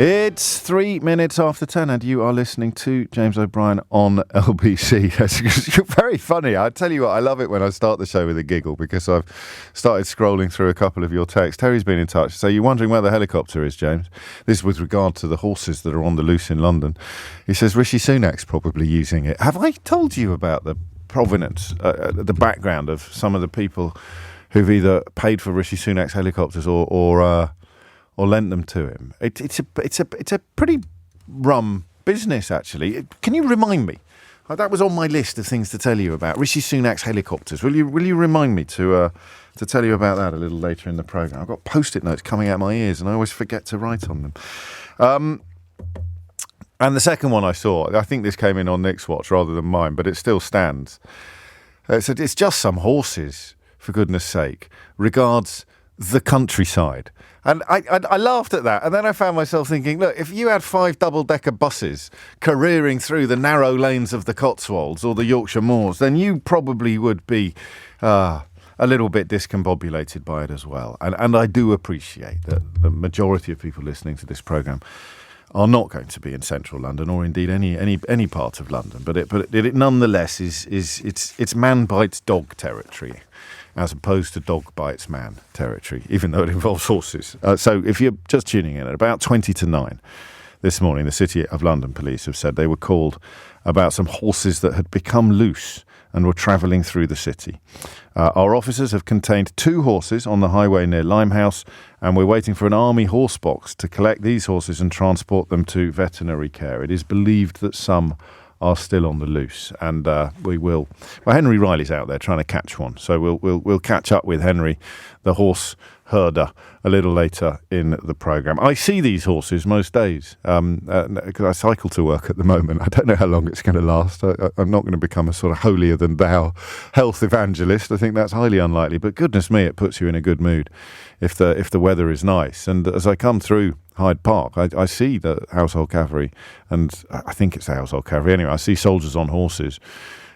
It's 3 minutes after 10 and you are listening to James O'Brien on LBC. You're very funny. I tell you what, I love it when I start the show with a giggle because I've started scrolling through a couple of your texts. Terry's been in touch. So you're wondering where the helicopter is, James? This is with regard to the horses that are on the loose in London. He says Rishi Sunak's probably using it. Have I told you about the provenance, the background of some of the people who've either paid for Rishi Sunak's helicopters or lent them to him? It's a pretty rum business, actually. Can you remind me? That was on my list of things to tell you about. Rishi Sunak's helicopters. Will you remind me to tell you about that a little later in the programme? I've got Post-it notes coming out my ears, and I always forget to write on them. And the second one I saw, I think this came in on Nick's watch rather than mine, but it still stands. It's just some horses, for goodness sake. Regards the countryside. And I laughed at that. And then I found myself thinking, look, if you had 5 double-decker buses careering through the narrow lanes of the Cotswolds or the Yorkshire Moors, then you probably would be a little bit discombobulated by it as well. And I do appreciate that the majority of people listening to this programme are not going to be in central London or indeed any part of London. But it nonetheless it's man bites dog territory, as opposed to dog bites man territory, even though it involves horses. So if you're just tuning in, at about 20 to 9 this morning, the City of London police have said they were called about some horses that had become loose and were travelling through the city. Our officers have contained 2 horses on the highway near Limehouse, and we're waiting for an army horse box to collect these horses and transport them to veterinary care. It is believed that some are still on the loose, and we will. Well, Henry Riley's out there trying to catch one, so we'll catch up with Henry, the horse herder, a little later in the programme. I see these horses most days because I cycle to work at the moment. I don't know how long it's going to last. I'm not going to become a sort of holier than thou health evangelist. I think that's highly unlikely. But goodness me, it puts you in a good mood if the weather is nice. And as I come through Hyde Park, I see the household cavalry, and I think it's the household cavalry anyway. I see soldiers on horses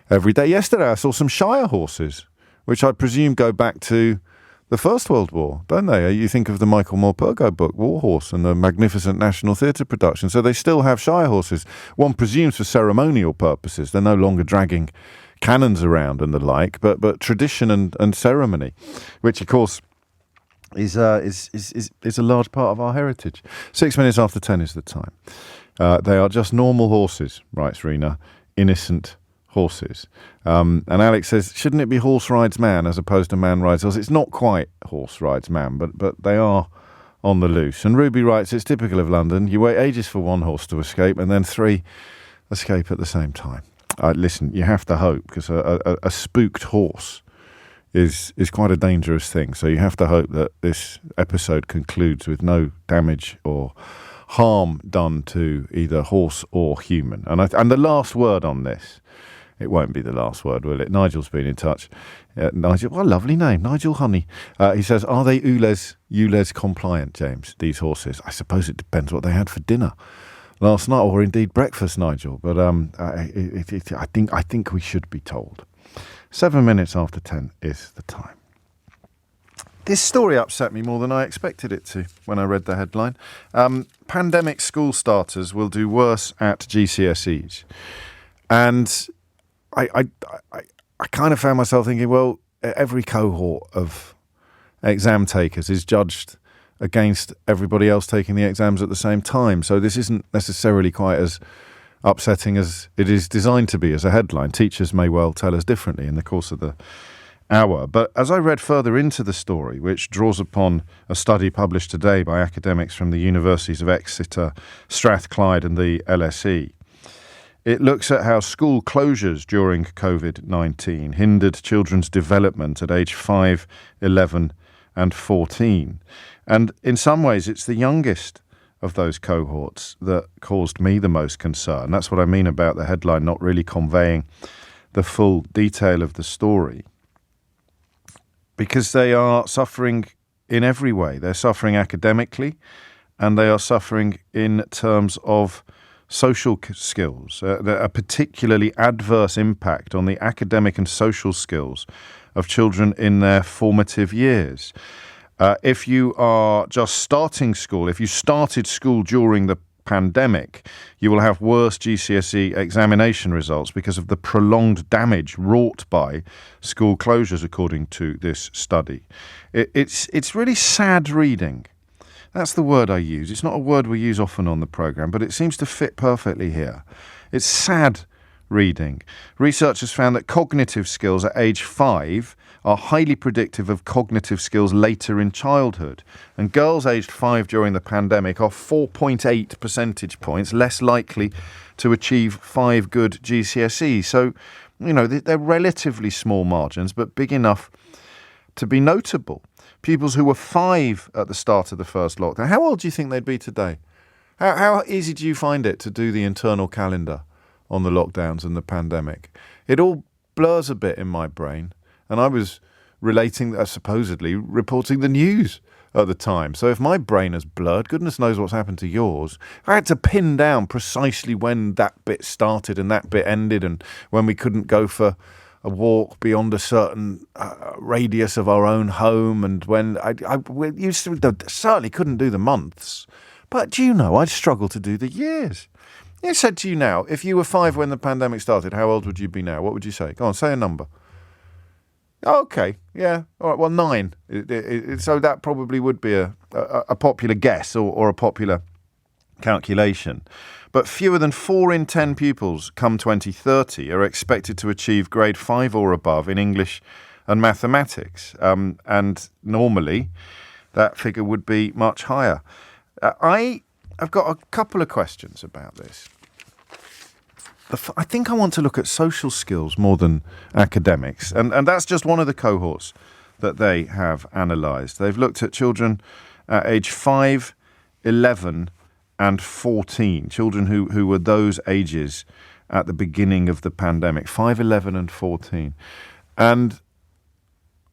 every day. Yesterday I saw some Shire horses, which I presume go back to the First World War, don't they? You think of the Michael Morpurgo book, War Horse, and the magnificent National Theatre production. So they still have Shire horses. One presumes for ceremonial purposes. They're no longer dragging cannons around and the like, but tradition and ceremony, which of course is a large part of our heritage. 6 minutes after 10 is the time. They are just normal horses, writes Rena, innocent horses. And Alex says, shouldn't it be horse rides man as opposed to man rides horse? It's not quite horse rides man, but they are on the loose. And Ruby writes, it's typical of London. You wait ages for one horse to escape and then 3 escape at the same time. Listen, you have to hope, because a spooked horse is quite a dangerous thing. So you have to hope that this episode concludes with no damage or harm done to either horse or human. And the last word on this, it won't be the last word, will it? Nigel's been in touch. Nigel, what a lovely name, Nigel Honey. He says, are they ULEZ compliant, James, these horses? I suppose it depends what they had for dinner last night, or indeed breakfast, Nigel. But I think we should be told. 7 minutes after 10 is the time. This story upset me more than I expected it to when I read the headline. Pandemic school starters will do worse at GCSEs. And I kind of found myself thinking, well, every cohort of exam takers is judged against everybody else taking the exams at the same time. So this isn't necessarily quite as upsetting as it is designed to be as a headline. Teachers may well tell us differently in the course of the hour. But as I read further into the story, which draws upon a study published today by academics from the universities of Exeter, Strathclyde and the LSE, it looks at how school closures during COVID-19 hindered children's development at age 5, 11 and 14. And in some ways, it's the youngest of those cohorts that caused me the most concern. That's what I mean about the headline not really conveying the full detail of the story. Because they are suffering in every way. They're suffering academically, and they are suffering in terms of social skills, a particularly adverse impact on the academic and social skills of children in their formative years. If you are just starting school, if you started school during the pandemic, you will have worse GCSE examination results because of the prolonged damage wrought by school closures, according to this study. It's really sad reading. That's the word I use. It's not a word we use often on the programme, but it seems to fit perfectly here. It's sad reading. Researchers found that cognitive skills at age 5 are highly predictive of cognitive skills later in childhood. And girls aged 5 during the pandemic are 4.8 percentage points less likely to achieve 5 good GCSEs. So, they're relatively small margins, but big enough to be notable. Pupils who were 5 at the start of the first lockdown, how old do you think they'd be today? How easy do you find it to do the internal calendar on the lockdowns and the pandemic? It all blurs a bit in my brain. And I was supposedly reporting the news at the time. So if my brain has blurred, goodness knows what's happened to yours. I had to pin down precisely when that bit started and that bit ended, and when we couldn't go for a walk beyond a certain radius of our own home, and when we certainly couldn't do the months. But do you know, I'd struggle to do the years. I said to you now, if you were 5 when the pandemic started, how old would you be now? What would you say? Go on, say a number. Okay, yeah, all right, well, 9. So that probably would be a popular guess or a popular calculation. But fewer than 4 in 10 pupils come 2030 are expected to achieve grade 5 or above in English and mathematics. And normally that figure would be much higher. I've got a couple of questions about this. I think I want to look at social skills more than academics. And that's just one of the cohorts that they have analysed. They've looked at children at age 5, 11 and 14, children who were those ages at the beginning of the pandemic, 5, 11 and 14. And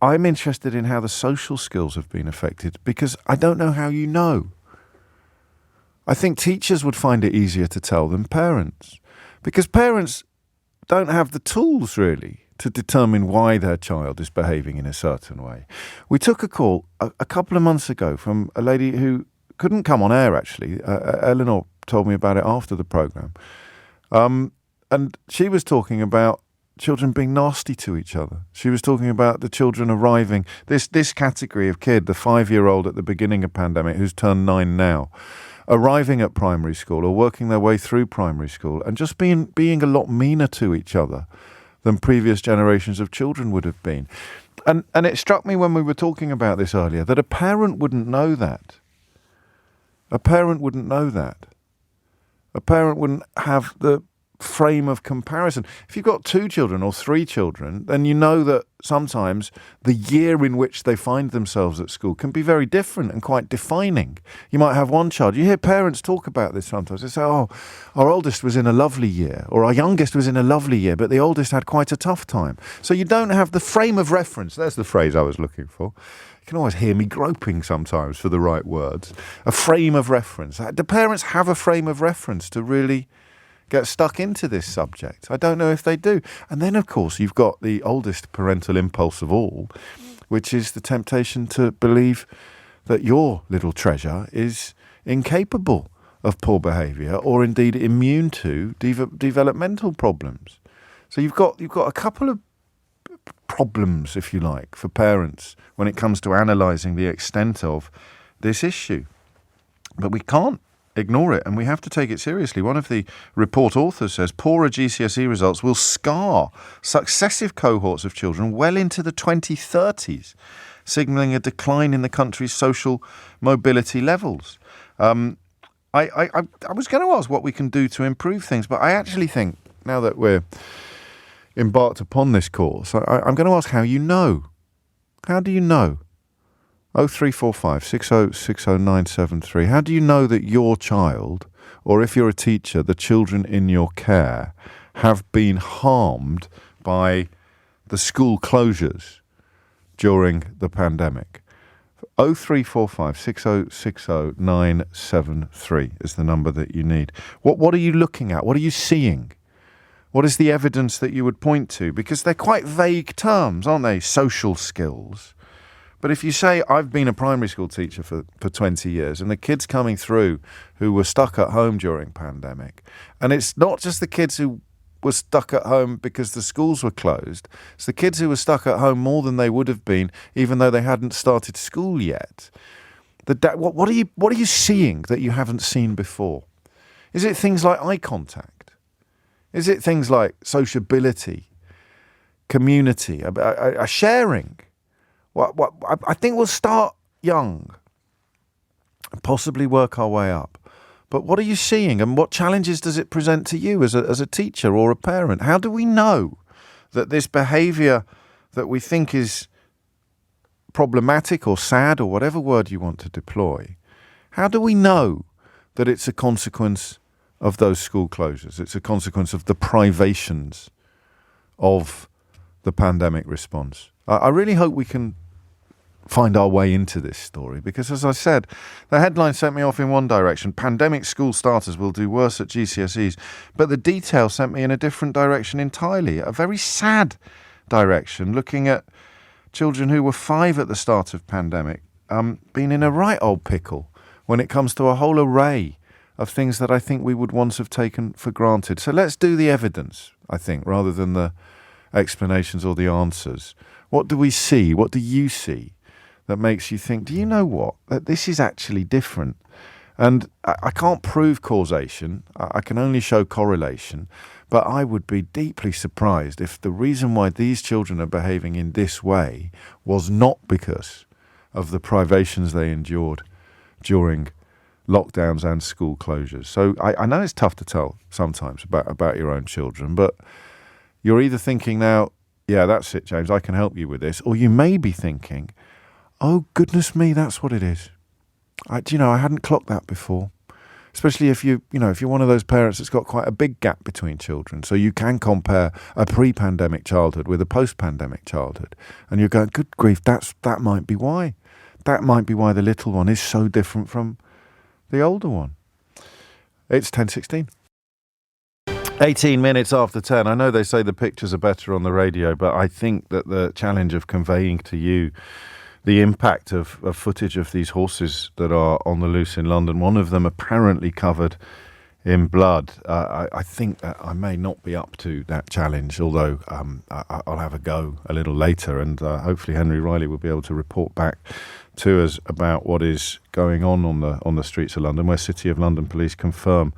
I'm interested in how the social skills have been affected, because I don't know how you know. I think teachers would find it easier to tell than parents, because parents don't have the tools really to determine why their child is behaving in a certain way. We took a call a couple of months ago from a lady who couldn't come on air, actually. Eleanor told me about it after the programme. And she was talking about children being nasty to each other. She was talking about the children arriving, this category of kid, the 5-year-old at the beginning of pandemic who's turned 9 now, arriving at primary school or working their way through primary school and just being a lot meaner to each other than previous generations of children would have been. And it struck me when we were talking about this earlier that a parent wouldn't know that. A parent wouldn't know that. A parent wouldn't have the frame of comparison. If you've got 2 children or 3 children, then you know that sometimes the year in which they find themselves at school can be very different and quite defining. You might have one child. You hear parents talk about this sometimes. They say, oh, our oldest was in a lovely year, or our youngest was in a lovely year, but the oldest had quite a tough time. So you don't have the frame of reference. There's the phrase I was looking for. You can always hear me groping sometimes for the right words. A frame of reference. Do parents have a frame of reference to really get stuck into this subject? I don't know if they do. And then, of course, you've got the oldest parental impulse of all, which is the temptation to believe that your little treasure is incapable of poor behaviour or indeed immune to developmental problems. So you've got a couple of problems, if you like, for parents when it comes to analysing the extent of this issue. But we can't ignore it, and we have to take it seriously. One of the report authors says poorer GCSE results will scar successive cohorts of children well into the 2030s, signalling a decline in the country's social mobility levels. I was going to ask what we can do to improve things, but I actually think, now that we're embarked upon this course, I'm going to ask how you know. How do you know? 0345 6060 973. How do you know that your child, or if you're a teacher, the children in your care, have been harmed by the school closures during the pandemic? 0345 6060 973 is the number that you need. What are you looking at? What are you seeing? What is the evidence that you would point to? Because they're quite vague terms, aren't they? Social skills. But if you say, I've been a primary school teacher for 20 years, and the kids coming through who were stuck at home during pandemic, and it's not just the kids who were stuck at home because the schools were closed, it's the kids who were stuck at home more than they would have been even though they hadn't started school yet. What are you seeing that you haven't seen before? Is it things like eye contact? Is it things like sociability, community, a sharing? I think we'll start young and possibly work our way up. But what are you seeing, and what challenges does it present to you as a teacher or a parent? How do we know that this behaviour that we think is problematic or sad or whatever word you want to deploy, how do we know that it's a consequence of those school closures? It's a consequence of the privations of the pandemic response. I really hope we can find our way into this story, because as I said, the headline sent me off in one direction: pandemic school starters will do worse at GCSEs, but the detail sent me in a different direction entirely, a very sad direction, looking at children who were 5 at the start of pandemic being in a right old pickle when it comes to a whole array of things that I think we would once have taken for granted. So let's do the evidence, I think, rather than the explanations or the answers. What do we see? What do you see that makes you think, do you know what, that this is actually different? And I can't prove causation. I can only show correlation. But I would be deeply surprised if the reason why these children are behaving in this way was not because of the privations they endured during lockdowns and school closures. So I know it's tough to tell sometimes about your own children, but you're either thinking now, yeah, that's it, James, I can help you with this, or you may be thinking, oh, goodness me, that's what it is. I hadn't clocked that before. Especially if you're one of those parents that's got quite a big gap between children, so you can compare a pre-pandemic childhood with a post-pandemic childhood, and you're going, good grief, that might be why. That might be why the little one is so different from the older one. It's 10:16. 18 minutes after 10. I know they say the pictures are better on the radio, but I think that the challenge of conveying to you the impact of footage of these horses that are on the loose in London, one of them apparently covered in blood, I think that I may not be up to that challenge, although I'll have a go a little later, and hopefully Henry Riley will be able to report back to us about what is going on the streets of London, where City of London Police confirm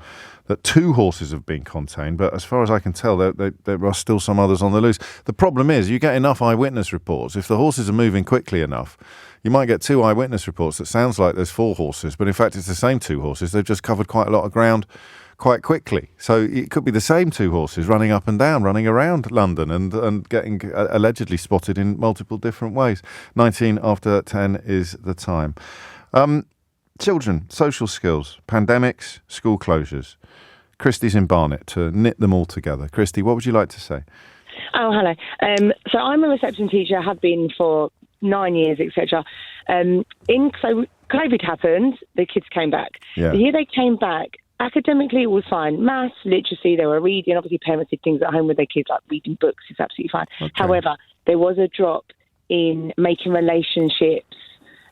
that 2 horses have been contained, but as far as I can tell, there are still some others on the loose. The problem is, you get enough eyewitness reports. If the horses are moving quickly enough, you might get 2 eyewitness reports that sounds like there's 4 horses, but in fact it's the same 2 horses. They've just covered quite a lot of ground quite quickly. So it could be the same 2 horses running up and down, running around London and getting allegedly spotted in multiple different ways. 19 after 10 is the time. Children, social skills, pandemics, school closures. Christy's in Barnet to knit them all together. Christy, what would you like to say? Oh, hello. So I'm a reception teacher, have been for 9 years, etc. So COVID happened, the kids came back. Yeah. The year they came back, academically it was fine. Maths, literacy, they were reading. Obviously parents did things at home with their kids, like reading books, it's absolutely fine. Okay. However, there was a drop in making relationships.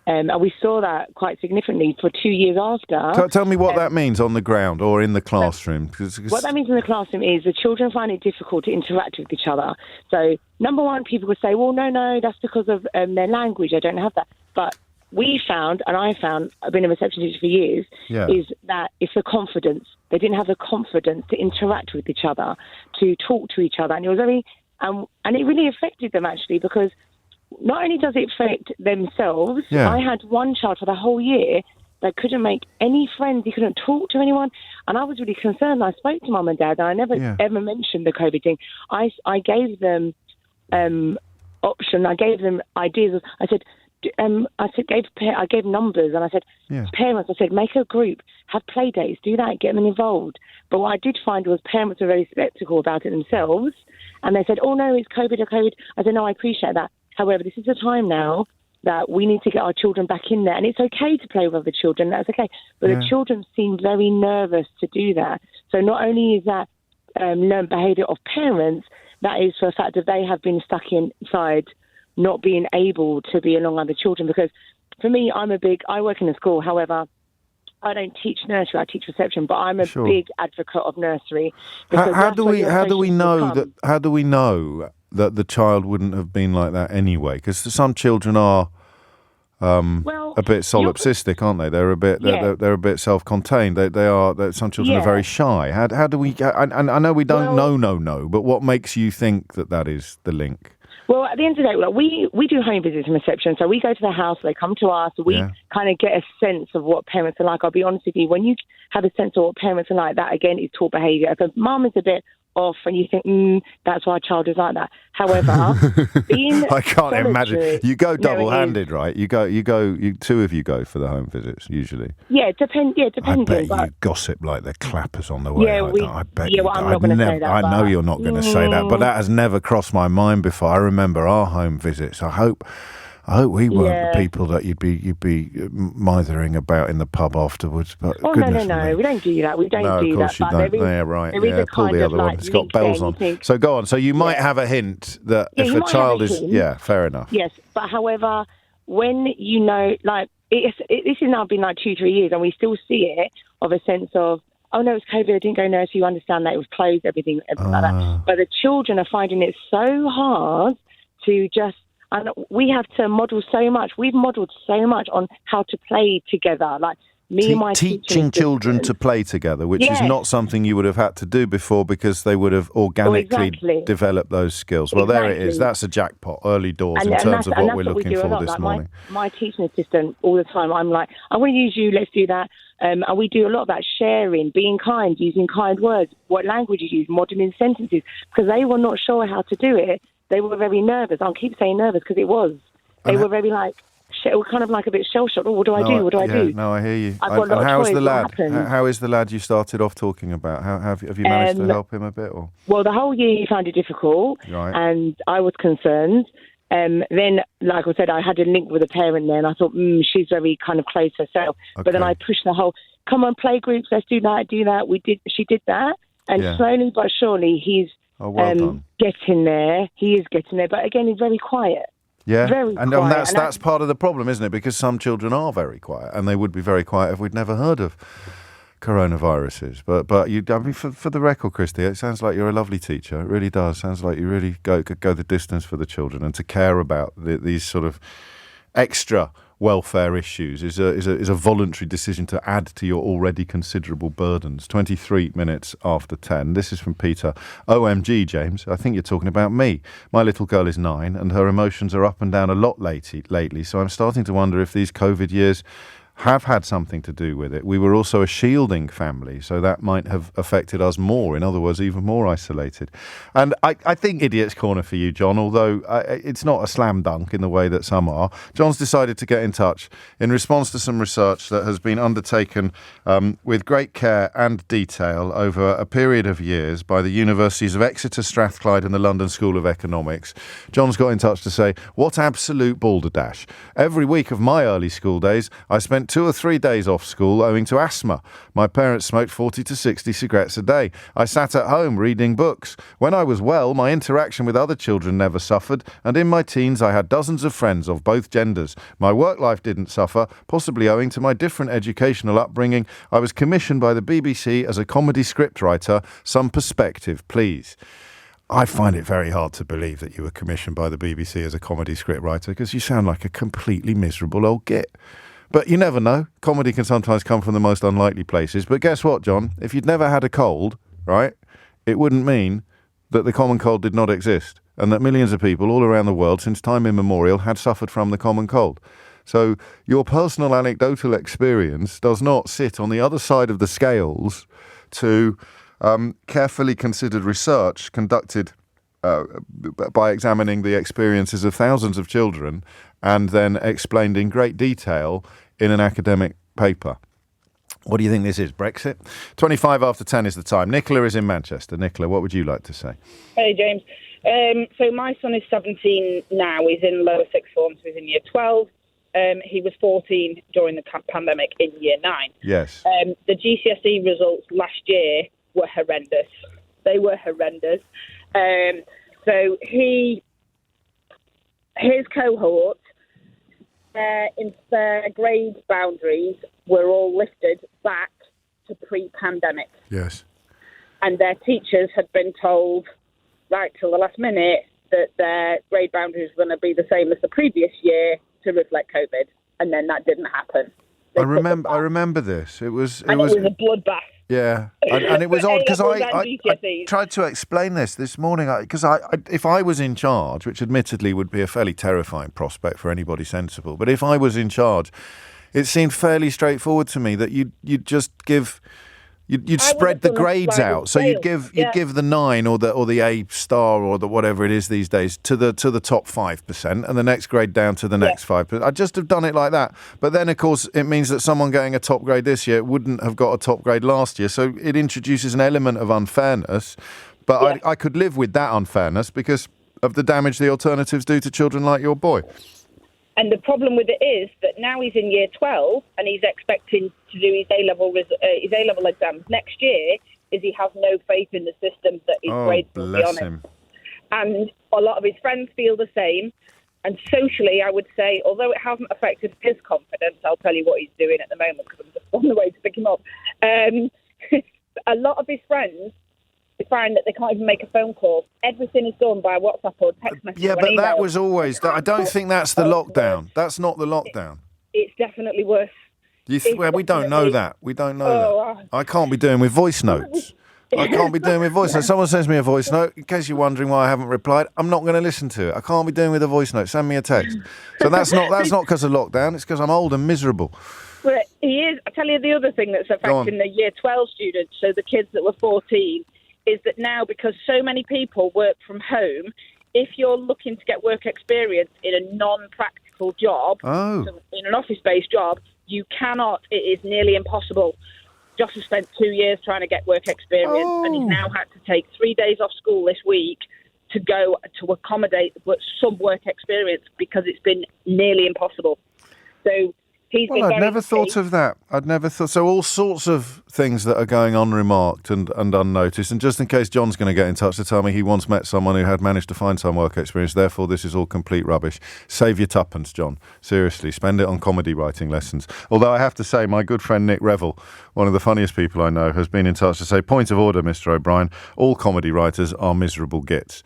And we saw that quite significantly for 2 years after. Tell me what that means on the ground or in the classroom. What that means in the classroom is the children find it difficult to interact with each other. So, number one, people would say, well, no, that's because of their language. I don't have that. But we found, and I found, I've been a reception teacher for years, is that it's the confidence. They didn't have the confidence to interact with each other, to talk to each other. And it was very, and it really affected them, actually, because not only does it affect themselves, I had one child for the whole year that couldn't make any friends. He couldn't talk to anyone. And I was really concerned. I spoke to mum and dad, and I never ever mentioned the COVID thing. I gave them option. I gave them ideas. I gave numbers, and I said, parents, I said, make a group, have play dates, do that, get them involved. But what I did find was parents were very sceptical about it themselves. And they said, oh, no, it's COVID or COVID. I said, no, I appreciate that. However, this is the time now that we need to get our children back in there. And it's okay to play with other children. That's okay. But the children seem very nervous to do that. So not only is that learned behaviour of parents, that is for the fact that they have been stuck inside not being able to be along other children. Because for me, I work in a school. However, I don't teach nursery. I teach reception, but I'm a big advocate of nursery. How do we know that the child wouldn't have been like that anyway? Because some children are a bit solipsistic, aren't they? They're a bit they're a bit self-contained. Some children are very shy. How do we? I know we don't know, but what makes you think that is the link? Well, at the end of the day, we do home visits and reception. So we go to the house, they come to us, we kind of get a sense of what parents are like. I'll be honest with you, when you have a sense of what parents are like, that again is taught behaviour. If a mum is a bit off and you think, that's why a child is like that. However, being I can't imagine. You go double-handed, right? You two of you go for the home visits usually. Depending. I bet you gossip like the clappers on the way. I bet you. I'm not going to say that. I know you're not going to say that, but that has never crossed my mind before. I remember our home visits. I hope we weren't the people that you'd be mithering about in the pub afterwards. But no, we don't do that. We don't do that. No, of course you don't. Yeah, right. Yeah, pull the other one. It's got bells on. So go on. So you might have a hint that if a child is... Yeah, fair enough. Yes, but however, when you know, like, this has now been like 2-3 years and we still see it of a sense of, oh no, it's COVID, I didn't go nursery, you understand that, it was closed, everything like that. But the children are finding it so hard to just... And we have to model so much. We've modelled so much on how to play together. Like me and my teaching children to play together, which is not something you would have had to do before because they would have organically developed those skills. Well, there it is. That's a jackpot. Early doors in terms of what we're looking for this morning. My teaching assistant, all the time, I'm like, I want to use you. Let's do that. And we do a lot of that sharing, being kind, using kind words, what language you use, modelling sentences, because they were not sure how to do it. They were very nervous. I'll keep saying nervous because it was. They were very kind of like a bit shell-shocked. Oh, what do I do? What do I do? No, I hear you. I've got a lot of choice. The lad? How is the lad you started off talking about? Have you managed to help him a bit? Or? Well, the whole year he found it difficult, and I was concerned. Then, like I said, I had a link with a parent there, and I thought, she's very kind of close herself. Okay. But then I pushed the whole, come on, play groups, let's do that. She did that, and slowly but surely he's getting there. He is getting there, but again, he's very quiet. Yeah, very and quiet. That's part of the problem, isn't it? Because some children are very quiet, and they would be very quiet if we'd never heard of coronaviruses. But you, I mean, for the record, Christy, it sounds like you're a lovely teacher. It really does. Sounds like you really go the distance for the children, and to care about these sort of extra welfare issues is a voluntary decision to add to your already considerable burdens. 23 minutes after 10. This is from Peter. OMG, James, I think you're talking about me. My little girl is 9 and her emotions are up and down a lot lately, so I'm starting to wonder if these COVID years have had something to do with it. We were also a shielding family, so that might have affected us more. In other words, even more isolated. And I think Idiot's Corner for you, John, although it's not a slam dunk in the way that some are. John's decided to get in touch in response to some research that has been undertaken with great care and detail over a period of years by the universities of Exeter, Strathclyde and the London School of Economics. John's got in touch to say, what absolute balderdash. Every week of my early school days, I spent 2 or 3 days off school owing to asthma. My parents smoked 40 to 60 cigarettes a day. I sat at home reading books. When I was well, my interaction with other children never suffered, and in my teens I had dozens of friends of both genders. My work life didn't suffer, possibly owing to my different educational upbringing. I was commissioned by the BBC as a comedy scriptwriter. Some perspective, please. I find it very hard to believe that you were commissioned by the BBC as a comedy scriptwriter because you sound like a completely miserable old git. But you never know. Comedy can sometimes come from the most unlikely places. But guess what, John? If you'd never had a cold, right, it wouldn't mean that the common cold did not exist and that millions of people all around the world since time immemorial had suffered from the common cold. So your personal anecdotal experience does not sit on the other side of the scales to carefully considered research conducted by examining the experiences of thousands of children and then explained in great detail in an academic paper. What do you think this is, Brexit? 25 after 10 is the time. Nicola is in Manchester. Nicola, what would you like to say? Hey, James. So my son is 17 now. He's in lower sixth form, so he's in year 12. He was 14 during the pandemic in year 9. Yes. The GCSE results last year were horrendous. They were horrendous. So he his cohort, their grade boundaries were all lifted back to pre-pandemic. Yes. And their teachers had been told right till the last minute that their grade boundaries were going to be the same as the previous year to reflect COVID. And then that didn't happen. I remember this. It was a bloodbath. Yeah, and it was odd because I tried to explain this morning because if I was in charge, which admittedly would be a fairly terrifying prospect for anybody sensible, but if I was in charge, it seemed fairly straightforward to me that you'd just give. You'd spread the grades out, so you'd give the 9 or the A star or the whatever it is these days to the top 5%, and the next grade down to the next 5%. I'd just have done it like that. But then, of course, it means that someone getting a top grade this year wouldn't have got a top grade last year. So it introduces an element of unfairness. But I could live with that unfairness because of the damage the alternatives do to children like your boy. And the problem with it is that now he's in year 12 and he's expecting to do his A-level exams next year, is he has no faith in the system that his grades will be on him. And a lot of his friends feel the same. And socially, I would say, although it hasn't affected his confidence, I'll tell you what he's doing at the moment because I'm just on the way to pick him up. A lot of his friends find that they can't even make a phone call. Everything is done by WhatsApp or text message. Yeah, but that was always. I don't think that's the lockdown. That's not the lockdown. It's definitely worse. We don't know that. We don't know that. I can't be doing with voice notes. I can't be doing with voice notes. Someone sends me a voice note. In case you're wondering why I haven't replied, I'm not going to listen to it. I can't be doing with a voice note. Send me a text. So that's not because of lockdown. It's because I'm old and miserable. But he is. I tell you the other thing that's affecting the year 12 students, so the kids that were 14, is that now because so many people work from home, if you're looking to get work experience in a non-practical job, so in an office-based job, you cannot. It is nearly impossible. Josh has spent 2 years trying to get work experience, and he's now had to take 3 days off school this week to go to accommodate some work experience because it's been nearly impossible. So I'd never thought of that. So all sorts of things that are going unremarked and unnoticed. And just in case John's going to get in touch to tell me he once met someone who had managed to find some work experience, therefore this is all complete rubbish. Save your tuppence, John. Seriously, spend it on comedy writing lessons. Although I have to say, my good friend Nick Revel, one of the funniest people I know, has been in touch to say, point of order, Mr. O'Brien, all comedy writers are miserable gits.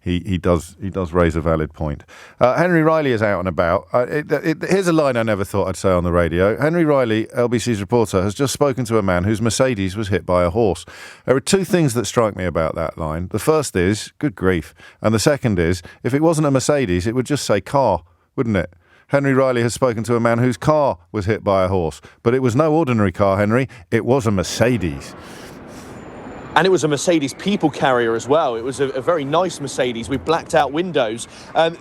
He does raise a valid point. Henry Riley is out and about. Here's a line I never thought I'd say on the radio. Henry Riley, LBC's reporter, has just spoken to a man whose Mercedes was hit by a horse. There are two things that strike me about that line. The first is, good grief. And the second is, if it wasn't a Mercedes, it would just say car, wouldn't it? Henry Riley has spoken to a man whose car was hit by a horse. But it was no ordinary car, Henry. It was a Mercedes. And it was a Mercedes people carrier as well. It was a very nice Mercedes with blacked out windows.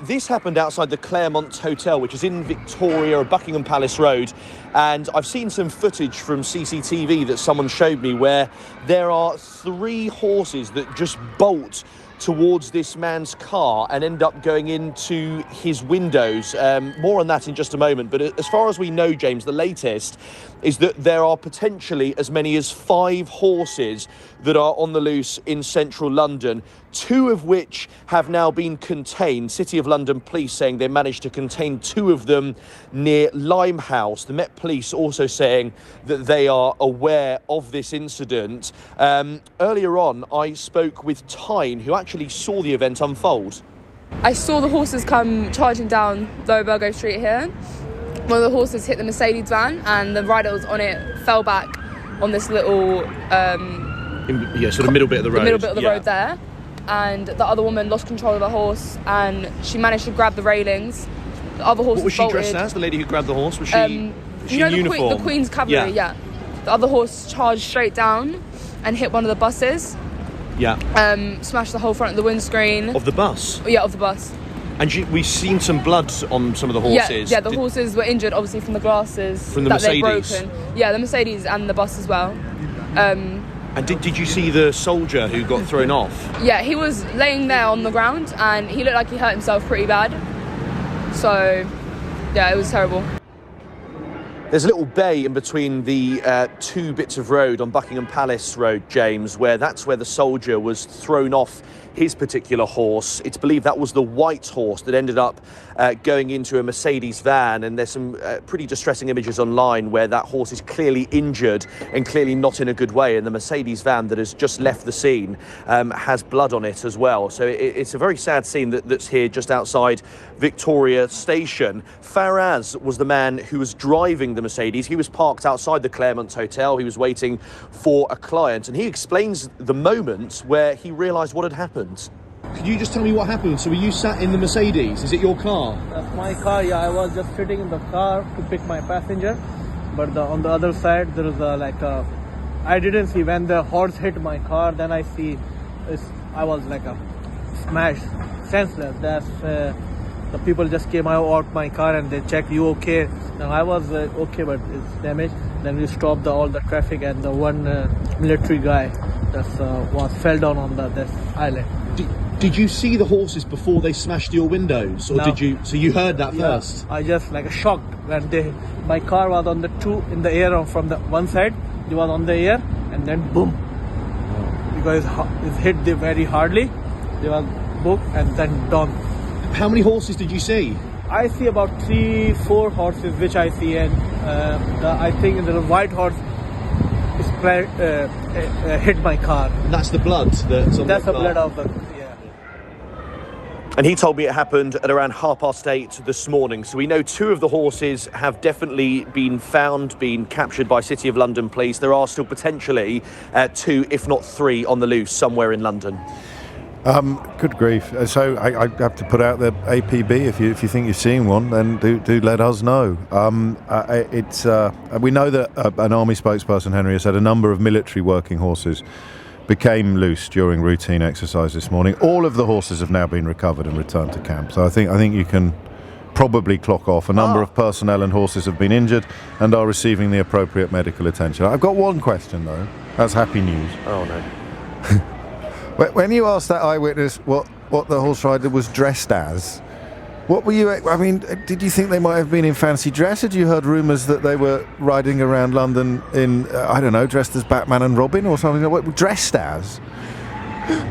This happened outside the Claremont Hotel, which is in Victoria, Buckingham Palace Road. And I've seen some footage from CCTV that someone showed me where there are 3 horses that just bolt towards this man's car and end up going into his windows. More on that in just a moment. But as far as we know, James, the latest is that there are potentially as many as 5 horses that are on the loose in central London, 2 of which have now been contained. City of London police saying they managed to contain 2 of them near Limehouse. The Met Police also saying that they are aware of this incident. Earlier on, I spoke with Tyne, who actually saw the event unfold. I saw the horses come charging down Lower Burgo Street here. One of the horses hit the Mercedes van and the rider that was on it fell back on this little... sort of middle bit of the road. The middle bit of the road there. And the other woman lost control of the horse and she managed to grab the railings. The other horse What was she bolted. dressed as, the lady who grabbed the horse? Was she in uniform? The Queen's Cavalry, yeah. The other horse charged straight down and hit one of the buses. Yeah. Smashed the whole front of the windscreen. Of the bus? Yeah, of the bus. And we've seen some blood on some of the horses. Yeah, the horses were injured, obviously, from the glasses from the that Mercedes. they'd broken. Yeah, the Mercedes and the bus as well. And did you see the soldier who got thrown off? Yeah, he was laying there on the ground and he looked like he hurt himself pretty bad. So, yeah, it was terrible. There's a little bay in between the two bits of road on Buckingham Palace Road, James, that's where the soldier was thrown off his particular horse. It's believed that was the white horse that ended up going into a Mercedes van, and there's some pretty distressing images online where that horse is clearly injured and clearly not in a good way, and the Mercedes van that has just left the scene has blood on it as well. So it's a very sad scene that's here just outside Victoria Station. Faraz was the man who was driving the Mercedes. He was parked outside the Claremont Hotel. He was waiting for a client, and he explains the moment where he realised what had happened. Could you just tell me what happened? So were you sat in the Mercedes? Is it your car? That's my car, yeah. I was just sitting in the car to pick my passenger. But on the other side, there was I didn't see when the horse hit my car. Then I see, I was smashed, senseless. The people just came out my car and they checked, you okay? Now I was okay, but it's damaged. Then we stopped all the traffic, and the one military guy fell down on this island. Did you see the horses before they smashed your windows, or No. did you? So you heard that first? I just shocked when my car was on the in the air from the one side. It was on the air, and then boom, because it hit very hardly. They was boom, and then done. How many horses did you see? I see about 3-4 horses, which I see, and I think the white horse hit my car. And that's the blood that's on That's the the car. blood of the. And he told me it happened at around 8:30 this morning. So we know 2 of the horses have definitely been found, been captured by City of London police. There are still potentially 2, if not 3, on the loose somewhere in London. Good grief. So I have to put out the APB. If you think you're seeing one, then do let us know. We know that an army spokesperson, Henry, has said a number of military working horses became loose during routine exercise this morning. All of the horses have now been recovered and returned to camp. So I think you can probably clock off. A number of personnel and horses have been injured and are receiving the appropriate medical attention. I've got one question though. That's happy news. Oh no. When you asked that eyewitness what the horse rider was dressed as, what were you? I mean, did you think they might have been in fancy dress? Had you heard rumours that they were riding around London in, I don't know, dressed as Batman and Robin or something? What dressed as?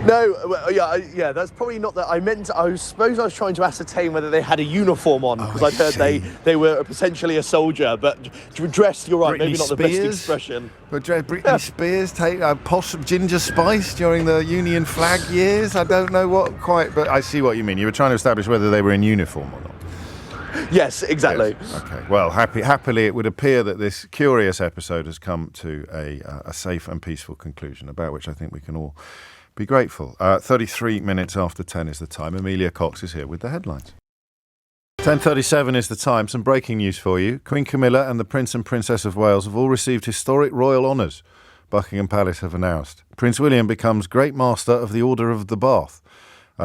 No, yeah, that's probably not that. I suppose I was trying to ascertain whether they had a uniform on, because I'd heard they were potentially a soldier, but dressed, you're right, Britney maybe not the best Spears? expression. But Britney Spears take Ginger Spice during the Union flag years? I don't know what quite, but I see what you mean. You were trying to establish whether they were in uniform or not. Yes, exactly. Yes. Okay. Well, happily, it would appear that this curious episode has come to a safe and peaceful conclusion, about which I think we can all be grateful. 33 minutes after 10 is the time. Amelia Cox is here with the headlines. 10:37 is the time. Some breaking news for you. Queen Camilla and the Prince and Princess of Wales have all received historic royal honours, Buckingham Palace have announced. Prince William becomes Great Master of the Order of the Bath.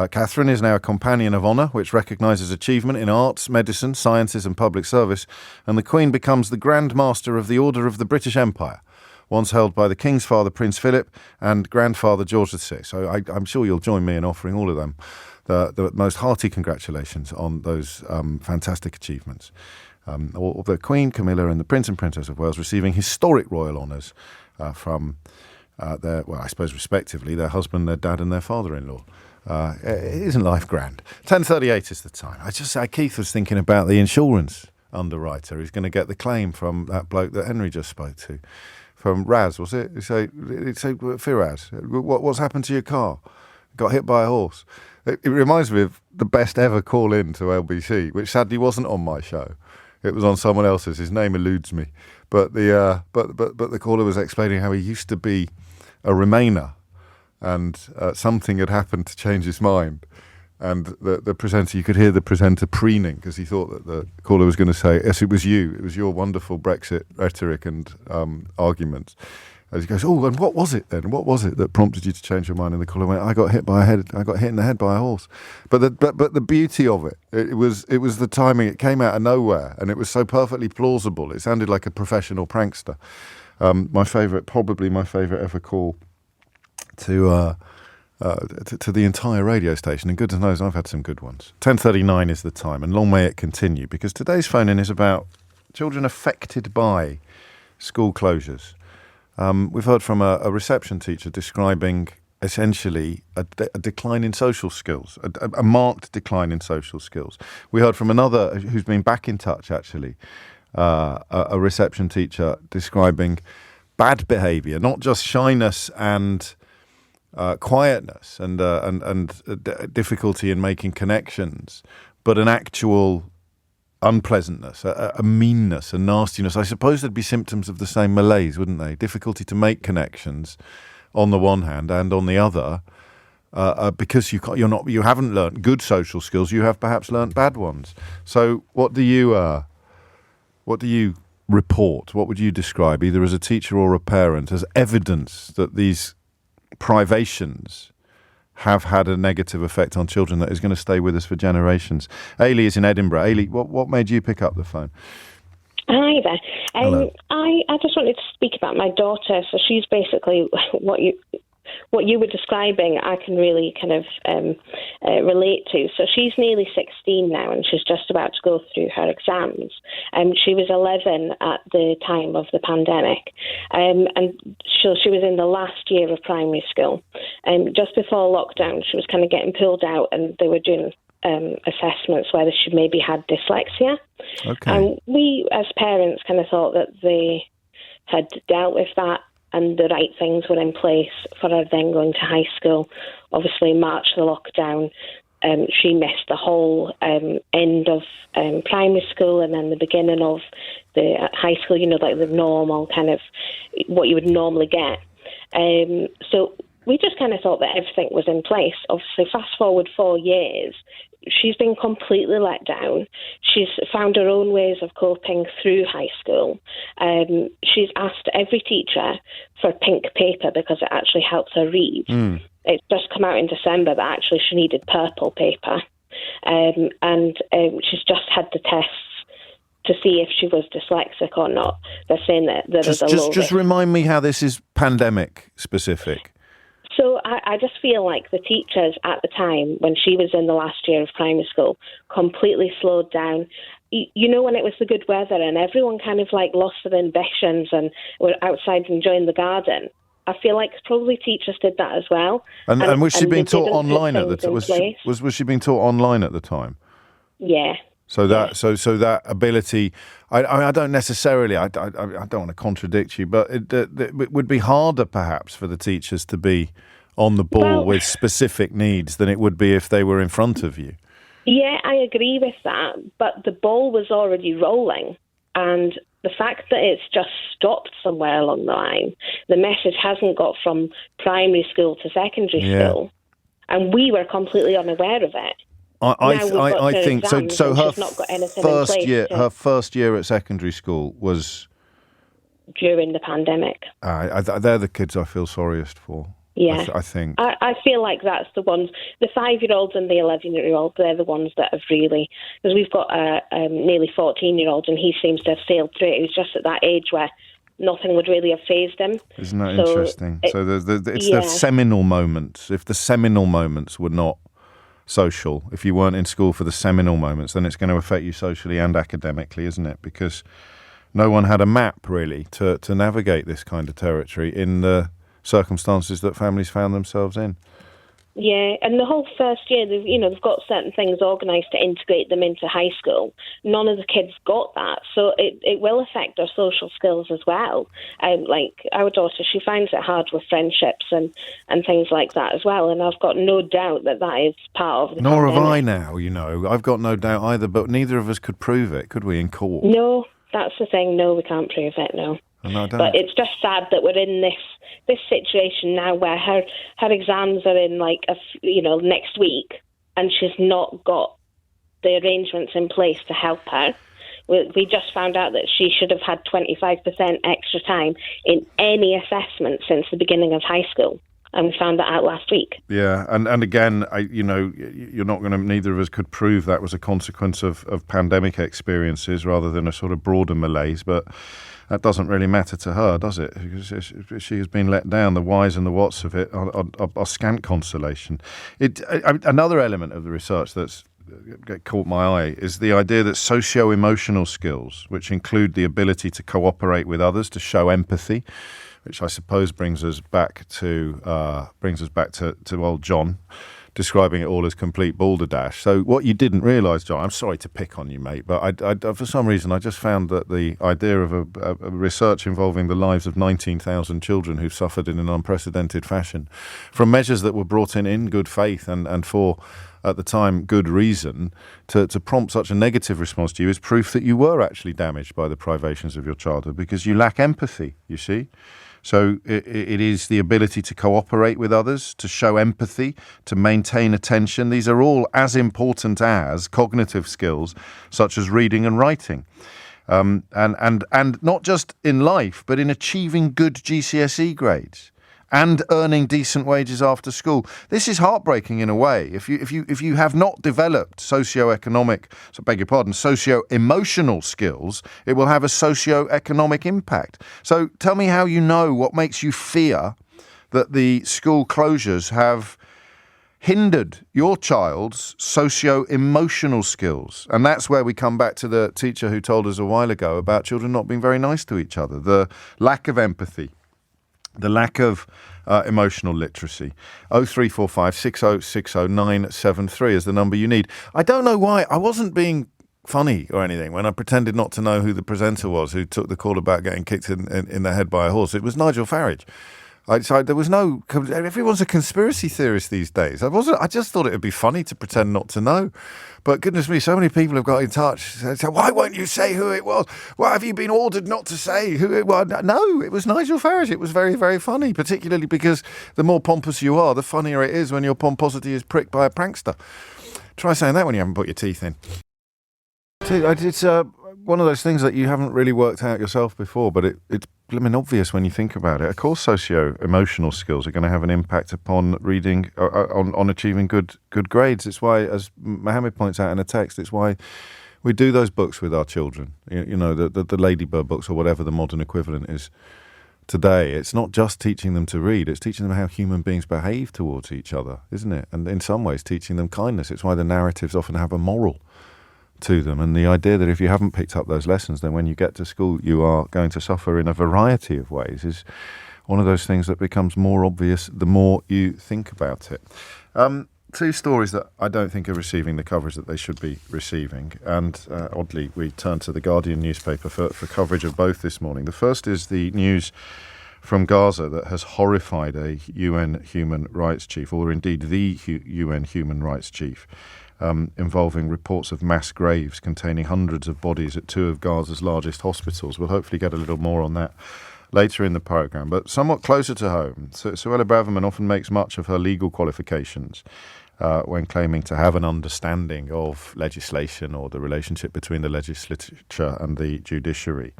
Catherine is now a Companion of Honour, which recognises achievement in arts, medicine, sciences and public service, and the Queen becomes the Grand Master of the Order of the British Empire, once held by the King's father, Prince Philip, and grandfather George VI. So I'm sure you'll join me in offering all of them the most hearty congratulations on those fantastic achievements. All the Queen, Camilla, and the Prince and Princess of Wales receiving historic royal honours from their, well, I suppose respectively, their husband, their dad, and their father-in-law. Isn't life grand? 10:38 is the time. Keith was thinking about the insurance underwriter who's going to get the claim from that bloke that Henry just spoke to. From Raz, was it? So Firaz, what's happened to your car? Got hit by a horse. It reminds me of the best ever call in to LBC, which sadly wasn't on my show. It was on someone else's. His name eludes me. But the caller was explaining how he used to be a Remainer, and something had happened to change his mind. And the presenter, you could hear the presenter preening because he thought that the caller was going to say, yes, it was you. It was your wonderful Brexit rhetoric and arguments. As he goes, oh, and what was it then? What was it that prompted you to change your mind? And the caller went, I got hit in the head by a horse. But the beauty of it was the timing. It came out of nowhere, and it was so perfectly plausible. It sounded like a professional prankster. Probably my favourite ever call to the entire radio station, and goodness knows I've had some good ones. 10:39 is the time, and long may it continue, because today's phone-in is about children affected by school closures. We've heard from a reception teacher describing essentially a decline in social skills, a marked decline in social skills. We heard from another who's been back in touch, actually, a reception teacher describing bad behaviour, not just shyness and quietness and difficulty in making connections, but an actual unpleasantness, a meanness, a nastiness. I suppose there'd be symptoms of the same malaise, wouldn't they? Difficulty to make connections on the one hand, and on the other, because you haven't learnt good social skills, you have perhaps learnt bad ones. So what do you report? What would you describe, either as a teacher or a parent, as evidence that these privations have had a negative effect on children that is going to stay with us for generations? Ailey is in Edinburgh. Ailey, what made you pick up the phone? Hi there. Hello. I just wanted to speak about my daughter. So she's basically what you were describing. I can really kind of relate to. So she's nearly 16 now, and she's just about to go through her exams. She was 11 at the time of the pandemic, and so she was in the last year of primary school. Just before lockdown, she was kind of getting pulled out, and they were doing assessments whether she maybe had dyslexia. Okay. And we, as parents, kind of thought that they had dealt with that and the right things were in place for her then going to high school. Obviously, March, the lockdown, she missed the whole end of primary school and then the beginning of the high school, you know, like the normal kind of what you would normally get. So we just kind of thought that everything was in place. Obviously, fast forward 4 years, she's been completely let down. She's found her own ways of coping through high school. She's asked every teacher for pink paper because it actually helps her read. It's just come out in December that actually she needed purple paper. And she's just had the tests to see if she was dyslexic or not. They're saying that there is a low risk. Just remind me how this is pandemic specific. So I just feel like the teachers at the time, when she was in the last year of primary school, completely slowed down. You know, when it was the good weather and everyone kind of like lost their ambitions and were outside enjoying the garden, I feel like probably teachers did that as well. And was she being taught online at the time? Was she being taught online at the time? Yeah. So that so that ability, I don't necessarily, I don't want to contradict you, but it would be harder perhaps for the teachers to be on the ball with specific needs than it would be if they were in front of you. Yeah, I agree with that, but the ball was already rolling, and the fact that it's just stopped somewhere along the line, the message hasn't got from primary school to secondary school, and we were completely unaware of it. I think so. So her her first year at secondary school was during the pandemic. They're the kids I feel sorriest for. Yeah, I think. I feel like that's the ones, the 5-year-olds and the 11-year-olds, they're the ones that have really, because we've got a nearly 14-year-old and he seems to have sailed through it. He was just at that age where nothing would really have fazed him. Isn't that interesting? So it's the seminal moments. If the seminal moments were not social, if you weren't in school for the seminal moments, then it's going to affect you socially and academically, isn't it? Because no one had a map really to navigate this kind of territory in the circumstances that families found themselves in. Yeah, and the whole first year, they've got certain things organised to integrate them into high school. None of the kids got that, so it will affect their social skills as well. Like our daughter, she finds it hard with friendships and things like that as well, and I've got no doubt that is part of the Nor pandemic. have I now, I've got no doubt either, but neither of us could prove it, could we, in court? No, that's the thing, no, we can't prove it, no. But it's just sad that we're in this situation now where her exams are in next week, and she's not got the arrangements in place to help her. We just found out that she should have had 25% extra time in any assessment since the beginning of high school. And we found that out last week. Yeah, and again, you're not going to, neither of us could prove that was a consequence of pandemic experiences rather than a sort of broader malaise, but that doesn't really matter to her, does it? Because she has been let down. The whys and the whats of it are scant consolation. Another element of the research that's caught my eye is the idea that socio-emotional skills, which include the ability to cooperate with others, to show empathy, which I suppose brings us back to old John, describing it all as complete balderdash. So what you didn't realise, John, I'm sorry to pick on you, mate, but I for some reason I just found that the idea of a research involving the lives of 19,000 children who've suffered in an unprecedented fashion from measures that were brought in good faith and for, at the time, good reason, to prompt such a negative response to you is proof that you were actually damaged by the privations of your childhood because you lack empathy, you see. So it is the ability to cooperate with others, to show empathy, to maintain attention. These are all as important as cognitive skills such as reading and writing. And not just in life, but in achieving good GCSE grades and earning decent wages after school. This is heartbreaking in a way. If you have not developed socio-emotional skills, it will have a socio-economic impact. So tell me how you know what makes you fear that the school closures have hindered your child's socio-emotional skills. And that's where we come back to the teacher who told us a while ago about children not being very nice to each other, the lack of empathy, the lack of emotional literacy. 0345 6060 973 is the number you need. I don't know why. I wasn't being funny or anything when I pretended not to know who the presenter was who took the call about getting kicked in the head by a horse. It was Nigel Farage. There was no. Everyone's a conspiracy theorist these days. I just thought it would be funny to pretend not to know. But goodness me, so many people have got in touch. They say, "Why won't you say who it was? Why have you been ordered not to say who it was?" No, it was Nigel Farage. It was very, very funny, particularly because the more pompous you are, the funnier it is when your pomposity is pricked by a prankster. Try saying that when you haven't put your teeth in. It's one of those things that you haven't really worked out yourself before, but it's blooming obvious when you think about it. Of course, socio-emotional skills are going to have an impact upon reading, on achieving good grades. It's why, as Mohammed points out in a text, it's why we do those books with our children. You know, the Ladybird books or whatever the modern equivalent is today. It's not just teaching them to read, it's teaching them how human beings behave towards each other, isn't it? And in some ways, teaching them kindness. It's why the narratives often have a moral to them, and the idea that if you haven't picked up those lessons, then when you get to school you are going to suffer in a variety of ways is one of those things that becomes more obvious the more you think about it. Two stories that I don't think are receiving the coverage that they should be receiving, and oddly we turn to the Guardian newspaper for coverage of both this morning. The first is the news from Gaza that has horrified a UN human rights chief, or indeed the UN human rights chief, involving reports of mass graves containing hundreds of bodies at two of Gaza's largest hospitals. We'll hopefully get a little more on that later in the programme. But somewhat closer to home, Suella Braverman often makes much of her legal qualifications when claiming to have an understanding of legislation or the relationship between the legislature and the judiciary.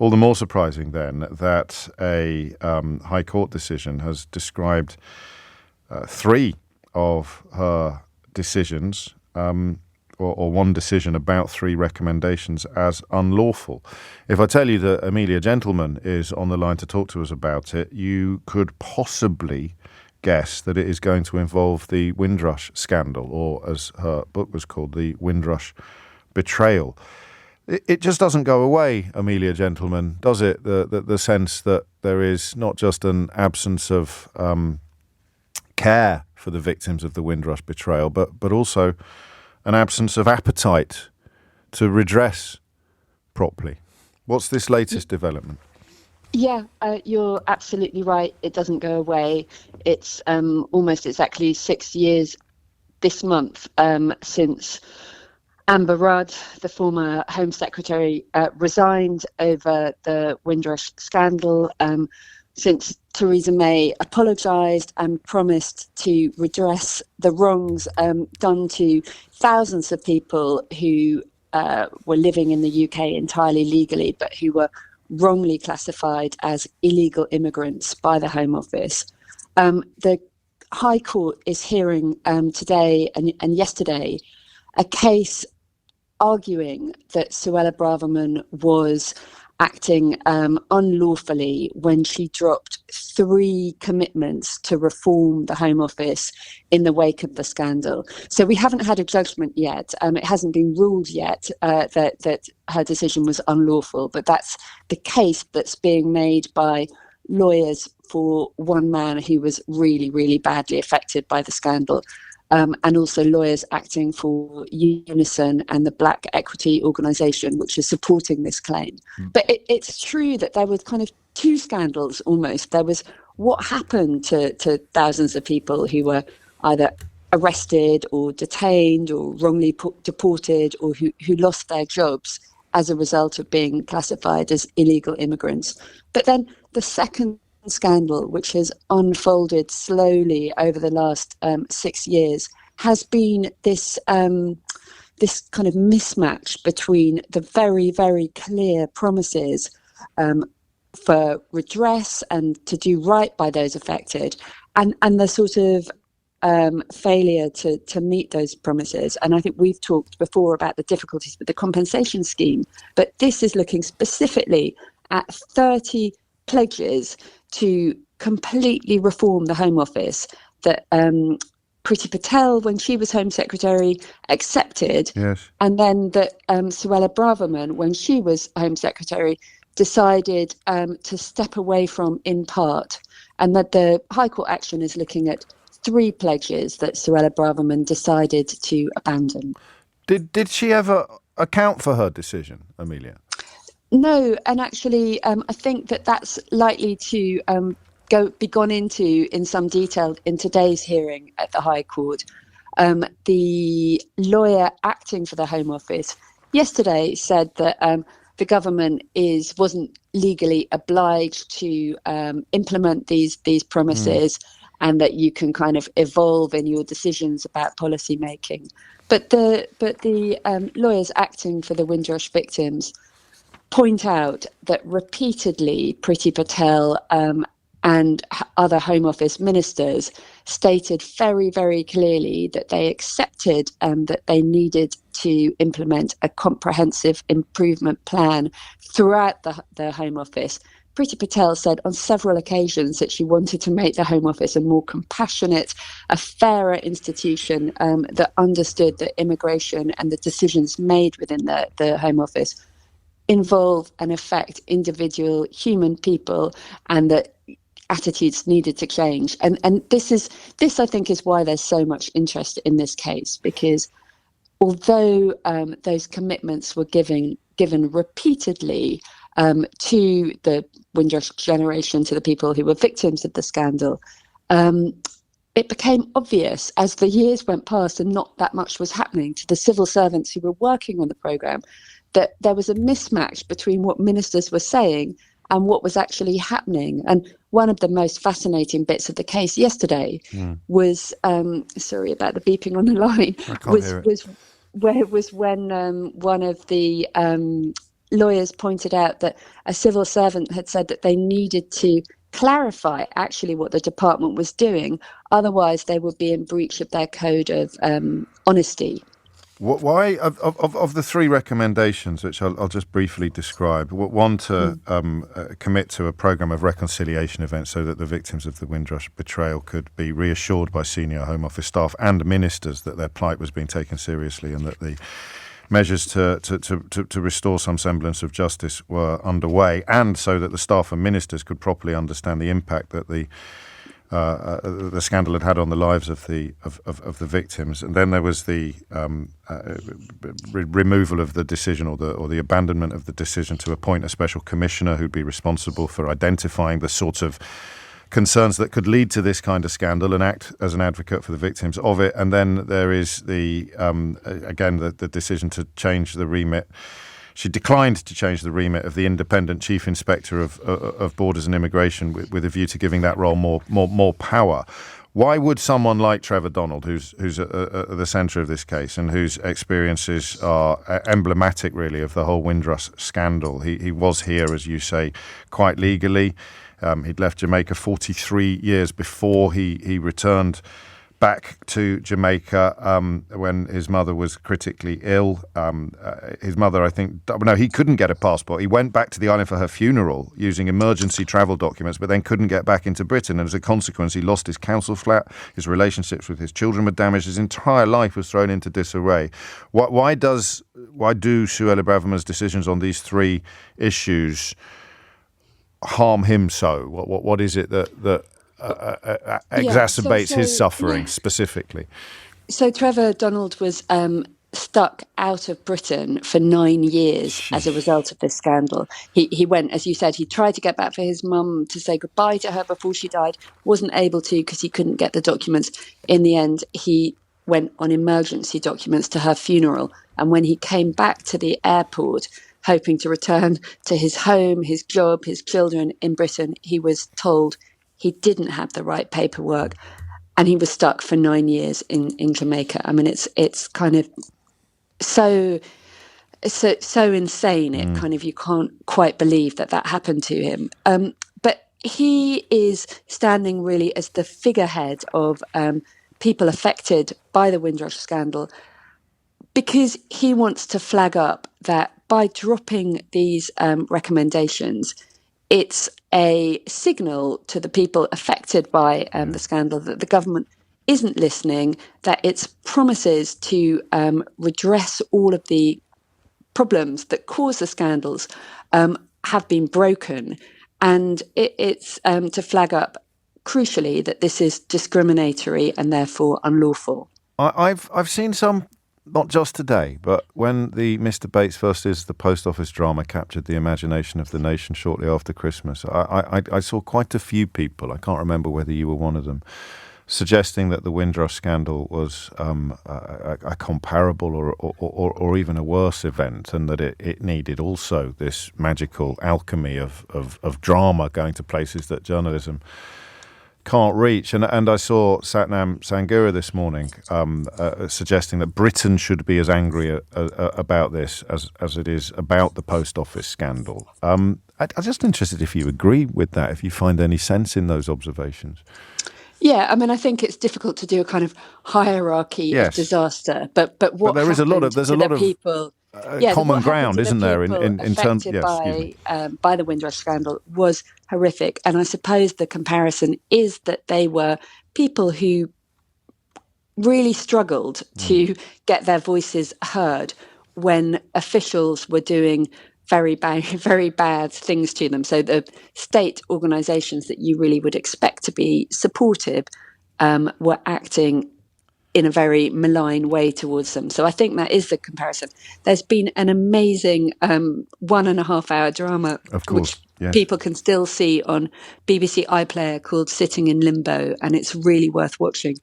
All the more surprising, then, that a High Court decision has described three of her decisions, or one decision about three recommendations as unlawful. If I tell you that Amelia Gentleman is on the line to talk to us about it, you could possibly guess that it is going to involve the Windrush scandal, or as her book was called, the Windrush betrayal. It just doesn't go away, Amelia Gentleman, does it? The sense that there is not just an absence of care for the victims of the Windrush betrayal, but also an absence of appetite to redress properly. What's this latest development? Yeah, you're absolutely right. It doesn't go away. It's almost exactly 6 years this month since Amber Rudd, the former Home Secretary, resigned over the Windrush scandal, since Theresa May apologised and promised to redress the wrongs done to thousands of people who were living in the UK entirely legally, but who were wrongly classified as illegal immigrants by the Home Office. The High Court is hearing today and yesterday a case arguing that Suella Braverman was acting unlawfully when she dropped 3 commitments to reform the Home Office in the wake of the scandal. So we haven't had a judgment yet. It hasn't been ruled yet that her decision was unlawful, but that's the case that's being made by lawyers for one man who was really, really badly affected by the scandal. And also lawyers acting for Unison and the Black Equity Organisation, which is supporting this claim. But it's true that there was kind of 2 scandals almost. There was what happened to thousands of people who were either arrested or detained or wrongly deported, or who lost their jobs as a result of being classified as illegal immigrants. But then the second scandal, which has unfolded slowly over the last 6 years, has been this this kind of mismatch between the very, very clear promises for redress and to do right by those affected, and the sort of failure to meet those promises. And I think we've talked before about the difficulties with the compensation scheme, but this is looking specifically at 30 pledges to completely reform the Home Office that Priti Patel, when she was Home Secretary, accepted. Yes. And then that Suella Braverman, when she was Home Secretary, decided to step away from in part. And that the High Court action is looking at 3 pledges that Suella Braverman decided to abandon. Did she ever account for her decision, Amelia? No, and actually, I think that's likely to be gone into in some detail in today's hearing at the High Court. The lawyer acting for the Home Office yesterday said that the government wasn't legally obliged to implement these promises, and that you can kind of evolve in your decisions about policy making. But the lawyers acting for the Windrush victims point out that repeatedly Priti Patel and other Home Office ministers stated very, very clearly that they accepted that they needed to implement a comprehensive improvement plan throughout the Home Office. Priti Patel said on several occasions that she wanted to make the Home Office a more compassionate, a fairer institution that understood that immigration and the decisions made within the Home Office involve and affect individual human people, and that attitudes needed to change. And this I think is why there's so much interest in this case, because although those commitments were given repeatedly to the Windrush generation, to the people who were victims of the scandal, it became obvious as the years went past and not that much was happening to the civil servants who were working on the programme, that there was a mismatch between what ministers were saying and what was actually happening. And one of the most fascinating bits of the case yesterday was, sorry about the beeping on the line, was when one of the lawyers pointed out that a civil servant had said that they needed to clarify actually what the department was doing, otherwise they would be in breach of their code of honesty. Why, of the 3 recommendations, which I'll just briefly describe, one to commit to a programme of reconciliation events so that the victims of the Windrush betrayal could be reassured by senior Home Office staff and ministers that their plight was being taken seriously and that the measures to restore some semblance of justice were underway, and so that the staff and ministers could properly understand the impact that the scandal had had on the lives of the victims. And then there was the removal of the decision or the abandonment of the decision to appoint a special commissioner who'd be responsible for identifying the sorts of concerns that could lead to this kind of scandal and act as an advocate for the victims of it. And then there is the decision to change the remit. She declined to change the remit of the independent chief inspector of borders and immigration with a view to giving that role more power. Why would someone like Trevor Donald, who's at the centre of this case and whose experiences are emblematic, really, of the whole Windrush scandal? He was here, as you say, quite legally. He'd left Jamaica 43 years before he returned back to Jamaica when his mother was critically ill. His mother, I think, no, he couldn't get a passport. He went back to the island for her funeral using emergency travel documents, but then couldn't get back into Britain. And as a consequence, he lost his council flat, his relationships with his children were damaged, his entire life was thrown into disarray. Why do Suella Braverman's decisions on these three issues harm him so? What is it that exacerbates his suffering specifically? So Trevor Donald was stuck out of Britain for 9 years as a result of this scandal. He went, as you said, he tried to get back for his mum to say goodbye to her before she died, wasn't able to because he couldn't get the documents. In the end, he went on emergency documents to her funeral. And when he came back to the airport, hoping to return to his home, his job, his children in Britain, he was told he didn't have the right paperwork, and he was stuck for 9 years in Jamaica. I mean, it's kind of so insane. It kind of, you can't quite believe that happened to him. But he is standing really as the figurehead of people affected by the Windrush scandal, because he wants to flag up that by dropping these recommendations, it's a signal to the people affected by the scandal that the government isn't listening, that its promises to redress all of the problems that cause the scandals have been broken. And it's to flag up, crucially, that this is discriminatory and therefore unlawful. I've seen some, not just today, but when the Mr. Bates versus the Post Office drama captured the imagination of the nation shortly after Christmas, I saw quite a few people, I can't remember whether you were one of them, suggesting that the Windrush scandal was a comparable or even a worse event, and that it needed also this magical alchemy of drama going to places that journalism can't reach. And I saw Satnam Sangura this morning suggesting that Britain should be as angry about this as it is about the Post Office scandal. I'm just interested if you agree with that, if you find any sense in those observations. Yeah, I mean, I think it's difficult to do a kind of hierarchy of disaster, but what there is a lot of people. Common ground, isn't there, in terms by the Windrush scandal was horrific. And I suppose the comparison is that they were people who really struggled to get their voices heard when officials were doing very bad things to them. So the state organisations that you really would expect to be supportive were acting in a very malign way towards them. So I think that is the comparison. There's been an amazing 1.5 hour drama, which people can still see on BBC iPlayer, called Sitting in Limbo, and it's really worth watching.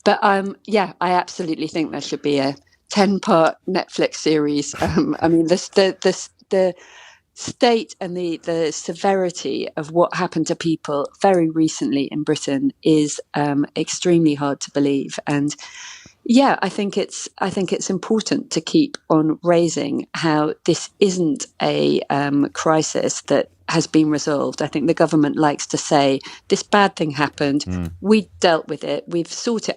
But I absolutely think there should be a 10-part Netflix series. I mean, the state and the severity of what happened to people very recently in Britain is extremely hard to believe. And I think it's important to keep on raising how this isn't a crisis that has been resolved. I think the government likes to say this bad thing happened, we dealt with it, we've sorted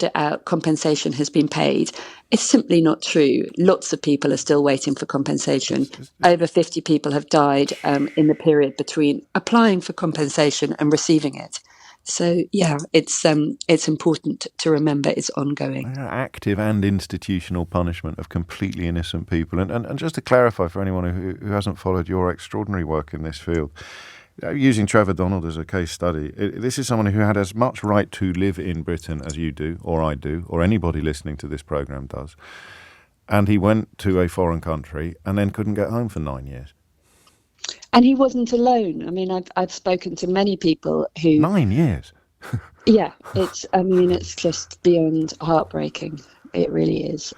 it out, compensation has been paid. It's simply not true. Lots of people are still waiting for compensation. Over 50 people have died in the period between applying for compensation and receiving it. So, it's important to remember it's ongoing. Active and institutional punishment of completely innocent people. And just to clarify for anyone who hasn't followed your extraordinary work in this field, using Trevor Donald as a case study, this is someone who had as much right to live in Britain as you do, or I do, or anybody listening to this programme does. And he went to a foreign country and then couldn't get home for 9 years. And he wasn't alone. I mean, I've spoken to many people who... 9 years? Yeah, it's just beyond heartbreaking. It really is.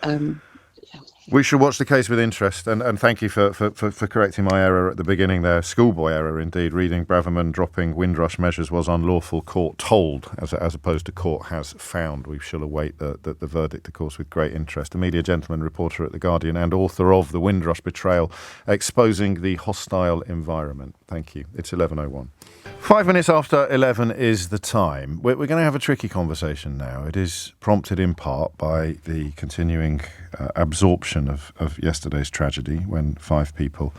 We should watch the case with interest, and thank you for correcting my error at the beginning there. Schoolboy error, indeed. Reading Braverman dropping Windrush measures was unlawful, court told, as opposed to court has found. We shall await the verdict, of course, with great interest. A media gentleman, reporter at The Guardian and author of The Windrush Betrayal, exposing the hostile environment. Thank you. It's 11:01. 5 minutes after 11 is the time. We're going to have a tricky conversation now. It is prompted in part by the continuing absorption of yesterday's tragedy when 5 people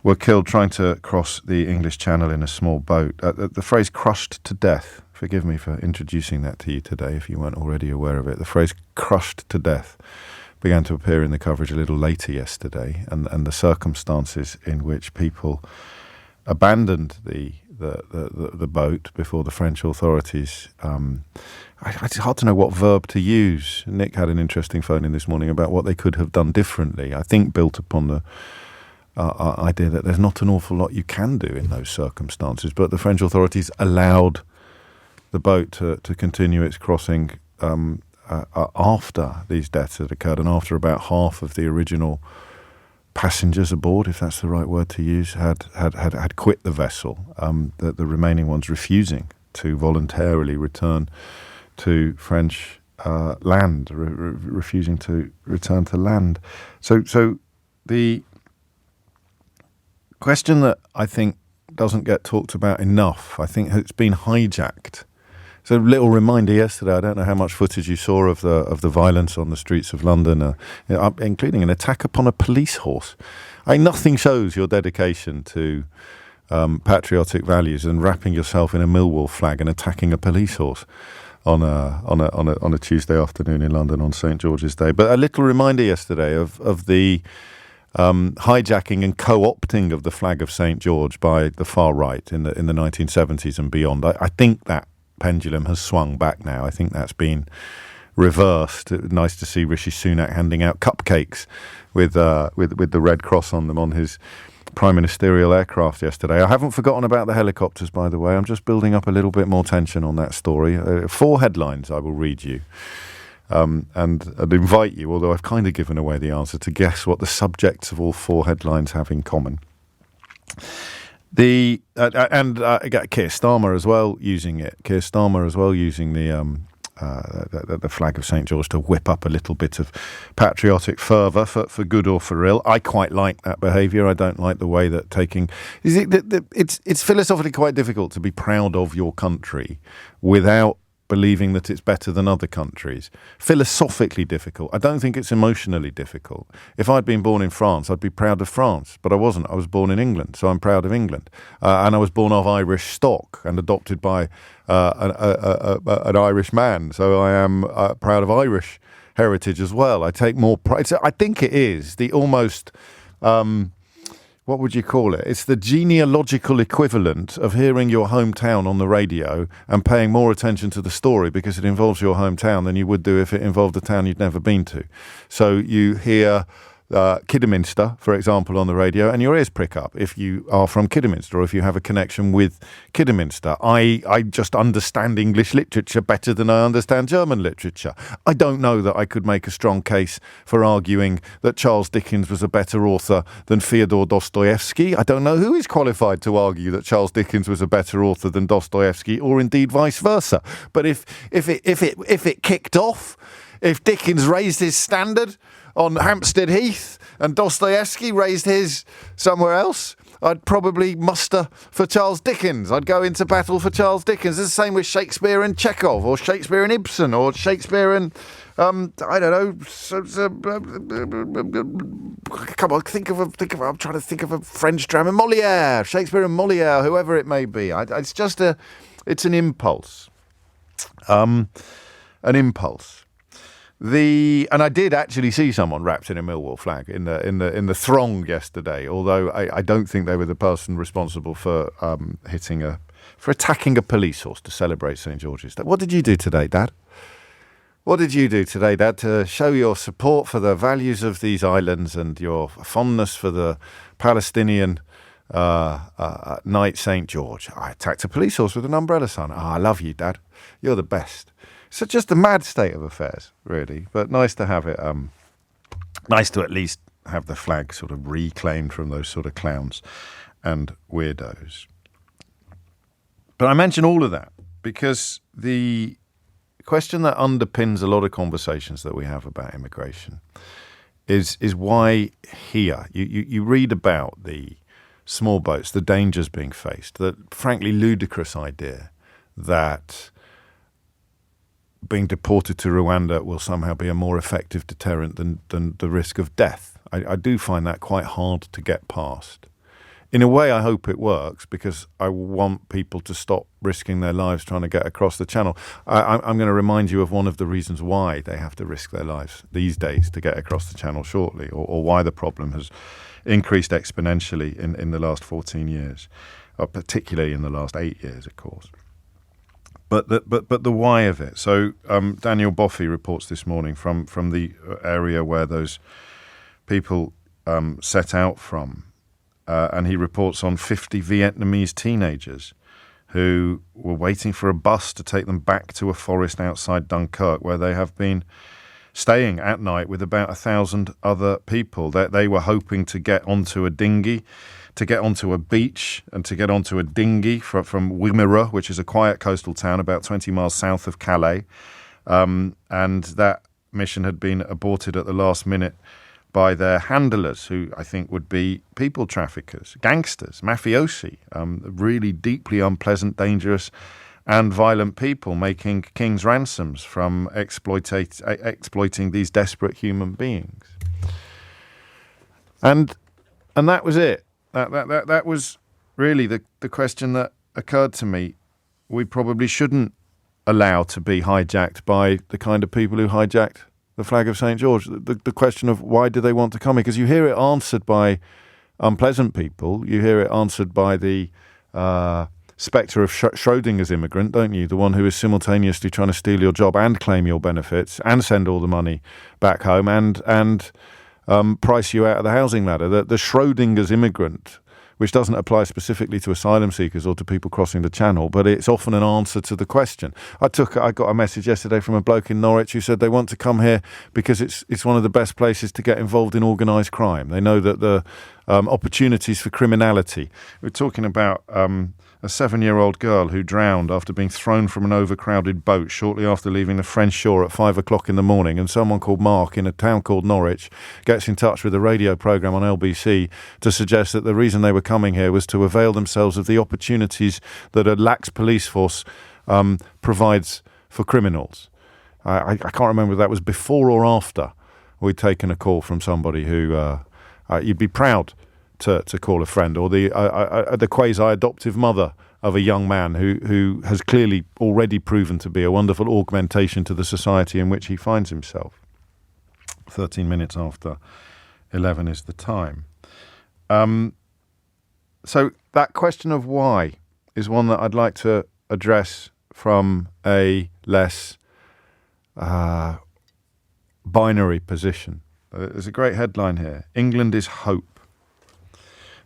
were killed trying to cross the English Channel in a small boat. The phrase crushed to death, forgive me for introducing that to you today if you weren't already aware of it, the phrase crushed to death began to appear in the coverage a little later yesterday, and the circumstances in which people abandoned the boat before the French authorities. It's hard to know what verb to use. Nick had an interesting phone in this morning about what they could have done differently. I think built upon the idea that there's not an awful lot you can do in those circumstances, but the French authorities allowed the boat to continue its crossing after these deaths had occurred and after about half of the original passengers aboard, if that's the right word to use, had quit the vessel. The remaining ones refusing to voluntarily return to French land, refusing to return to land. So the question that I think doesn't get talked about enough, I think it's been hijacked. So a little reminder yesterday, I don't know how much footage you saw of the violence on the streets of London, including an attack upon a police horse. Nothing shows your dedication to patriotic values than wrapping yourself in a Millwall flag and attacking a police horse on a Tuesday afternoon in London on St George's Day. But a little reminder yesterday of the hijacking and co-opting of the flag of St George by the far right in the 1970s and beyond. I think that pendulum has swung back now. I think that's been reversed. Nice to see Rishi Sunak handing out cupcakes with the Red Cross on them on his prime ministerial aircraft yesterday. I haven't forgotten about the helicopters, by the way. I'm just building up a little bit more tension on that story. 4 headlines I will read you. And I'd invite you, although I've kind of given away the answer, to guess what the subjects of all 4 headlines have in common. Keir Starmer as well using it. Keir Starmer as well using the flag of St George to whip up a little bit of patriotic fervour for good or for ill. I quite like that behaviour. I don't like the way that it's philosophically quite difficult to be proud of your country without believing that it's better than other countries. Philosophically difficult. I don't think it's emotionally difficult. If I'd been born in France, I'd be proud of France, but I wasn't. I was born in England, so I'm proud of England. And I was born of Irish stock and adopted by an Irish man, so I am proud of Irish heritage as well. I take more pride. I think it is the almost... what would you call it? It's the genealogical equivalent of hearing your hometown on the radio and paying more attention to the story because it involves your hometown than you would do if it involved a town you'd never been to. So you hear Kidderminster, for example, on the radio, and your ears prick up if you are from Kidderminster or if you have a connection with Kidderminster. I just understand English literature better than I understand German literature. I don't know that I could make a strong case for arguing that Charles Dickens was a better author than Fyodor Dostoevsky. I don't know who is qualified to argue that Charles Dickens was a better author than Dostoevsky, or indeed vice versa. But if it kicked off, if Dickens raised his standard on Hampstead Heath and Dostoevsky raised his somewhere else, I'd probably muster for Charles Dickens. I'd go into battle for Charles Dickens. It's the same with Shakespeare and Chekhov, or Shakespeare and Ibsen, or Shakespeare and I don't know. Come on, think of. I'm trying to think of a French drama. Molière, Shakespeare and Molière, whoever it may be. It's an impulse. An impulse. And I did actually see someone wrapped in a Millwall flag in the throng yesterday. Although I don't think they were the person responsible for attacking a police horse to celebrate St George's Day. What did you do today, Dad? What did you do today, Dad, to show your support for the values of these islands and your fondness for the Palestinian Knight St George? I attacked a police horse with an umbrella sign. I love you, Dad. You're the best. So just a mad state of affairs, really, but nice to have it Nice to at least have the flag sort of reclaimed from those sort of clowns and weirdos. But I mention all of that because the question that underpins a lot of conversations that we have about immigration is why here? You read about the small boats, the dangers being faced, the frankly ludicrous idea that being deported to Rwanda will somehow be a more effective deterrent than the risk of death. I do find that quite hard to get past. In a way, I hope it works because I want people to stop risking their lives trying to get across the channel. I'm going to remind you of one of the reasons why they have to risk their lives these days to get across the channel shortly, or why the problem has increased exponentially in the last 14 years, particularly in the last 8 years, of course. But the why of it. So Daniel Boffey reports this morning from the area where those people set out from. And he reports on 50 Vietnamese teenagers who were waiting for a bus to take them back to a forest outside Dunkirk, where they have been staying at night with about 1,000 other people. They were hoping to get onto a dinghy, to get onto a beach, and to get onto a dinghy from Wimereux, which is a quiet coastal town about 20 miles south of Calais. And that mission had been aborted at the last minute by their handlers, who I think would be people traffickers, gangsters, mafiosi, really deeply unpleasant, dangerous and violent people making king's ransoms from exploiting these desperate human beings. And that was it. That was really the question that occurred to me. We probably shouldn't allow to be hijacked by the kind of people who hijacked the flag of St. George. The question of why do they want to come here? Because you hear it answered by unpleasant people. You hear it answered by the spectre of Schrodinger's immigrant, don't you? The one who is simultaneously trying to steal your job and claim your benefits and send all the money back home and price you out of the housing ladder. The Schrodinger's immigrant, which doesn't apply specifically to asylum seekers or to people crossing the channel, but it's often an answer to the question. I got a message yesterday from a bloke in Norwich who said they want to come here because it's one of the best places to get involved in organised crime. They know that the opportunities for criminality. We're talking about a 7-year-old girl who drowned after being thrown from an overcrowded boat shortly after leaving the French shore at 5 o'clock in the morning, and someone called Mark in a town called Norwich gets in touch with a radio programme on LBC to suggest that the reason they were coming here was to avail themselves of the opportunities that a lax police force provides for criminals. I can't remember if that was before or after we'd taken a call from somebody who you'd be proud to call a friend, or the quasi-adoptive mother of a young man who has clearly already proven to be a wonderful augmentation to the society in which he finds himself. 13 minutes after 11 is the time. So that question of why is one that I'd like to address from a less binary position. There's a great headline here. England is hope.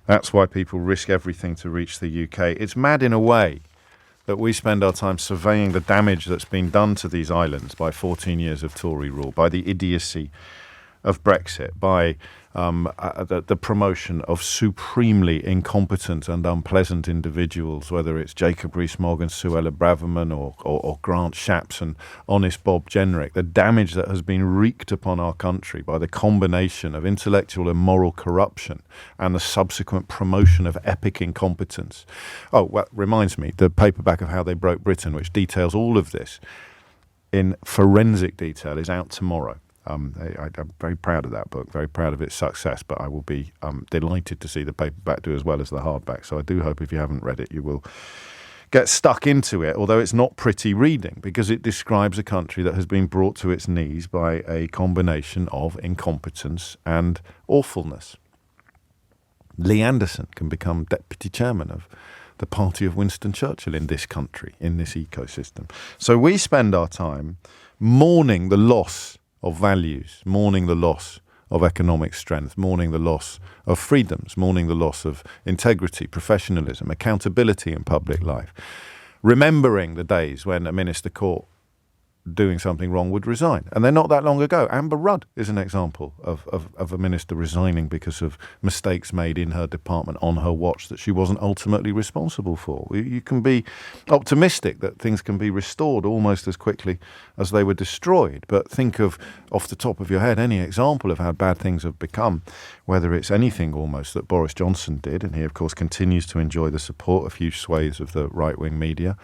That's why people risk everything to reach the UK. It's mad in a way that we spend our time surveying the damage that's been done to these islands by 14 years of Tory rule, by the idiocy of Brexit, by the promotion of supremely incompetent and unpleasant individuals, whether it's Jacob Rees-Mogg and Suella Braverman or Grant Shapps and Honest Bob Jenrick, the damage that has been wreaked upon our country by the combination of intellectual and moral corruption and the subsequent promotion of epic incompetence. Oh, well, reminds me, the paperback of How They Broke Britain, which details all of this in forensic detail, is out tomorrow. I'm very proud of that book, very proud of its success, but I will be delighted to see the paperback do as well as the hardback. So I do hope if you haven't read it, you will get stuck into it, although it's not pretty reading, because it describes a country that has been brought to its knees by a combination of incompetence and awfulness. Lee Anderson can become deputy chairman of the party of Winston Churchill in this country, in this ecosystem. So we spend our time mourning the loss of values, mourning the loss of economic strength, mourning the loss of freedoms, mourning the loss of integrity, professionalism, accountability in public life, remembering the days when a minister caught doing something wrong would resign. And they're not that long ago. Amber Rudd is an example of a minister resigning because of mistakes made in her department on her watch that she wasn't ultimately responsible for. You can be optimistic that things can be restored almost as quickly as they were destroyed. But think of, off the top of your head, any example of how bad things have become, whether it's anything almost that Boris Johnson did, and he, of course, continues to enjoy the support of huge swathes of the right-wing media,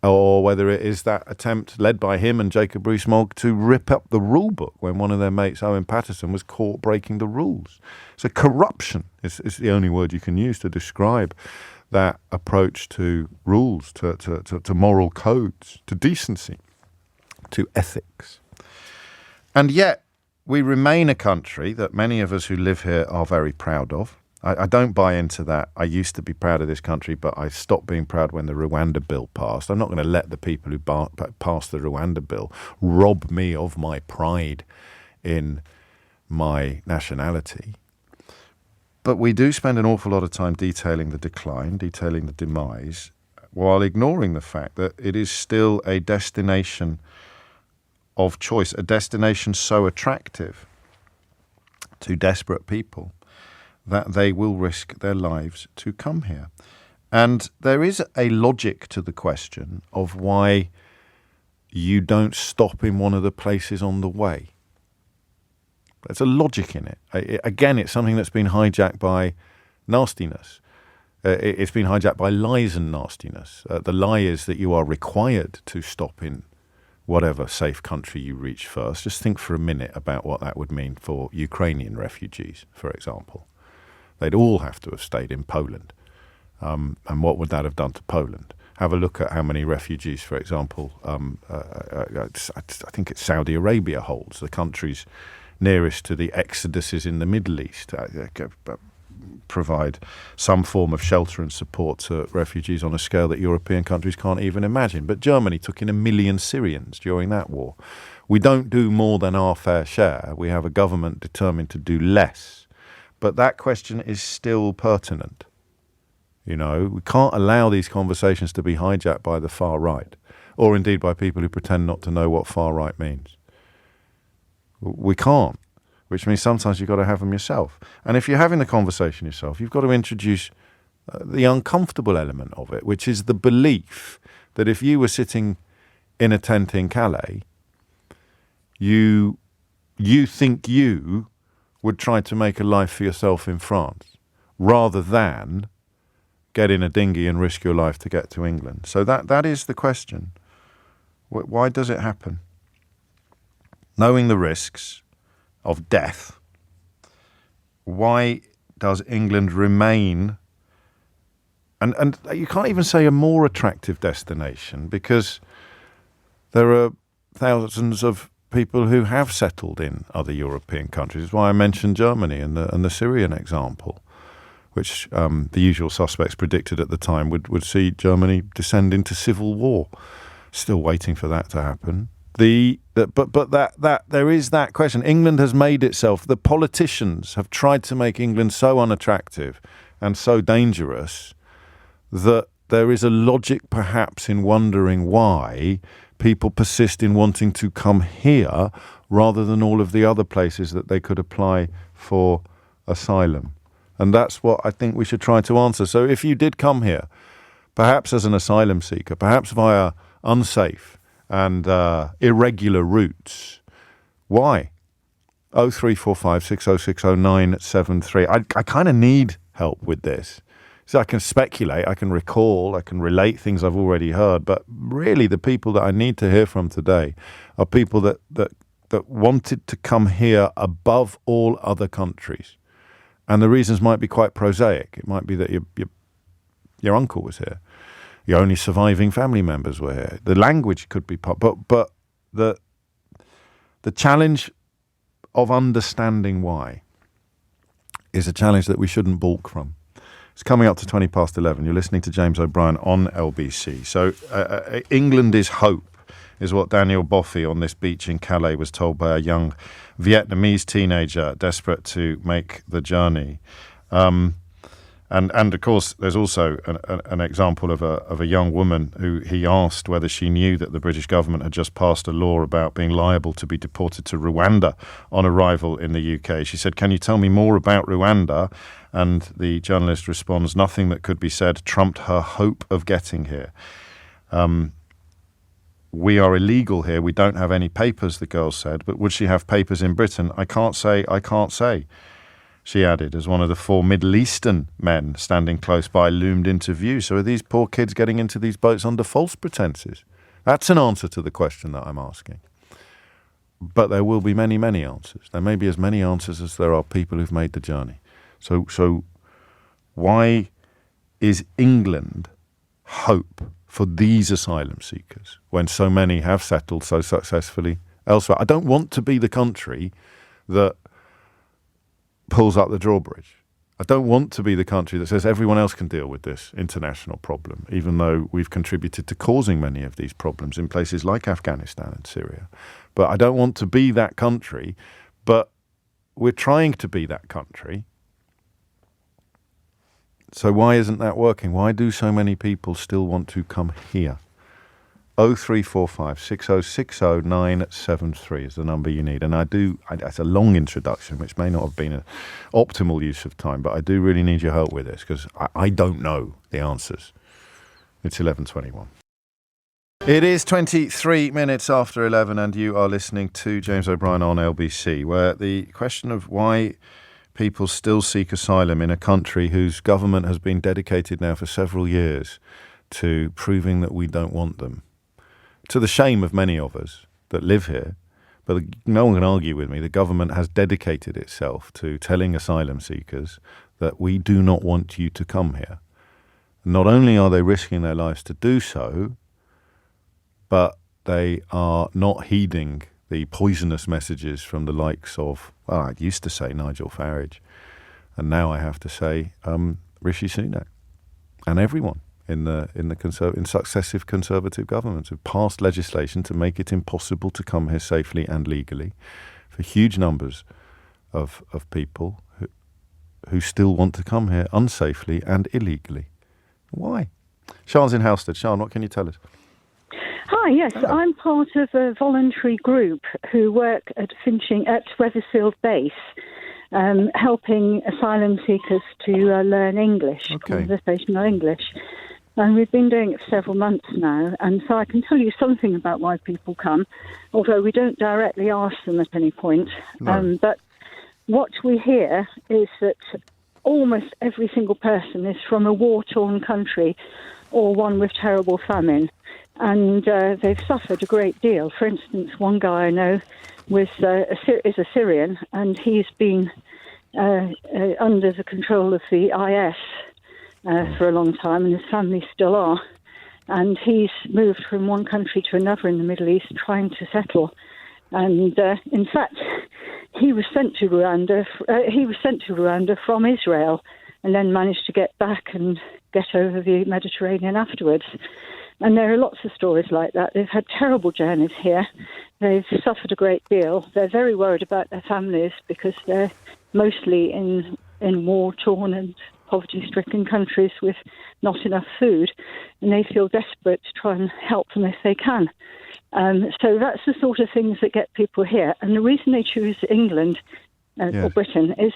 or whether it is that attempt led by him and Jacob Rees-Mogg to rip up the rule book when one of their mates, Owen Paterson, was caught breaking the rules. So corruption is the only word you can use to describe that approach to rules, to moral codes, to decency, to ethics. And yet we remain a country that many of us who live here are very proud of. I don't buy into that. I used to be proud of this country, but I stopped being proud when the Rwanda bill passed. I'm not going to let the people who passed the Rwanda bill rob me of my pride in my nationality. But we do spend an awful lot of time detailing the decline, detailing the demise, while ignoring the fact that it is still a destination of choice, a destination so attractive to desperate people that they will risk their lives to come here. And there is a logic to the question of why you don't stop in one of the places on the way. There's a logic in it. Again, it's something that's been hijacked by nastiness. It's been hijacked by lies and nastiness. The lie is that you are required to stop in whatever safe country you reach first. Just think for a minute about what that would mean for Ukrainian refugees, for example. They'd all have to have stayed in Poland. And what would that have done to Poland? Have a look at how many refugees, for example, I think it's Saudi Arabia holds, the countries nearest to the exoduses in the Middle East, provide some form of shelter and support to refugees on a scale that European countries can't even imagine. But Germany took in 1 million Syrians during that war. We don't do more than our fair share. We have a government determined to do less. But that question is still pertinent. You know, we can't allow these conversations to be hijacked by the far right, or indeed by people who pretend not to know what far right means. We can't, which means sometimes you've got to have them yourself. And if you're having the conversation yourself, you've got to introduce the uncomfortable element of it, which is the belief that if you were sitting in a tent in Calais, you think you would try to make a life for yourself in France, rather than get in a dinghy and risk your life to get to England. So that is the question. Why does it happen? Knowing the risks of death, why does England remain, and you can't even say a more attractive destination, because there are thousands of people who have settled in other European countries. That's why I mentioned Germany and the Syrian example, which the usual suspects predicted at the time would see Germany descend into civil war. Still waiting for that to happen. But there is that question. England has made itself. The politicians have tried to make England so unattractive and so dangerous that there is a logic perhaps in wondering why people persist in wanting to come here rather than all of the other places that they could apply for asylum. And that's what I think we should try to answer. So if you did come here, perhaps as an asylum seeker, perhaps via unsafe and irregular routes, why? 0345 6060 973. I kind of need help with this. So I can speculate, I can recall, I can relate things I've already heard, but really the people that I need to hear from today are people that wanted to come here above all other countries. And the reasons might be quite prosaic. It might be that your uncle was here, your only surviving family members were here. The language could be part, but the challenge of understanding why is a challenge that we shouldn't balk from. It's coming up to 20 past 11. You're listening to James O'Brien on LBC. So England is hope, is what Daniel Boffey on this beach in Calais was told by a young Vietnamese teenager desperate to make the journey. And of course, there's also an example of a young woman who he asked whether she knew that the British government had just passed a law about being liable to be deported to Rwanda on arrival in the UK. She said, "Can you tell me more about Rwanda?" And the journalist responds, "Nothing that could be said trumped her hope of getting here. We are illegal here. We don't have any papers," the girl said. "But would she have papers in Britain? I can't say, I can't say," she added, as one of the 4 Middle Eastern men standing close by loomed into view. So are these poor kids getting into these boats under false pretenses? That's an answer to the question that I'm asking. But there will be many, many answers. There may be as many answers as there are people who've made the journey. So why is England hope for these asylum seekers when so many have settled so successfully elsewhere? I don't want to be the country that pulls up the drawbridge. I don't want to be the country that says everyone else can deal with this international problem, even though we've contributed to causing many of these problems in places like Afghanistan and Syria. But I don't want to be that country, but we're trying to be that country. So why isn't that working? Why do so many people still want to come here? 0345 6060 973 is the number you need. And that's a long introduction, which may not have been an optimal use of time, but I do really need your help with this because I don't know the answers. It's 11:21. It is 23 minutes after 11 and you are listening to James O'Brien on LBC, where the question of why people still seek asylum in a country whose government has been dedicated now for several years to proving that we don't want them, to the shame of many of us that live here. But no one can argue with me. The government has dedicated itself to telling asylum seekers that we do not want you to come here. Not only are they risking their lives to do so, but they are not heeding the poisonous messages from the likes of, well, I used to say Nigel Farage, and now I have to say Rishi Sunak, and everyone in successive Conservative governments who've passed legislation to make it impossible to come here safely and legally for huge numbers of people who still want to come here unsafely and illegally. Why? Sian's in Halstead. Sian, what can you tell us? Hi, yes, Hello. I'm part of a voluntary group who work at Wethersfield Base, helping asylum seekers to learn English, conversational English. And we've been doing it for several months now, and so I can tell you something about why people come, although we don't directly ask them at any point. No. But what we hear is that almost every single person is from a war-torn country or one with terrible famine. And they've suffered a great deal. For instance, one guy I know is a Syrian, and he's been under the control of the IS for a long time, and his family still are. And he's moved from one country to another in the Middle East trying to settle. And in fact, he was sent to Rwanda. From Israel, and then managed to get back and get over the Mediterranean afterwards. And there are lots of stories like that. They've had terrible journeys here. They've suffered a great deal. They're very worried about their families because they're mostly in war-torn and poverty-stricken countries with not enough food, and they feel desperate to try and help them if they can. So that's the sort of things that get people here. And the reason they choose England or Britain is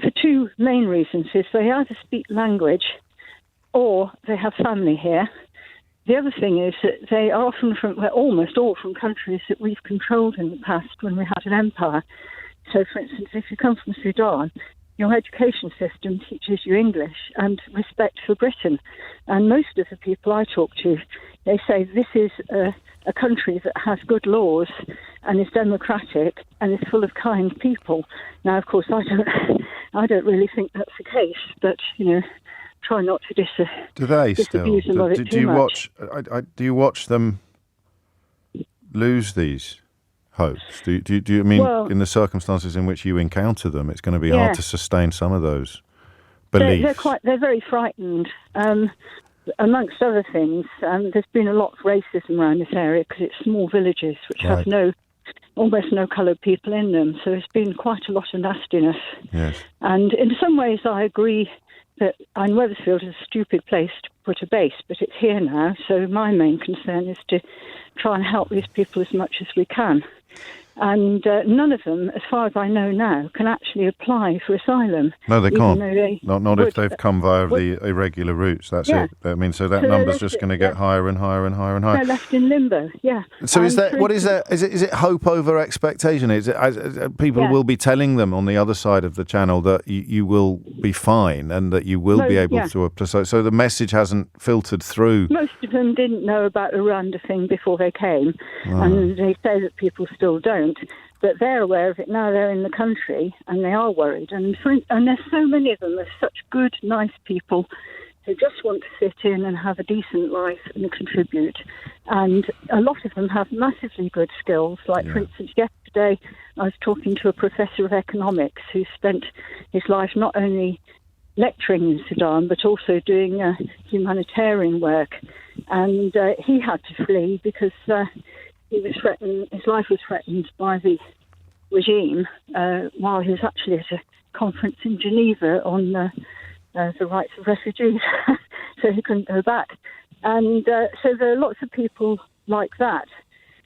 for two main reasons. Is they either speak language or they have family here. The other thing is that they are often almost all from countries that we've controlled in the past when we had an empire. So, for instance, if you come from Sudan, your education system teaches you English and respect for Britain. And most of the people I talk to, they say this is a country that has good laws and is democratic and is full of kind people. Now, of course, I don't really think that's the case, but, try not to do they still? disabuse them of it too much. Do you watch them lose these hopes? Do you mean, well, in the circumstances in which you encounter them, it's going to be hard to sustain some of those beliefs? They're very frightened. Amongst other things, there's been a lot of racism around this area because it's small villages which have almost no coloured people in them. So there's been quite a lot of nastiness. Yes. And in some ways, I agree and Wethersfield is a stupid place to put a base, but it's here now. So my main concern is to try and help these people as much as we can. And none of them, as far as I know now, can actually apply for asylum. No, they can't. Not would, if they've come via the irregular routes. That's it. I mean, so that number's just going to get higher and higher and higher and higher. They're left in limbo. Yeah. So is it hope over expectation? Is it people will be telling them on the other side of the channel that you will be fine and that you will be able to apply? So the message hasn't filtered through. Most of them didn't know about the Rwanda thing before they came, and they say that people still don't. But they're aware of it now. They're in the country and they are worried. And there's so many of them. There's such good, nice people who just want to sit in and have a decent life and contribute. And a lot of them have massively good skills. Like, for instance, yesterday I was talking to a professor of economics who spent his life not only lecturing in Sudan but also doing humanitarian work. And he had to flee because he was threatened. His life was threatened by the regime while he was actually at a conference in Geneva on the rights of refugees, so he couldn't go back. And so there are lots of people like that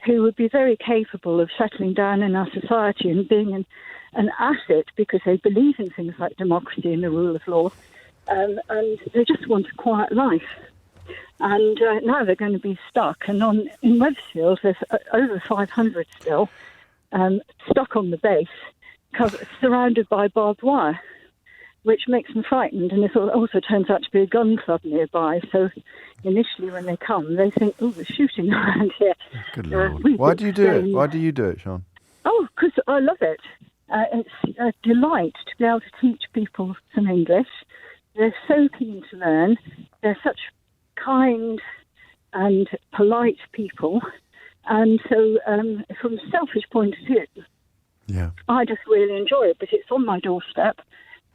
who would be very capable of settling down in our society and being an asset because they believe in things like democracy and the rule of law, and they just want a quiet life. And now they're going to be stuck. And in Wethersfield, there's over 500 still stuck on the base, surrounded by barbed wire, which makes them frightened. And it also turns out to be a gun club nearby. So initially when they come, they think, oh, there's shooting around here. Good Lord. Why do you do it? Why do you do it, Sean? Oh, because I love it. It's a delight to be able to teach people some English. They're so keen to learn. They're such kind and polite people, and so from a selfish point of view, I just really enjoy it. But it's on my doorstep,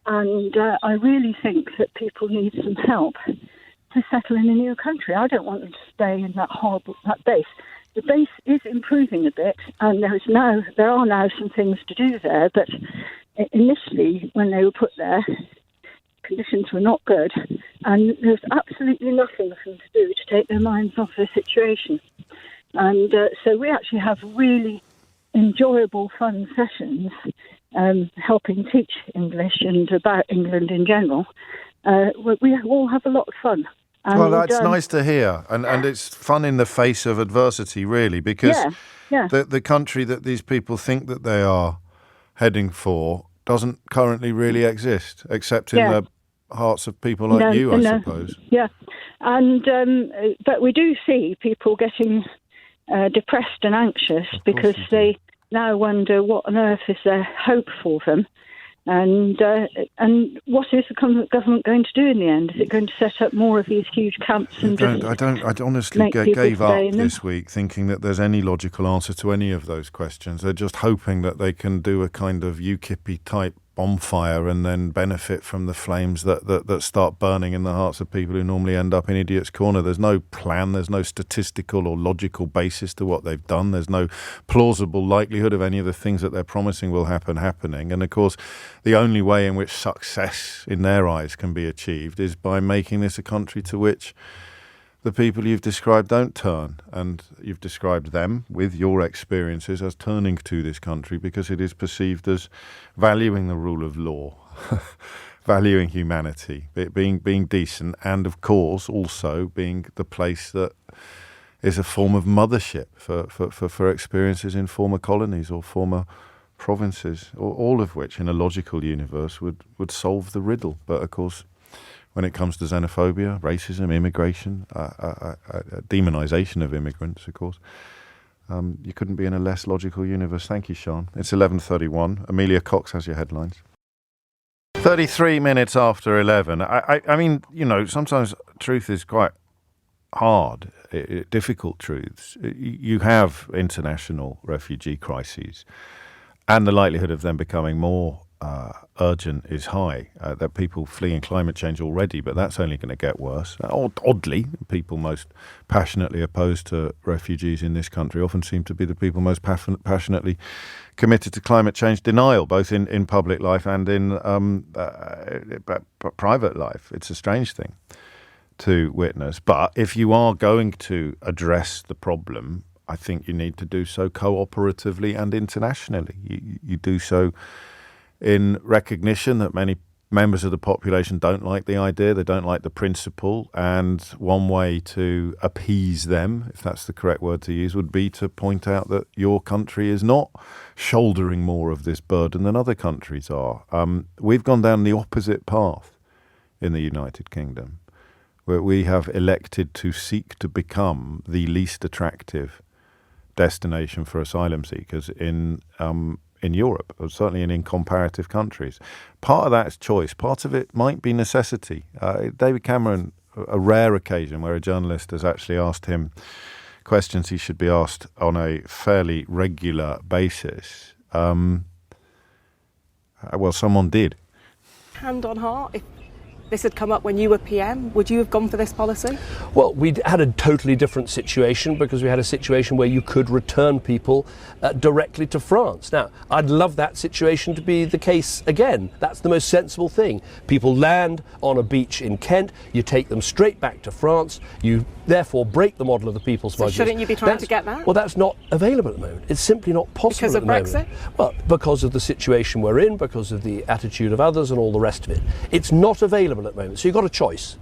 and I really think that people need some help to settle in a new country. I don't want them to stay in that base. The base is improving a bit, and there are now some things to do there. But initially, when they were put there, conditions were not good, and there was absolutely nothing for them to do to take their minds off the situation. And so we actually have really enjoyable, fun sessions helping teach English and about England in general. We all have a lot of fun. And, well, that's nice to hear, and it's fun in the face of adversity, really, because the country that these people think that they are heading for doesn't currently really exist, except in the hearts of people like you, I suppose. Yeah, and but we do see people getting depressed and anxious because they now wonder what on earth is there hope for them, and what is the government going to do in the end? Is it going to set up more of these huge camps? I honestly gave up this week thinking that there's any logical answer to any of those questions. They're just hoping that they can do a kind of UKIP type bonfire and then benefit from the flames that start burning in the hearts of people who normally end up in Idiot's Corner. There's no plan, there's no statistical or logical basis to what they've done. There's no plausible likelihood of any of the things that they're promising will happening. And of course, the only way in which success in their eyes can be achieved is by making this a country to which the people you've described don't turn, and you've described them with your experiences as turning to this country because it is perceived as valuing the rule of law, valuing humanity, being decent, and of course also being the place that is a form of mothership for experiences in former colonies or former provinces, or all of which in a logical universe would solve the riddle. But of course, when it comes to xenophobia, racism, immigration, demonisation of immigrants, of course, you couldn't be in a less logical universe. Thank you, Sean. It's 11:31. Amelia Cox has your headlines. 33 minutes after 11. I mean, sometimes truth is quite hard, difficult truths. You have international refugee crises and the likelihood of them becoming more urgent is high. That people fleeing climate change already, but that's only going to get worse. Oddly, people most passionately opposed to refugees in this country often seem to be the people most passionately committed to climate change denial, both in public life and in private life. It's a strange thing to witness. But if you are going to address the problem, I think you need to do so cooperatively and internationally. You do so in recognition that many members of the population don't like the idea, they don't like the principle, and one way to appease them, if that's the correct word to use, would be to point out that your country is not shouldering more of this burden than other countries are. We've gone down the opposite path in the United Kingdom, where we have elected to seek to become the least attractive destination for asylum seekers in Europe, or certainly in comparative countries. Part of that is choice. Part of it might be necessity. David Cameron, a rare occasion where a journalist has actually asked him questions he should be asked on a fairly regular basis. Well, someone did. Hand on heart, if this had come up when you were PM, would you have gone for this policy? Well, we had a totally different situation because we had a situation where you could return people directly to France. Now, I'd love that situation to be the case again. That's the most sensible thing. People land on a beach in Kent, you take them straight back to France, you therefore break the model of the people smugglers. So shouldn't you be trying to get that? Well, that's not available at the moment. It's simply not possible because at the moment. Because of Brexit? Well, because of the situation we're in, because of the attitude of others and all the rest of it. It's not available at the moment. So you've got a choice.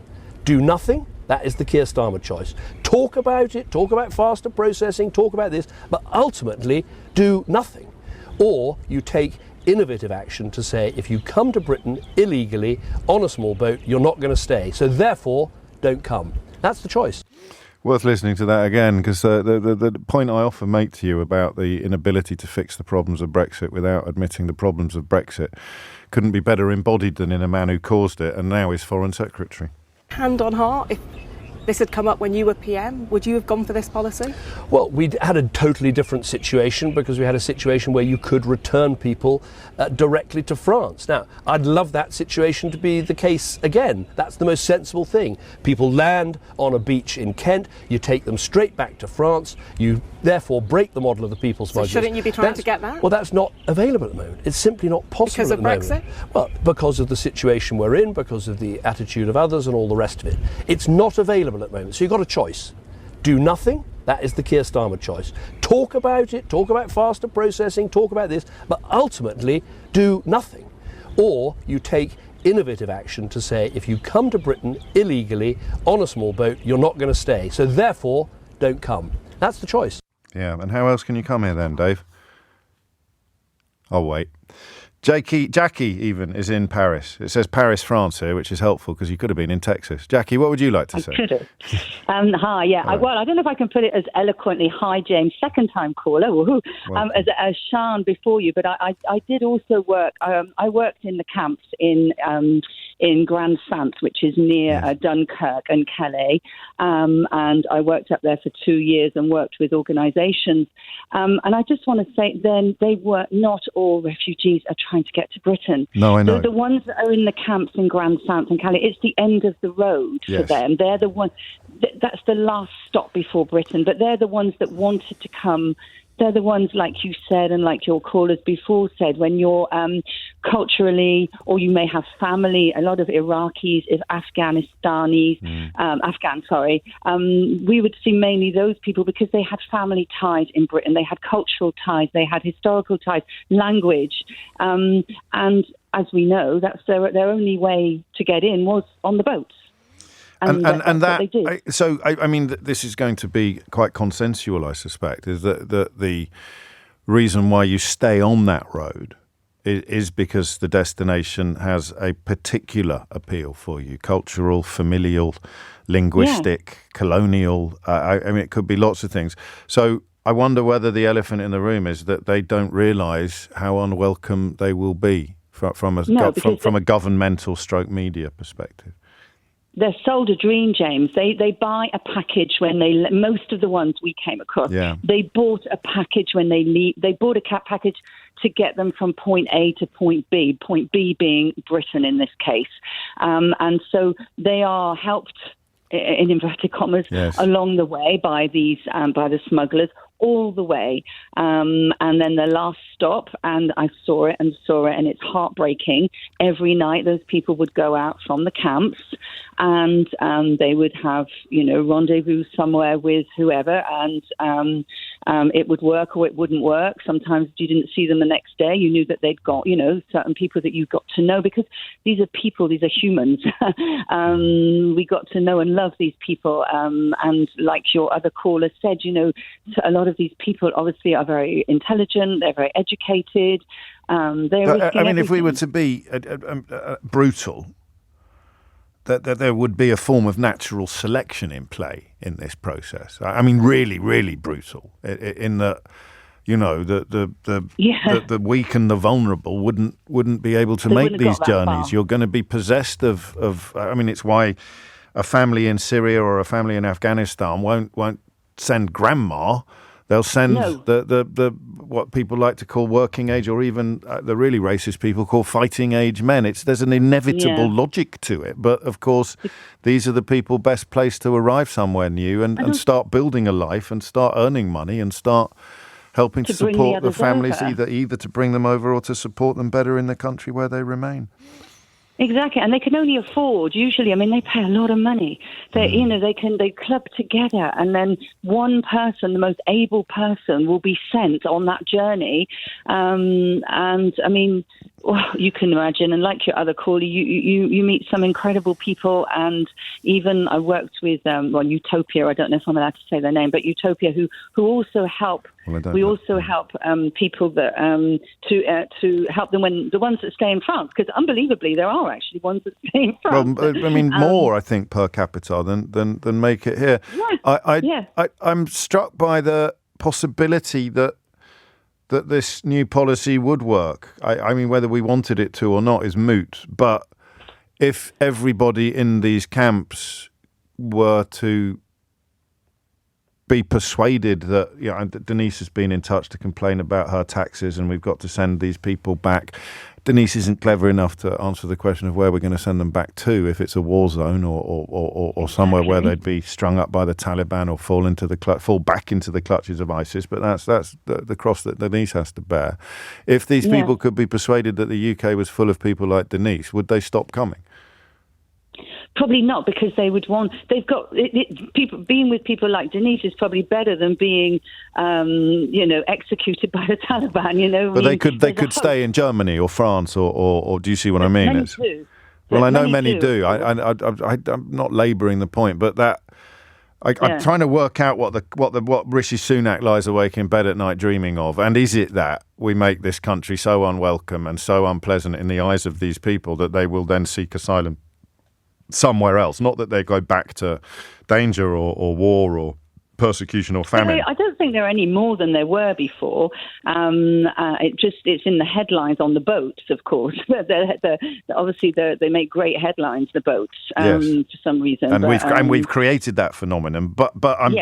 Do nothing. That is the Keir Starmer choice. Talk about it, talk about faster processing, talk about this, but ultimately do nothing. Or you take innovative action to say, if you come to Britain illegally on a small boat, you're not going to stay. So therefore, don't come. That's the choice. Worth listening to that again, because the point I often make to you about the inability to fix the problems of Brexit without admitting the problems of Brexit couldn't be better embodied than in a man who caused it and now is Foreign Secretary. Hand on heart, if this had come up when you were PM, would you have gone for this policy? Well, we had a totally different situation because we had a situation where you could return people directly to France. Now, I'd love that situation to be the case again. That's the most sensible thing. People land on a beach in Kent, you take them straight back to France, you therefore break the model of the people smugglers. So shouldn't you be trying to get that? Well, that's not available at the moment. It's simply not possible because at the moment. Because of Brexit? Well, because of the situation we're in, because of the attitude of others and all the rest of it. It's not available at the moment. So you've got a choice. Do nothing. That is the Keir Starmer choice. Talk about it, talk about faster processing, talk about this, but ultimately do nothing. Or you take innovative action to say, if you come to Britain illegally on a small boat, you're not going to stay. So therefore, don't come. That's the choice. Yeah, and how else can you come here then, Dave? I'll wait. Jackie even is in Paris. It says Paris, France here, which is helpful because you could have been in Texas. Jackie, what would you like to say? I could have. Hi, yeah. Right. Well, I don't know if I can put it as eloquently, hi, James, second-time caller, as Sean before you, but I did also work. I worked in the camps in Grand Sainte, which is near Dunkirk and Calais, and I worked up there for 2 years and worked with organisations. And I just want to say then they were not all refugees are trying to get to Britain. No, I know. The ones that are in the camps in Grand Sainte and Calais, it's the end of the road for them. They're the ones, that's the last stop before Britain, but they're the ones that wanted to come. They're the ones, like you said, and like your callers before said, when you're culturally, or you may have family, a lot of Iraqis, Afghans, we would see mainly those people because they had family ties in Britain. They had cultural ties, they had historical ties, language. And as we know, that's their only way to get in was on the boats. And that, so I mean, this is going to be quite consensual, I suspect, is that the reason why you stay on that road is because the destination has a particular appeal for you, cultural, familial, linguistic, colonial. I mean, it could be lots of things. So I wonder whether the elephant in the room is that they don't realise how unwelcome they will be from a governmental stroke media perspective. They're sold a dream, James. They buy a package when most of the ones we came across, they bought a package when they leave. They bought a package to get them from point A to point B being Britain in this case. And so they are helped, in inverted commas, along the way by these by the smugglers, all the way. And then the last stop, and I saw it, and it's heartbreaking. Every night those people would go out from the camps, and they would have, rendezvous somewhere with whoever, and it would work or it wouldn't work. Sometimes you didn't see them the next day. You knew that they'd got, certain people that you got to know, because these are people, these are humans. We got to know and love these people. And like your other caller said, a lot of these people obviously are very intelligent, they're very educated. If we were to be brutal, that there would be a form of natural selection in play in this process. I mean, really, really brutal. In that, the weak and the vulnerable wouldn't be able to make these journeys. You're going to be possessed of. I mean, it's why a family in Syria or a family in Afghanistan won't send grandma. They'll send the what people like to call working age, or even the really racist people call fighting age men. There's an inevitable logic to it. But of course, these are the people best placed to arrive somewhere new and start building a life and start earning money and start helping to support the families, either to bring them over or to support them better in the country where they remain. Exactly, and they can only afford. Usually, I mean, they pay a lot of money. They club together, and then one person, the most able person, will be sent on that journey. And I mean, you can imagine. And like your other caller, you meet some incredible people. And even I worked with Utopia. I don't know if I'm allowed to say their name, but Utopia, who also help. We also help people that to help them when the ones that stay in France, because unbelievably there are actually ones that stay in France. Well, I mean, more I think per capita than make it here. I'm struck by the possibility that this new policy would work. I mean, whether we wanted it to or not is moot. But if everybody in these camps were to be persuaded that, Denise has been in touch to complain about her taxes and we've got to send these people back. Denise isn't clever enough to answer the question of where we're going to send them back to, if it's a war zone or somewhere where they'd be strung up by the Taliban or fall back into the clutches of ISIS. But that's the cross that Denise has to bear. If these people could be persuaded that the UK was full of people like Denise, would they stop coming? Probably not, because they would want. They've got people being with people like Denise is probably better than being, executed by the Taliban. But they could stay in Germany or France or do you see what I mean? Many do. Well, I know many do. I'm not labouring the point, but I'm trying to work out what Rishi Sunak lies awake in bed at night dreaming of, and is it that we make this country so unwelcome and so unpleasant in the eyes of these people that they will then seek asylum somewhere else? Not that they go back to danger or war or persecution or famine. I don't think there are any more than there were before. It's in the headlines on the boats, of course. Obviously, they make great headlines, the boats, for some reason. And we've created that phenomenon. But I'm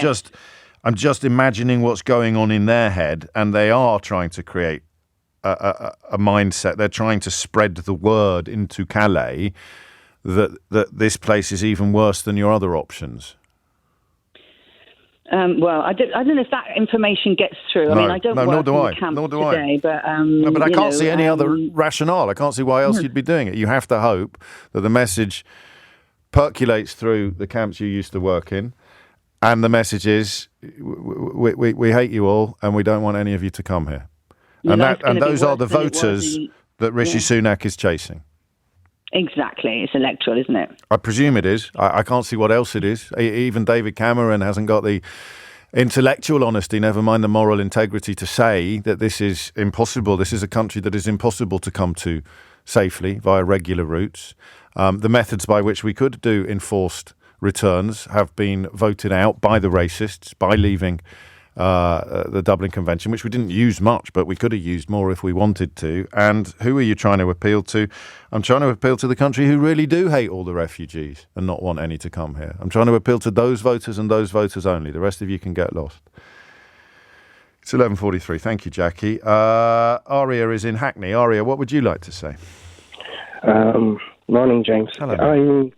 just imagining what's going on in their head, and they are trying to create a mindset. They're trying to spread the word into Calais that this place is even worse than your other options. Well, I don't know if that information gets through. I mean, I don't work in the camp today, but I can't see any other rationale. I can't see why else you'd be doing it. You have to hope that the message percolates through the camps you used to work in, and the message is, we hate you all, and we don't want any of you to come here. And those are the voters that Rishi Sunak is chasing. Exactly. It's electoral, isn't it? I presume it is. I can't see what else it is. Even David Cameron hasn't got the intellectual honesty, never mind the moral integrity, to say that this is impossible. This is a country that is impossible to come to safely via regular routes. The methods by which we could do enforced returns have been voted out by the racists, by leaving the Dublin Convention, which we didn't use much, but we could have used more if we wanted to. And who are you trying to appeal to? I'm trying to appeal to the country who really do hate all the refugees and not want any to come here. I'm trying to appeal to those voters and those voters only. The rest of you can get lost. It's 11:43. Thank you, Jackie. Aria is in Hackney. Aria, what would you like to say? Morning, James. Hello.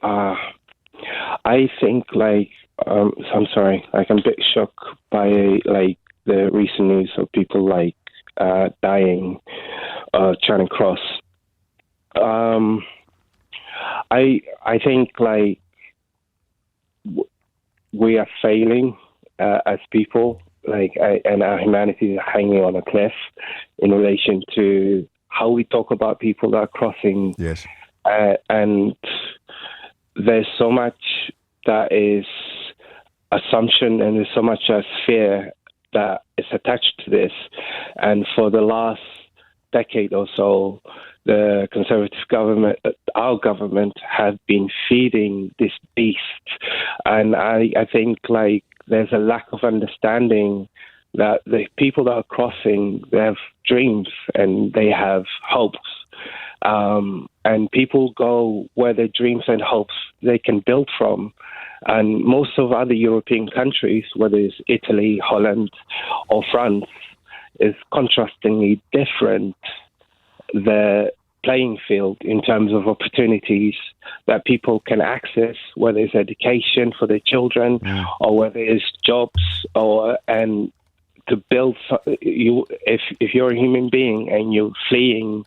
I think, I'm sorry, I'm a bit shocked by, the recent news of people, dying, trying to cross. I think, we are failing as people, and our humanity is hanging on a cliff in relation to how we talk about people that are crossing. Yes. And there's so much that is assumption, and there's so much as fear that is attached to this. And for the last decade or so, the Conservative government, our government, have been feeding this beast. And I think there's a lack of understanding that the people that are crossing, they have dreams and they have hopes. And people go where their dreams and hopes they can build from. And most of other European countries, whether it's Italy, Holland, or France, is contrastingly different. The playing field in terms of opportunities that people can access, whether it's education for their children, or whether it's jobs, and to build. If you're a human being and you're fleeing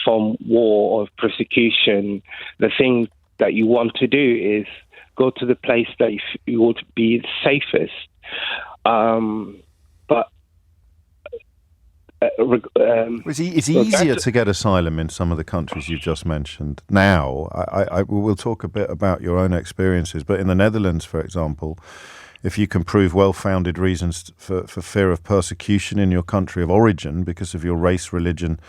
from war or persecution, the thing that you want to do is go to the place that you would be safest. It's easier to get asylum in some of the countries you've just mentioned now. We'll talk a bit about your own experiences, but in the Netherlands, for example, if you can prove well-founded reasons for fear of persecution in your country of origin because of your race, religion,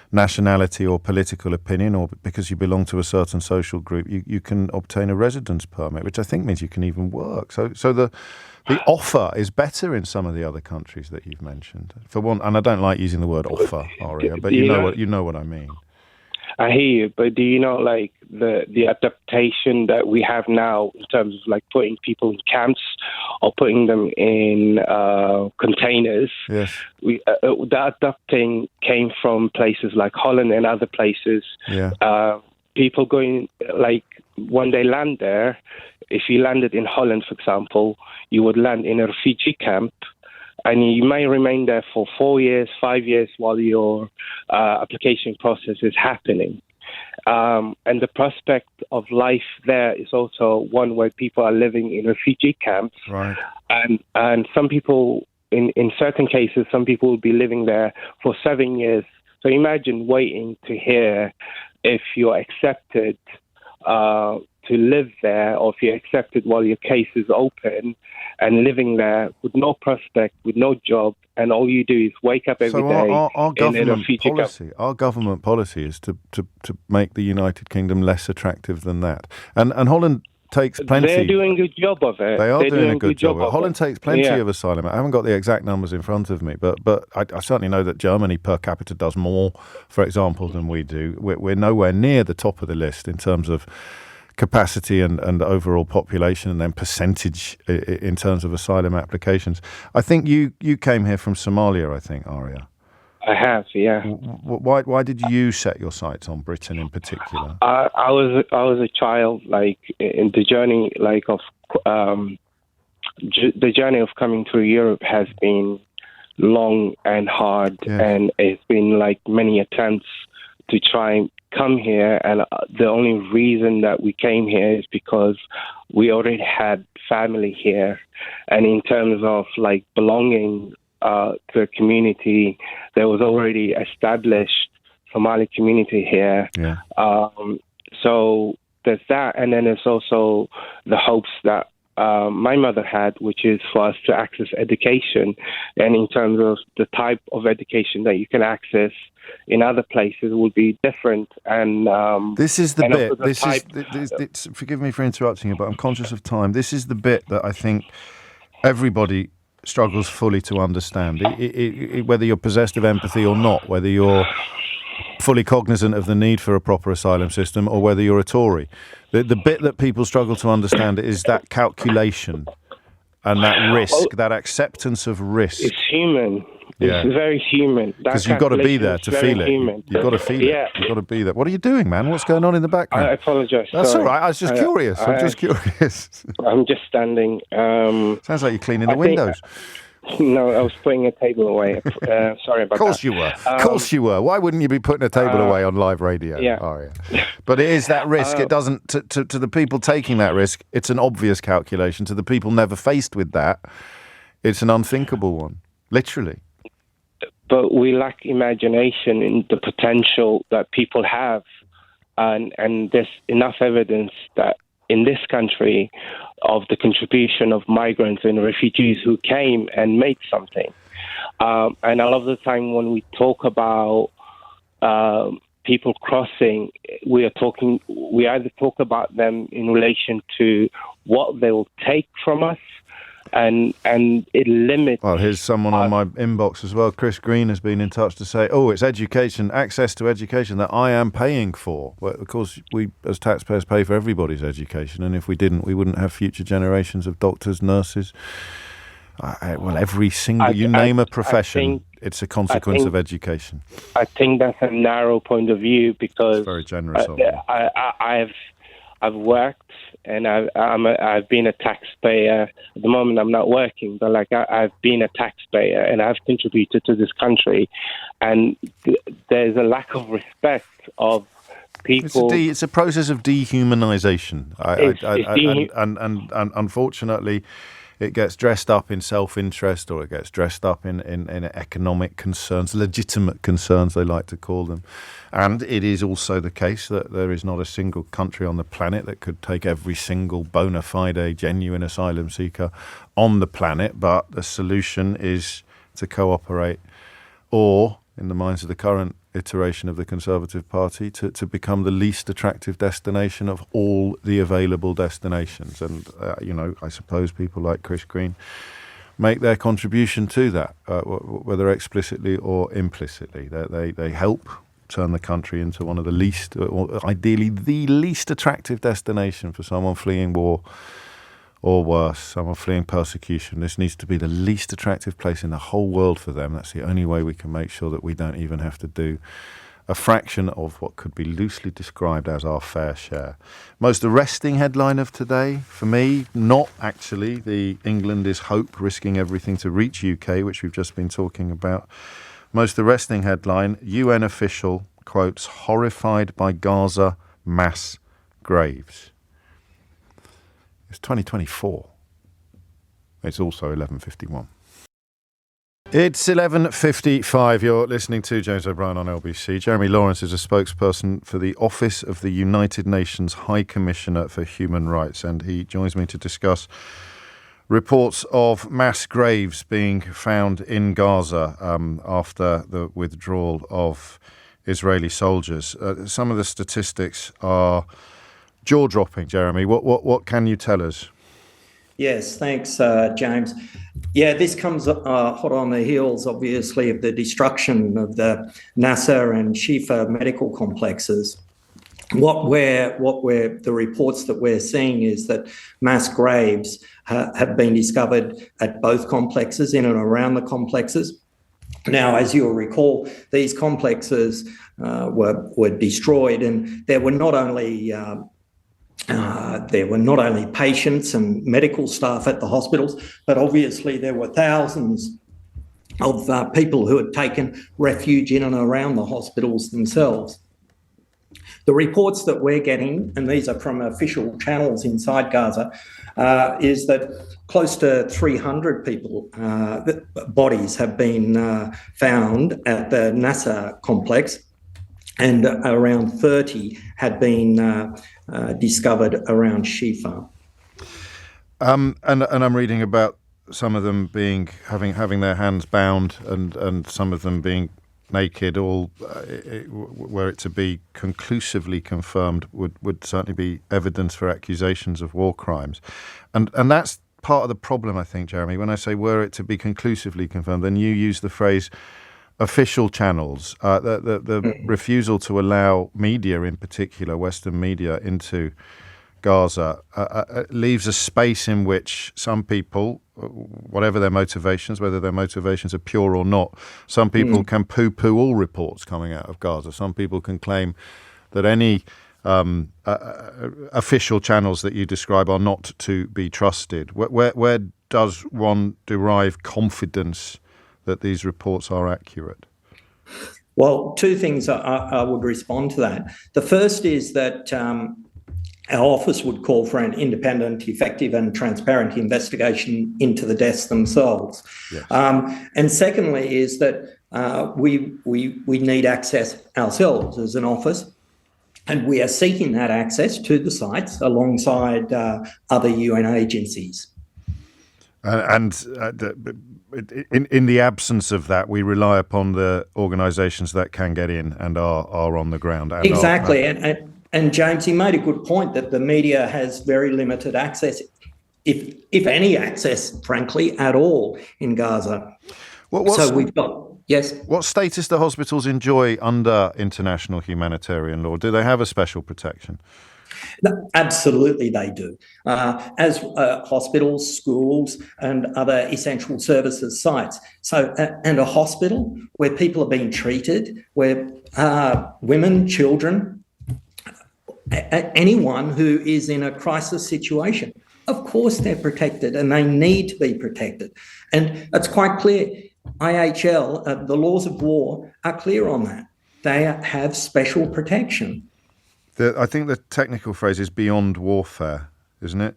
nationality or political opinion, or because you belong to a certain social group, you can obtain a residence permit, which I think means you can even work. So the offer is better in some of the other countries that you've mentioned. For one, and I don't like using the word offer, Aria, but you know what I mean. I hear you, but do you know the adaptation that we have now in terms of putting people in camps or putting them in containers? Yes. That adapting came from places like Holland and other places. Yeah. People going when they land there, if you landed in Holland, for example, you would land in a refugee camp. And you may remain there for 4 years, 5 years while your application process is happening. And the prospect of life there is also one where people are living in refugee camps. Right. And some people, in certain cases, some people will be living there for 7 years. So imagine waiting to hear if you're accepted to live there, or if you're accepted while your case is open, and living there with no prospect, with no job, and all you do is wake up every day in a refugee camp. Our government policy is to make the United Kingdom less attractive than that. And Holland takes plenty. They're doing a good job of it. They are doing a good job of it. Holland takes plenty Yeah. of asylum. I haven't got the exact numbers in front of me, but I certainly know that Germany per capita does more, for example, than we do. We're nowhere near the top of the list in terms of capacity and overall population, and then percentage in terms of asylum applications. I think you came here from Somalia, I think, Aria. I have, yeah. Why did you set your sights on Britain in particular? I was a child, in the journey, the journey of coming through Europe has been long and hard, Yes. and it's been many attempts to try and come here, and the only reason that we came here is because we already had family here, and in terms of belonging to a community, there was already established Somali community here. Yeah. So there's that, and then there's also the hopes that my mother had, which is for us to access education, and in terms of the type of education that you can access in other places will be different. And this is the bit. This is forgive me for interrupting you, but I'm conscious of time. This is the bit that I think everybody struggles fully to understand. Whether you're possessed of empathy or not, whether you're fully cognizant of the need for a proper asylum system, or whether you're a Tory. The bit that people struggle to understand is that calculation And that risk, that acceptance of risk. It's human. Yeah. It's very human. Because you've got to be there to feel it. You've got to feel it. You've got to be there. What are you doing, man? What's going on in the background? I apologise. That's Sorry. all right. I was just curious. I'm just curious. I'm just standing. Sounds like you're cleaning the windows. No, I was putting a table away. Sorry about that. Of course you were. Of course you were. Why wouldn't you be putting a table away on live radio? Yeah. Oh, yeah. But it is that risk. It doesn't, to the people taking that risk, it's an obvious calculation. To the people never faced with that, it's an unthinkable one, literally. But we lack imagination in the potential that people have. And there's enough evidence that in this country of the contribution of migrants and refugees who came and made something. And a lot of the time when we talk about people crossing, we either talk about them in relation to what they will take from us, and it limits. Well, here's someone on my inbox as well. Chris Green has been in touch to say, it's education, access to education that I am paying for. Well, of course, we as taxpayers pay for everybody's education, and if we didn't, we wouldn't have future generations of doctors, nurses. Every single, name a profession, it's a consequence of education. I think that's a narrow point of view because it's very generous of you. I've worked and I've been a taxpayer. At the moment, I'm not working, but I've been a taxpayer and I've contributed to this country. And there's a lack of respect of people. It's a process of dehumanization. And unfortunately, it gets dressed up in self-interest, or it gets dressed up in economic concerns, legitimate concerns they like to call them. And it is also the case that there is not a single country on the planet that could take every single bona fide, genuine asylum seeker on the planet, but the solution is to cooperate, or, in the minds of the current iteration of the Conservative Party, to become the least attractive destination of all the available destinations. And, I suppose people like Chris Green make their contribution to that, whether explicitly or implicitly. They help turn the country into one of the least, or ideally the least attractive destination for someone fleeing war, or worse, someone fleeing persecution. This needs to be the least attractive place in the whole world for them. That's the only way we can make sure that we don't even have to do a fraction of what could be loosely described as our fair share. Most arresting headline of today, for me, not actually the England is hope risking everything to reach UK, which we've just been talking about. Most arresting headline, UN official quotes, horrified by Gaza mass graves. It's 2024. It's also 11:51. It's 11:55. You're listening to James O'Brien on LBC. Jeremy Lawrence is a spokesperson for the Office of the United Nations High Commissioner for Human Rights, and he joins me to discuss reports of mass graves being found in Gaza after the withdrawal of Israeli soldiers. Some of the statistics are jaw-dropping, Jeremy. What can you tell us? Yes, thanks, James. Yeah, this comes hot on the heels, obviously, of the destruction of the Nasser and Shifa medical complexes. The reports that we're seeing is that mass graves have been discovered at both complexes, in and around the complexes. Now, as you'll recall, these complexes were destroyed, and there were not only patients and medical staff at the hospitals, but obviously there were thousands of people who had taken refuge in and around the hospitals themselves. The reports that we're getting, and these are from official channels inside Gaza, is that close to 300 people, bodies have been found at the Nasser complex, and around 30 had been discovered around Shifa. And I'm reading about some of them having their hands bound, and some of them being naked. All were it to be conclusively confirmed would certainly be evidence for accusations of war crimes, and that's part of the problem, I think, Jeremy. When I say were it to be conclusively confirmed, then you use the phrase official channels, the refusal to allow media, in particular Western media, into Gaza leaves a space in which some people, whatever their motivations, whether their motivations are pure or not, some people can poo-poo all reports coming out of Gaza. Some people can claim that any official channels that you describe are not to be trusted. Where does one derive confidence that these reports are accurate? Well, two things I would respond to that. The first is that our office would call for an independent, effective and transparent investigation into the deaths themselves. Yes. And secondly is that we need access ourselves as an office, and we are seeking that access to the sites alongside other UN agencies. In the absence of that, we rely upon the organisations that can get in and are on the ground. And exactly. And James, you made a good point that the media has very limited access, if any access, frankly, at all in Gaza. So we've got... Yes. What status do hospitals enjoy under international humanitarian law? Do they have a special protection? No, absolutely they do. As hospitals, schools and other essential services sites. So, and a hospital where people are being treated, where women, children, anyone who is in a crisis situation, of course they're protected and they need to be protected. And it's quite clear. IHL, the laws of war are clear on that. They have special protection. I think the technical phrase is beyond warfare, isn't it?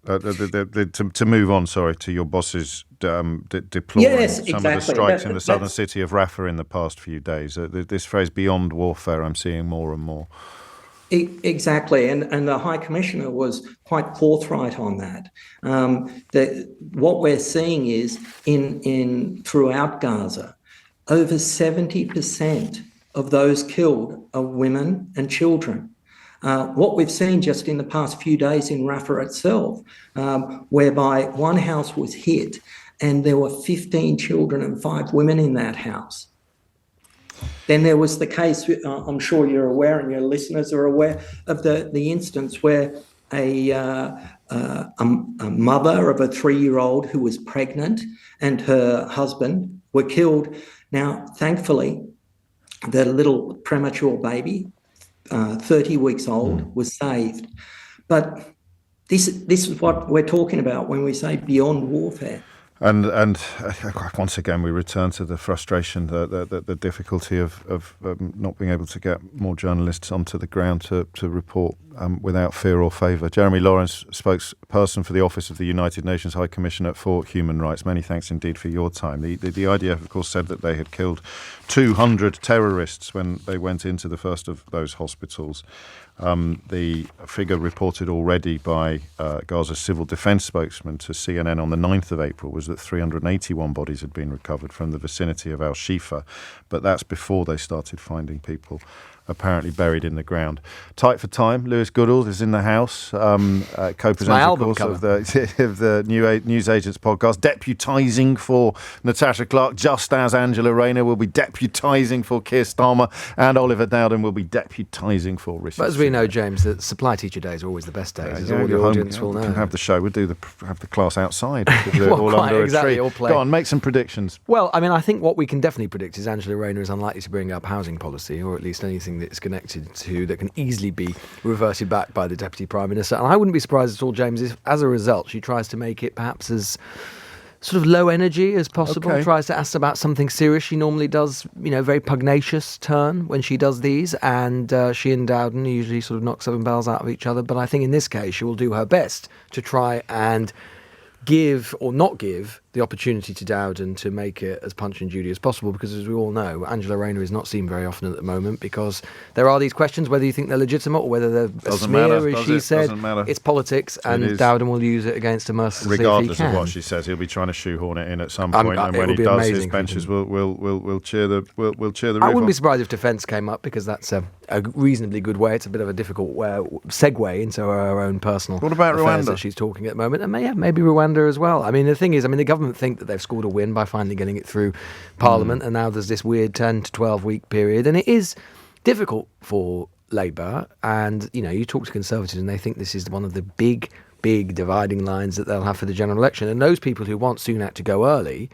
To move on, to your boss's deploring some of the strikes in the southern city of Rafah in the past few days. This phrase beyond warfare I'm seeing more and more. Exactly, and the High Commissioner was quite forthright on that. What we're seeing is in throughout Gaza, over 70% of those killed are women and children. What we've seen just in the past few days in Rafah itself, whereby one house was hit and there were 15 children and 5 women in that house. Then there was the case, I'm sure you're aware and your listeners are aware of the instance where a mother of a 3-year-old who was pregnant and her husband were killed. Now, thankfully, the little premature baby, 30 weeks old, was saved. But this is what we're talking about when we say beyond warfare. And once again, we return to the frustration, the difficulty of not being able to get more journalists onto the ground to report without fear or favour. Jeremy Lawrence, spokesperson for the Office of the United Nations High Commissioner for Human Rights. Many thanks indeed for your time. The IDF, of course, said that they had killed 200 terrorists when they went into the first of those hospitals. The figure reported already by Gaza's civil defence spokesman to CNN on the 9th of April was that 381 bodies had been recovered from the vicinity of Al-Shifa, but that's before they started finding people apparently buried in the ground. Tight for time. Lewis Goodall is in the house, co-presenter, of course, of the News Agents podcast, deputising for Natasha Clark, just as Angela Rayner will be deputising for Keir Starmer, and Oliver Dowden will be deputising for Rishi. But as we know, James, that supply teacher days are always the best days, as all the audience will know. We can have the show. We'll have the class outside. All under a tree. Go on, make some predictions. Well, I mean, I think what we can definitely predict is Angela Rayner is unlikely to bring up housing policy, or at least anything that's connected to that can easily be reverted back by the Deputy Prime Minister. And I wouldn't be surprised at all, James, if as a result she tries to make it perhaps as sort of low energy as possible, tries to ask about something serious. She normally does, very pugnacious turn when she does these, and she and Dowden usually sort of knock 7 bells out of each other. But I think in this case she will do her best to try and give or not give the opportunity to Dowden to make it as Punch and Judy as possible, because as we all know, Angela Rayner is not seen very often at the moment because there are these questions whether you think they're legitimate or whether they're a smear, as she said. It's politics, and Dowden will use it against her mercilessly regardless if he can. of what she says. He'll be trying to shoehorn it in at some point, and when he does, his benches will cheer the roof I wouldn't be surprised if defence came up, because that's a reasonably good way. It's a bit of a difficult segue into her own personal What about affairs Rwanda that she's talking at the moment, and maybe Rwanda as well. I mean, the thing is, the government think that they've scored a win by finally getting it through Parliament, and now there's this weird 10 to 12 week period, and it is difficult for Labour, and you talk to Conservatives and they think this is one of the big dividing lines that they'll have for the general election. And those people who want Sunak to go early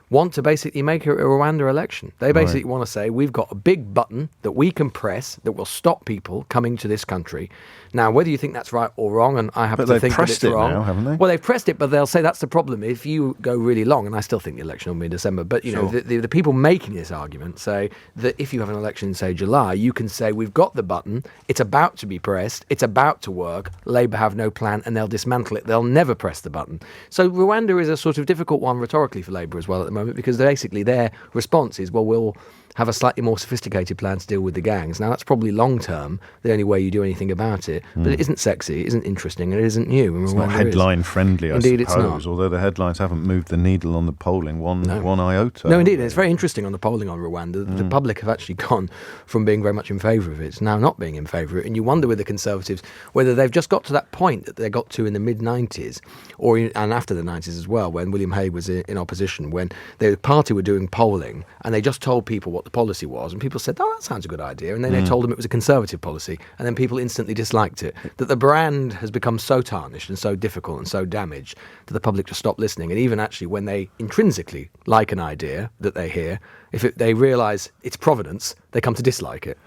want to basically make a Rwanda election. They basically want to say, we've got a big button that we can press that will stop people coming to this country. Now, whether you think that's right or wrong, and I happen to think that it's wrong. Now, haven't they? Well, they've pressed it, but they'll say that's the problem. If you go really long, and I still think the election will be in December, but the people making this argument say that if you have an election in, say, July, you can say, we've got the button, it's about to be pressed, it's about to work, Labour have no plan, and they'll dismantle it. They'll never press the button. So Rwanda is a sort of difficult one rhetorically for Labour as well at the moment, because basically their response is, well, we'll have a slightly more sophisticated plan to deal with the gangs. Now, that's probably long-term the only way you do anything about it, but it isn't sexy, it isn't interesting, and it isn't new. It's not headline-friendly, I indeed, suppose, it's not. Although the headlines haven't moved the needle on the polling one iota. No, indeed, it's very interesting on the polling on Rwanda. The public have actually gone from being very much in favour of it to now not being in favour of it, and you wonder with the Conservatives whether they've just got to that point that they got to in the mid-90s, and after the 90s as well, when William Hague was in opposition, when the party were doing polling, and they just told people what the policy was, and people said, oh, that sounds a good idea, and then they told them it was a Conservative policy, and then people instantly disliked it. That the brand has become so tarnished and so difficult and so damaged that the public just stop listening. And even actually when they intrinsically like an idea that they hear, if they realise it's providence, they come to dislike it.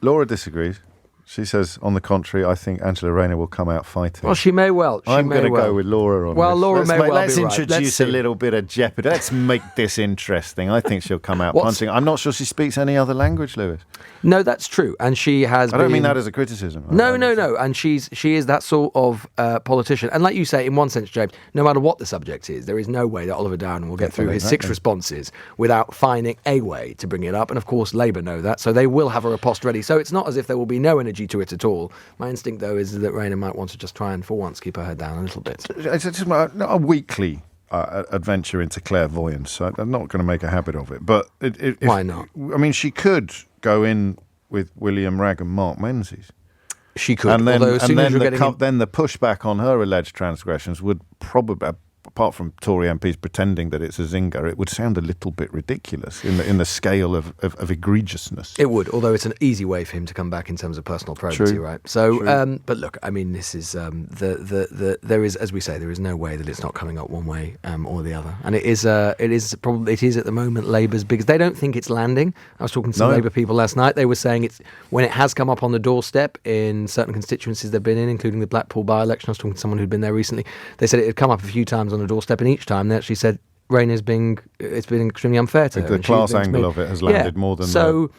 Laura disagrees. She says, on the contrary, I think Angela Rayner will come out fighting. Well, she may well. I'm going to go with Laura on this. Laura may well let's be right. introduce a little bit of jeopardy. Let's make this interesting. I think she'll come out punching. I'm not sure she speaks any other language, Lewis. No, that's true. And she has I don't mean that as a criticism. No. And she is that sort of politician. And like you say, in one sense, James, no matter what the subject is, there is no way that Oliver Dowden will get through his 6 responses without finding a way to bring it up. And of course, Labour know that. So they will have a riposte ready. So it's not as if there will be no energy to it at all. My instinct, though, is that Rayner might want to just try and, for once, keep her head down a little bit. It's just a weekly adventure into clairvoyance. So I'm not going to make a habit of it. But why not? I mean, she could go in with William Ragg and Mark Menzies. She could. And then the pushback on her alleged transgressions would probably, apart from Tory MPs pretending that it's a zinger, it would sound a little bit ridiculous in the scale of egregiousness. It would, although it's an easy way for him to come back in terms of personal probity, right? So, but look, I mean, this is there is, as we say, there is no way that it's not coming up one way or the other, and it is at the moment Labour's biggest. They don't think it's landing. I was talking to some Labour people last night. They were saying it's when it has come up on the doorstep in certain constituencies they've been in, including the Blackpool by-election. I was talking to someone who'd been there recently. They said it had come up a few times on the doorstep, and each time they actually said Rayner's been extremely unfair to her. The class angle of it has landed more than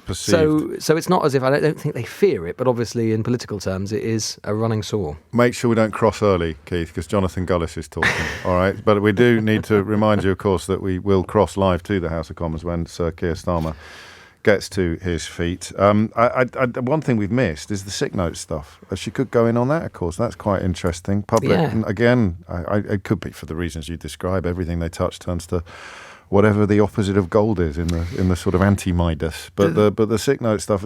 perceived. So it's not as if I don't think they fear it, but obviously in political terms it is a running sore. Make sure we don't cross early, Keith, because Jonathan Gullis is talking. All right, but we do need to remind you, of course, that we will cross live to the House of Commons when Sir Keir Starmer gets to his feet. One thing we've missed is the sick note stuff. She could go in on that, of course. That's quite interesting. Public, again, it could be for the reasons you describe. Everything they touch turns to whatever the opposite of gold is in the sort of anti-Midas. But the sick note stuff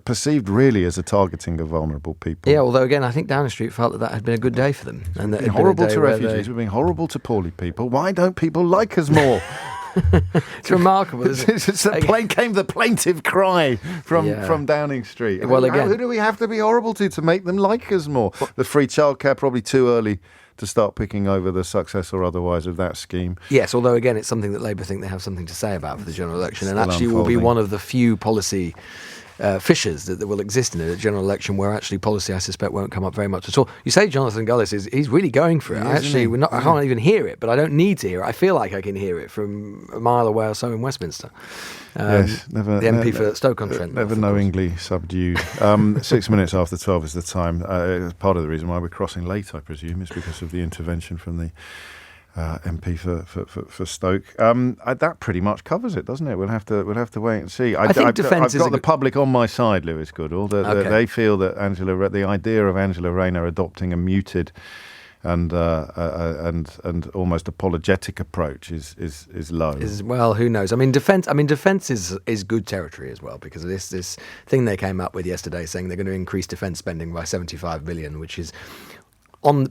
perceived really as a targeting of vulnerable people. Yeah, although again, I think Downing Street felt that had been a good day for them. And we've been horrible to refugees. We've been horrible to poorly people. Why don't people like us more? It's remarkable, isn't it? The plaintive cry from Downing Street. Well, again, who do we have to be horrible to make them like us more? The free childcare, probably too early to start picking over the success or otherwise of that scheme. Yes, although again, it's something that Labour think they have something to say about for the general election, and actually will be one of the few policy fissures that will exist in a general election where actually policy, I suspect, won't come up very much at all. You say Jonathan Gullis he's really going for it. I can't even hear it, but I don't need to hear it. I feel like I can hear it from a mile away or so in Westminster. Yes, the MP for Stoke-on-Trent. Never knowingly subdued. 6 minutes after 12 is the time. Part of the reason why we're crossing late, I presume, is because of the intervention from the MP for Stoke. That pretty much covers it, doesn't it? We'll have to wait and see. I think defence I've got the public on my side, Lewis Goodall. They feel that the idea of Angela Rayner adopting a muted and almost apologetic approach is low. Well, who knows? I mean, defence is good territory as well, because of this thing they came up with yesterday, saying they're going to increase defence spending by 75 billion, which is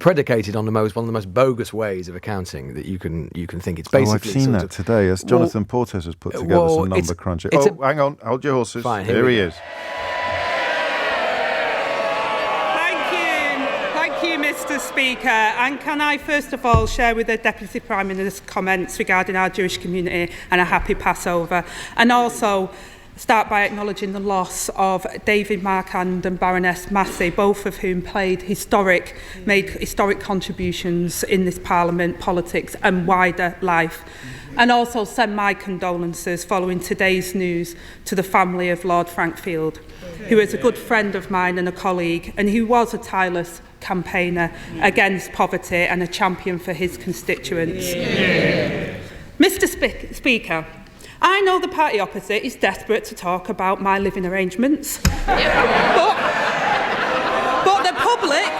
predicated on one of the most bogus ways of accounting that you can think. It's basically. I've seen that today, as Jonathan Portes has put together some number crunching. Hang on, hold your horses. Fine, here he is. Speaker, and can I first of all share with the Deputy Prime Minister's comments regarding our Jewish community and a happy Passover, and also start by acknowledging the loss of David Marquand and Baroness Massey, both of whom made historic contributions in this Parliament, politics and wider life. And also send my condolences following today's news to the family of Lord Frankfield, who is a good friend of mine and a colleague, and who was a tireless campaigner against poverty and a champion for his constituents. Yeah. Mr. Speaker, I know the party opposite is desperate to talk about my living arrangements, but the public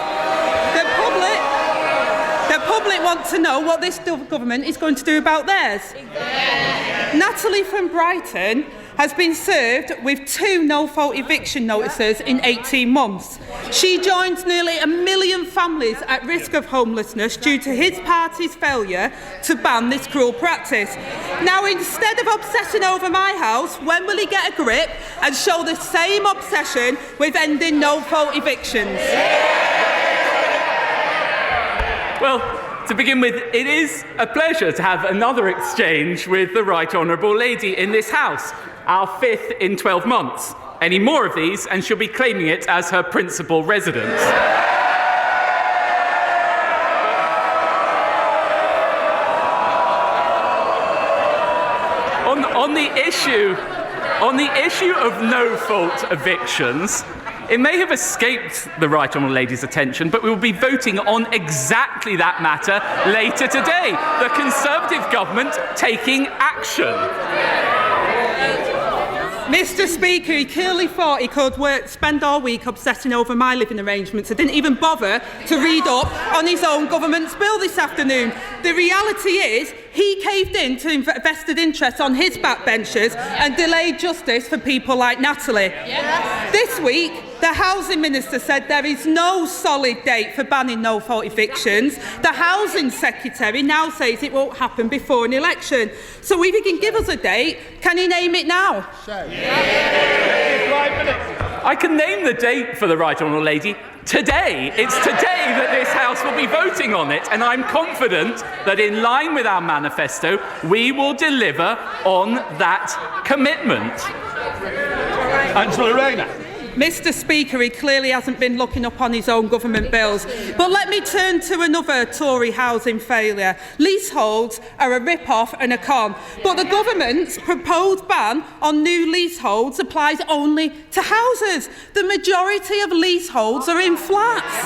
want to know what this government is going to do about theirs. Yeah. Natalie from Brighton has been served with 2 no-fault eviction notices in 18 months. She joins nearly 1 million families at risk of homelessness due to his party's failure to ban this cruel practice. Now, instead of obsessing over my house, when will he get a grip and show the same obsession with ending no-fault evictions? Well, to begin with, it is a pleasure to have another exchange with the Right Honourable Lady in this House, our 5th in 12 months. Any more of these and she'll be claiming it as her principal residence. On the issue of no-fault evictions, it may have escaped the Right Honourable Lady's attention, but we will be voting on exactly that matter later today. The Conservative government taking action. Mr. Speaker, he clearly thought he could spend all week obsessing over my living arrangements and didn't even bother to read up on his own government's bill this afternoon. The reality is he caved in to vested interests on his backbenchers and delayed justice for people like Natalie. Yes. This week, the Housing Minister said there is no solid date for banning no-fault evictions. The Housing Secretary now says it won't happen before an election. So if he can give us a date, can he name it now? I can name the date for the Right Honourable Lady today. It's today that this House will be voting on it, and I'm confident that in line with our manifesto, we will deliver on that commitment. Angela Rayner. Mr. Speaker, he clearly hasn't been looking up on his own government bills. But let me turn to another Tory housing failure. Leaseholds are a rip-off and a con. But the government's proposed ban on new leaseholds applies only to houses. The majority of leaseholds are in flats.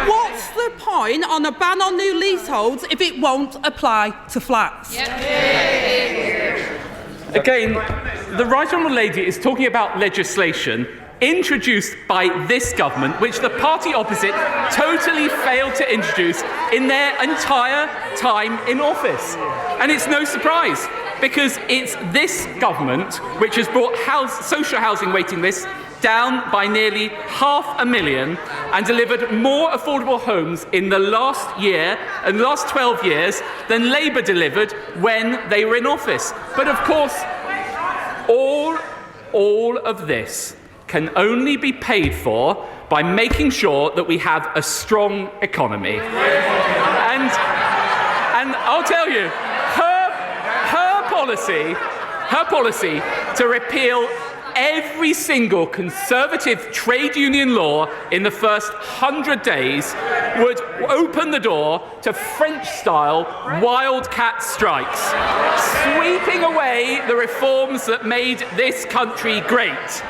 What's the point on a ban on new leaseholds if it won't apply to flats? Again, the Right Honourable Lady is talking about legislation introduced by this government, which the party opposite totally failed to introduce in their entire time in office. And it's no surprise, because it's this government which has brought social housing waiting lists down by nearly 500,000 and delivered more affordable homes in the last year and the last 12 years than Labour delivered when they were in office. But of course, all of this can only be paid for by making sure that we have a strong economy. And I'll tell you, her policy to repeal every single Conservative trade union law in the first 100 days would open the door to French-style wildcat strikes, sweeping away the reforms that made this country great.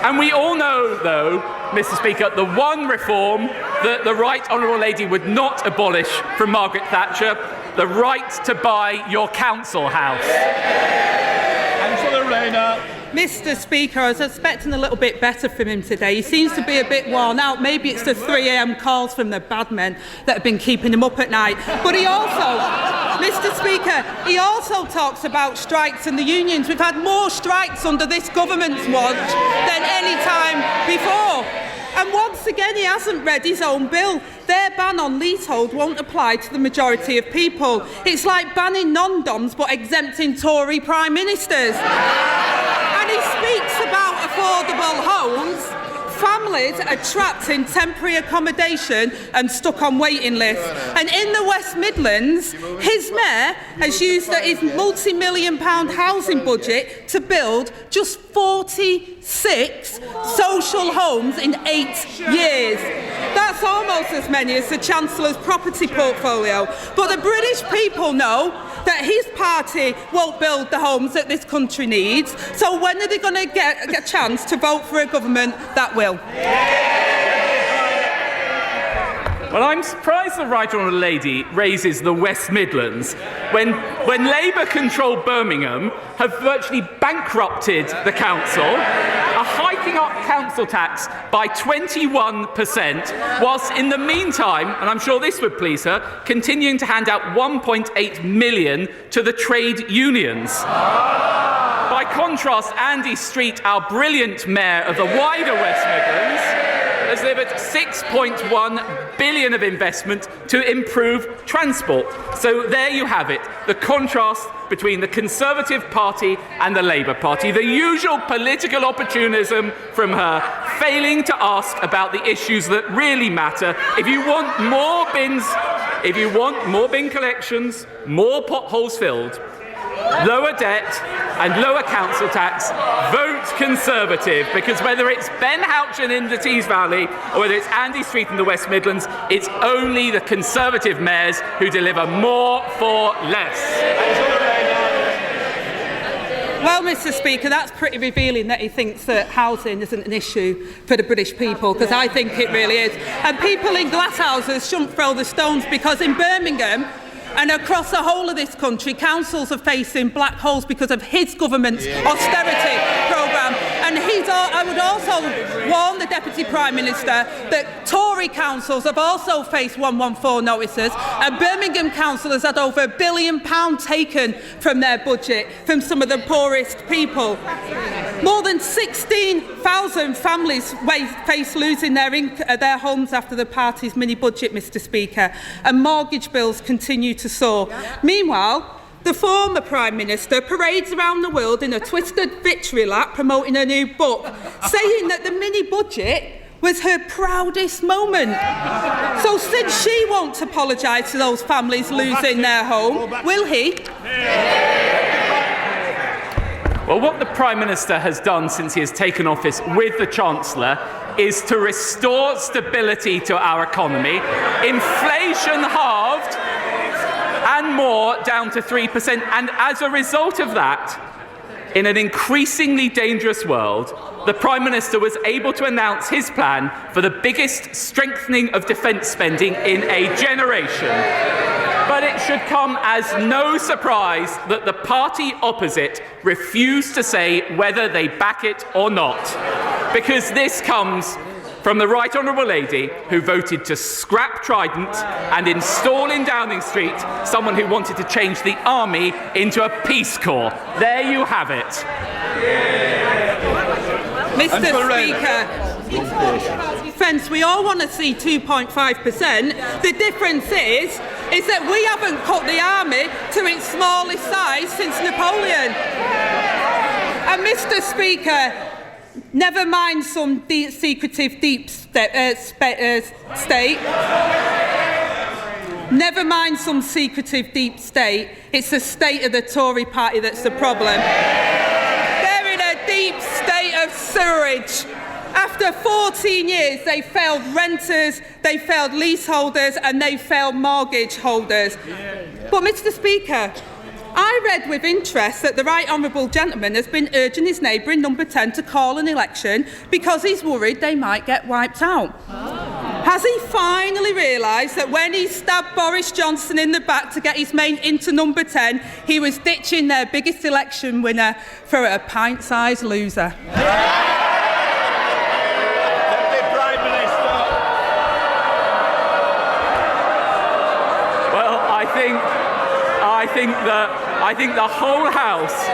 And we all know, though, Mr. Speaker, the one reform that the Right Honourable Lady would not abolish from Margaret Thatcher, the right to buy your council house. Angela Rayner. Mr. Speaker, I was expecting a little bit better from him today. He seems to be a bit worn out. Maybe it's the 3 a.m. calls from the bad men that have been keeping him up at night. But he also, Mr. Speaker, he also talks about strikes and the unions. We've had more strikes under this government's watch than any time before. And once again, he hasn't read his own bill. Their ban on leasehold won't apply to the majority of people. It's like banning non-doms but exempting Tory prime ministers. And he speaks about affordable homes. families are trapped in temporary accommodation and stuck on waiting lists. And in the West Midlands, his mayor has used his multi-million-pound housing budget to build just 46 social homes in 8 years. That's almost as many as the Chancellor's property portfolio. But the British people know that his party won't build the homes that this country needs. So when are they going to get a chance to vote for a government that will? Well, I'm surprised the Right Honourable Lady raises the West Midlands when Labour-controlled Birmingham have virtually bankrupted the council, are hiking up council tax by 21%, whilst in the meantime, and I'm sure this would please her, continuing to hand out 1.8 million to the trade unions. By contrast, Andy Street, our brilliant mayor of the wider West Midlands, has delivered £6.1 billion of investment to improve transport. So there you have it, the contrast between the Conservative Party and the Labour Party. The usual political opportunism from her, failing to ask about the issues that really matter. If you want more bin collections, more potholes filled, lower debt and lower council tax, vote Conservative, because whether it's Ben Houchin in the Tees Valley or whether it's Andy Street in the West Midlands, it's only the Conservative mayors who deliver more for less. Well, Mr. Speaker, that's pretty revealing that he thinks that housing isn't an issue for the British people, because I think it really is. And people in glass houses shouldn't throw the stones, because in Birmingham and across the whole of this country, councils are facing black holes because of his government's austerity programme. And I would also warn the Deputy Prime Minister that Tory councils have also faced 114 notices, and Birmingham Council has had over £1 billion taken from their budget from some of the poorest people. More than 16,000 families face losing their homes after the party's mini-budget, Mr. Speaker, and mortgage bills continue to soar. Meanwhile, the former Prime Minister parades around the world in a twisted victory lap promoting a new book, saying that the mini-budget was her proudest moment. So since she won't apologise to those families losing their home, will he? Well, what the Prime Minister has done since he has taken office with the Chancellor is to restore stability to our economy, inflation halved, and more down to 3%. And as a result of that, in an increasingly dangerous world, the Prime Minister was able to announce his plan for the biggest strengthening of defence spending in a generation. But it should come as no surprise that the party opposite refused to say whether they back it or not, because this comes from the Right Honourable Lady, who voted to scrap Trident and install in Downing Street someone who wanted to change the army into a Peace Corps. There you have it. Mr. Speaker, defence, we all want to see 2.5%. The difference is that we haven't cut the army to its smallest size since Napoleon. And Mr. Speaker, never mind some secretive deep state. Never mind some secretive deep state. It's the state of the Tory party that's the problem. They're in a deep state of sewerage. After 14 years, they failed renters, they failed leaseholders, and they failed mortgage holders. But, Mr. Speaker, I read with interest that the Right Honourable Gentleman has been urging his neighbour in number 10 to call an election because he's worried they might get wiped out. Has he finally realised that when he stabbed Boris Johnson in the back to get his mate into number 10, he was ditching their biggest election winner for a pint-sized loser? Well, I think the whole House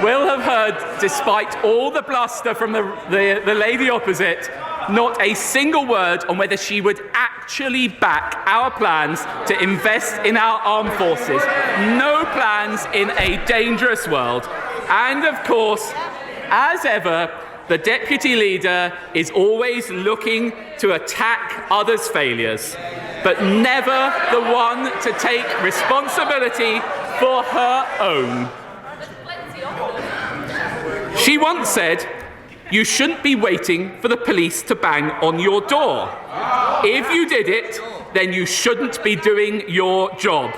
will have heard, despite all the bluster from the lady opposite, not a single word on whether she would actually back our plans to invest in our armed forces. No plans in a dangerous world. And of course, as ever, the deputy leader is always looking to attack others' failures, but never the one to take responsibility for her own. She once said, "You shouldn't be waiting for the police to bang on your door. If you did it, then you shouldn't be doing your job."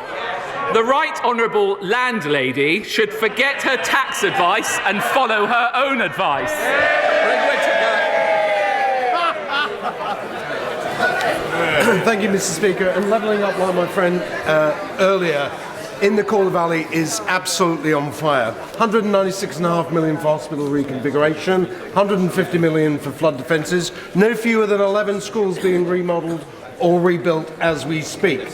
The Right Honourable Landlady should forget her tax advice and follow her own advice. Thank you, Mr. Speaker. And levelling up, like my friend earlier, in the Calder Valley is absolutely on fire. 196.5 million for hospital reconfiguration, 150 million for flood defences, no fewer than 11 schools being remodelled or rebuilt as we speak.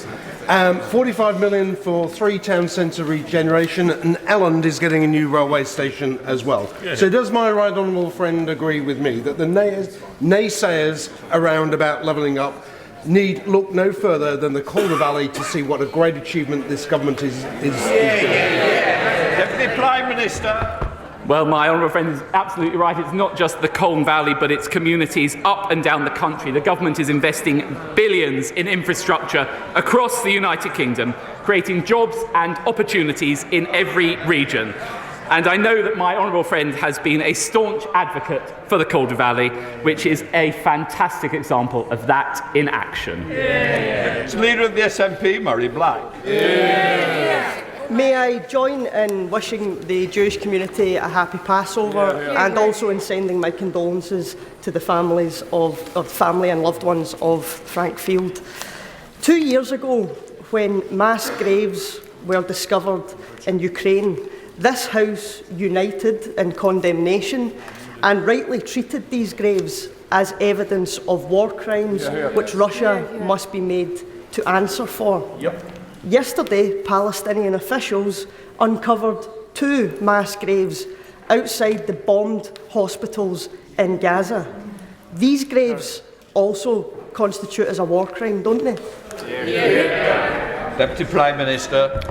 45 million for 3 town centre regeneration, and Elland is getting a new railway station as well. Yeah. So does my right honourable friend agree with me that the naysayers around about levelling up need look no further than the Calder Valley to see what a great achievement this government is doing? Deputy Prime Minister. Well, my honourable friend is absolutely right. It's not just the Colne Valley, but it's communities up and down the country. The government is investing billions in infrastructure across the United Kingdom, creating jobs and opportunities in every region. And I know that my honourable friend has been a staunch advocate for the Calder Valley, which is a fantastic example of that in action. Yeah. It's leader of the SNP, Murray Black. Yeah. May I join in wishing the Jewish community a happy Passover, and also in sending my condolences to the families of family and loved ones of Frank Field. 2 years ago, when mass graves were discovered in Ukraine, this House united in condemnation and rightly treated these graves as evidence of war crimes which Russia must be made to answer for. Yesterday, Palestinian officials uncovered 2 mass graves outside the bombed hospitals in Gaza. These graves also constitute as a war crime, don't they? Deputy Prime Minister.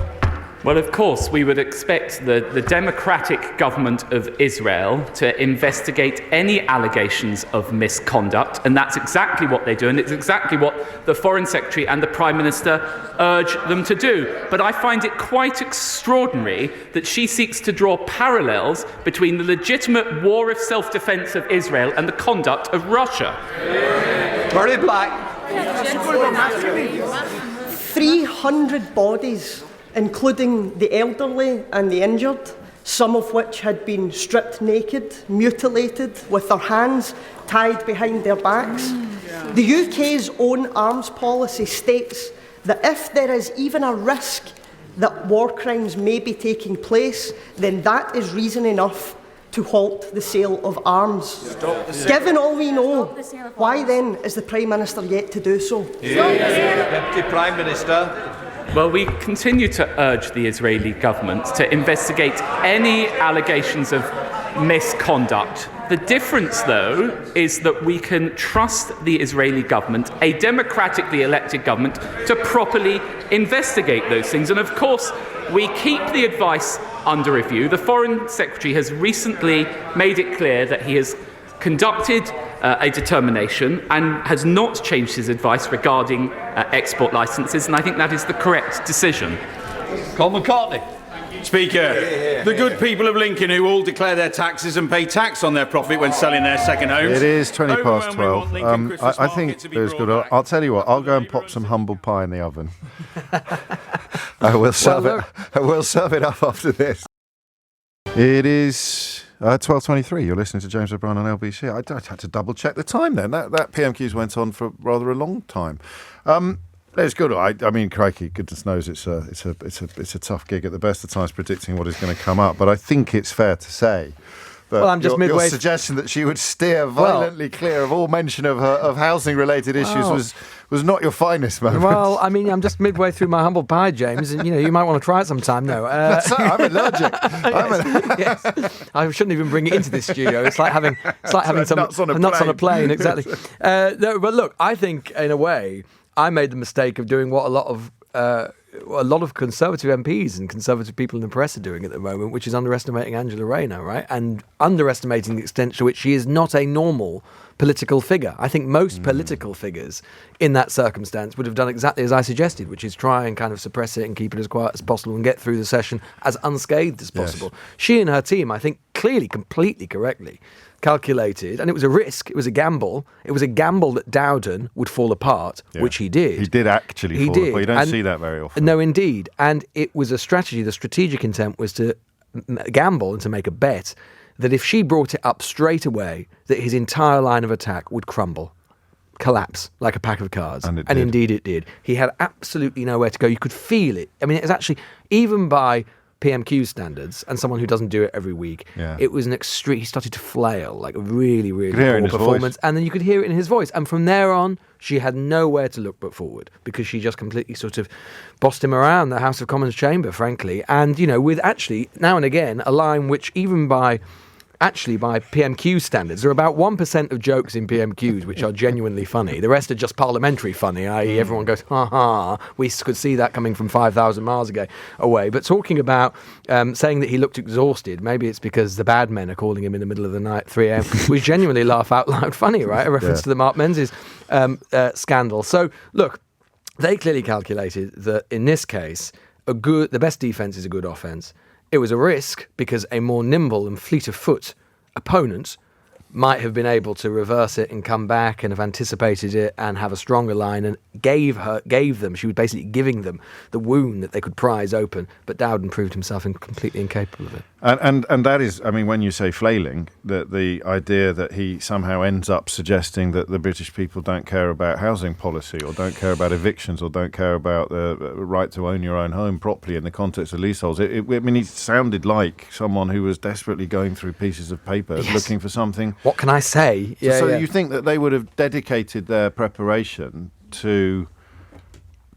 Well, of course, we would expect the democratic government of Israel to investigate any allegations of misconduct, and that's exactly what they do, and it's exactly what the Foreign Secretary and the Prime Minister urge them to do. But I find it quite extraordinary that she seeks to draw parallels between the legitimate war of self-defence of Israel and the conduct of Russia. Murray Black. 300 bodies, including the elderly and the injured, some of which had been stripped naked, mutilated, with their hands tied behind their backs. The UK's own arms policy states that if there is even a risk that war crimes may be taking place, then that is reason enough to halt the sale of arms. Given all we know, why then is the Prime Minister yet to do so? Deputy Prime Minister. Well, we continue to urge the Israeli government to investigate any allegations of misconduct. The difference, though, is that we can trust the Israeli government, a democratically elected government, to properly investigate those things. And of course, we keep the advice under review. The Foreign Secretary has recently made it clear that he has conducted a determination and has not changed his advice regarding export licences, and I think that is the correct decision. Colin McCartney. Speaker, the good people of Lincoln who all declare their taxes and pay tax on their profit when selling their second homes. It is 20 past 12. I think it's good. I'll tell you what, I'll go and pop some humble pie in the oven. I will serve it up after this. It is 12:23. You're listening to James O'Brien on LBC. I had to double check the time then. That PMQs went on for rather a long time. It's good. I mean, crikey, goodness knows it's a tough gig at the best of times predicting what is going to come up. But I think it's fair to say that I'm just your suggestion that she would steer violently clear of all mention of housing-related issues was not your finest moment. Well, I mean, I'm just midway through my humble pie, James, and you might want to try it sometime. No, I'm allergic. Yes. I shouldn't even bring it into this studio. It's like having some nuts on a plane. Exactly. No, but look, I think in a way I made the mistake of doing what a lot of a lot of Conservative MPs and Conservative people in the press are doing at the moment, which is underestimating Angela Rayner, right? And underestimating the extent to which she is not a normal political figure. I think most political figures in that circumstance would have done exactly as I suggested, which is try and kind of suppress it and keep it as quiet as possible and get through the session as unscathed as possible. Yes. She and her team, I think, clearly, completely correctly calculated, and it was a risk, it was a gamble. It was a gamble that Dowden would fall apart, which he did. He did actually fall apart. You don't see that very often. No, indeed. And it was a strategy. The strategic intent was to gamble and to make a bet that if she brought it up straight away, that his entire line of attack would crumble, collapse like a pack of cards. And indeed it did. He had absolutely nowhere to go. You could feel it. I mean, it was actually, even by PMQ standards, and someone who doesn't do it every week, it was an extreme. He started to flail, like a really, really poor performance, and then you could hear it in his voice. And from there on, she had nowhere to look but forward, because she just completely sort of bossed him around the House of Commons chamber, frankly. And with actually now and again a line which, even by PMQ standards, there are about 1% of jokes in PMQs which are genuinely funny. The rest are just parliamentary funny, i.e. everyone goes, ha ha, we could see that coming from 5,000 miles away. But talking about saying that he looked exhausted, maybe it's because the bad men are calling him in the middle of the night, 3 a.m., we genuinely laugh out loud funny, right? A reference to the Mark Menzies scandal. So, look, they clearly calculated that in this case, the best defence is a good offence. It was a risk because a more nimble and fleet of foot opponent might have been able to reverse it and come back and have anticipated it and have a stronger line, and gave them, she was basically giving them the wound that they could prise open. But Dowden proved himself completely incapable of it. And that is, I mean, when you say flailing, that the idea that he somehow ends up suggesting that the British people don't care about housing policy, or don't care about evictions, or don't care about the right to own your own home properly in the context of leaseholds. I mean, he sounded like someone who was desperately going through pieces of paper, looking for something. What can I say? So you think that they would have dedicated their preparation to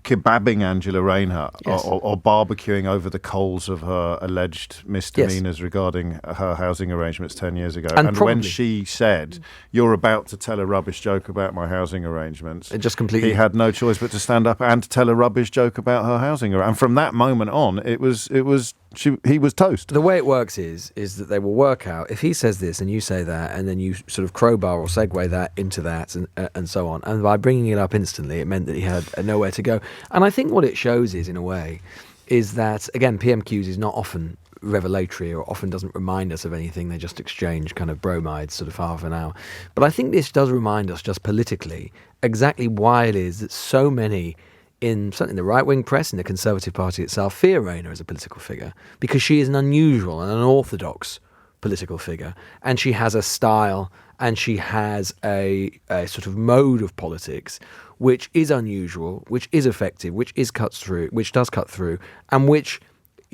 kebabbing Angela Rayner, or barbecuing over the coals of her alleged misdemeanours regarding her housing arrangements 10 years ago. And when she said, "You're about to tell a rubbish joke about my housing arrangements," it just completely, he had no choice but to stand up and tell a rubbish joke about her housing arrangements. And from that moment on, he was toast. The way it works is that they will work out, if he says this and you say that, and then you sort of crowbar or segue that into that and so on. And by bringing it up instantly, it meant that he had nowhere to go. And I think what it shows is, in a way, is that, again, PMQs is not often revelatory, or often doesn't remind us of anything. They just exchange kind of bromides sort of half an hour. But I think this does remind us, just politically, exactly why it is that so many, certainly in the right-wing press, in the Conservative Party itself, fear Rayner as a political figure, because she is an unusual and unorthodox political figure, and she has a style, and she has a sort of mode of politics which is unusual, which is effective, which does cut through, and which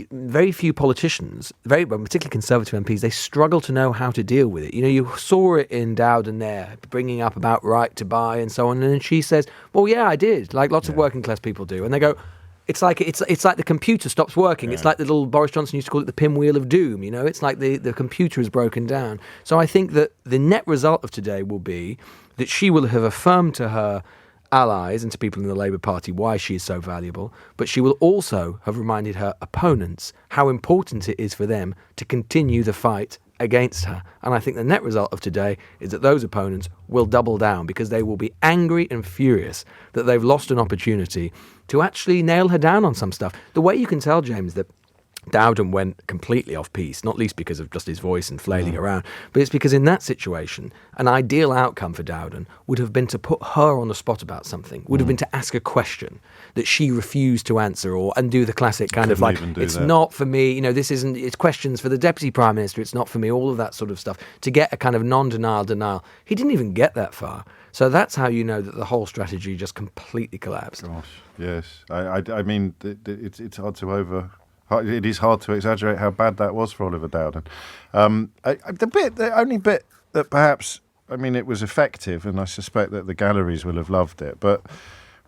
very few politicians, particularly Conservative MPs, they struggle to know how to deal with it. You saw it in Dowden there, bringing up about right to buy and so on, and then she says, "Well, yeah, I did," like lots of working class people do, and they go, "It's like the computer stops working. It's like the little Boris Johnson used to call it the pinwheel of doom. It's like the computer is broken down." So I think that the net result of today will be that she will have affirmed to her allies and to people in the Labour Party why she is so valuable, but she will also have reminded her opponents how important it is for them to continue the fight against her. And I think the net result of today is that those opponents will double down, because they will be angry and furious that they've lost an opportunity to actually nail her down on some stuff. The way you can tell, James, that Dowden went completely off piece, not least because of just his voice and flailing around, but it's because in that situation, an ideal outcome for Dowden would have been to put her on the spot about something, would have been to ask a question that she refused to answer, and do the classic kind of like, "It's not for me, this isn't, it's questions for the Deputy Prime Minister, it's not for me," all of that sort of stuff, to get a kind of non-denial denial. He didn't even get that far. So that's how you know that the whole strategy just completely collapsed. Gosh, yes. I mean, it's hard to It is hard to exaggerate how bad that was for Oliver Dowden. The only bit that perhaps, I mean, it was effective, and I suspect that the galleries will have loved it, but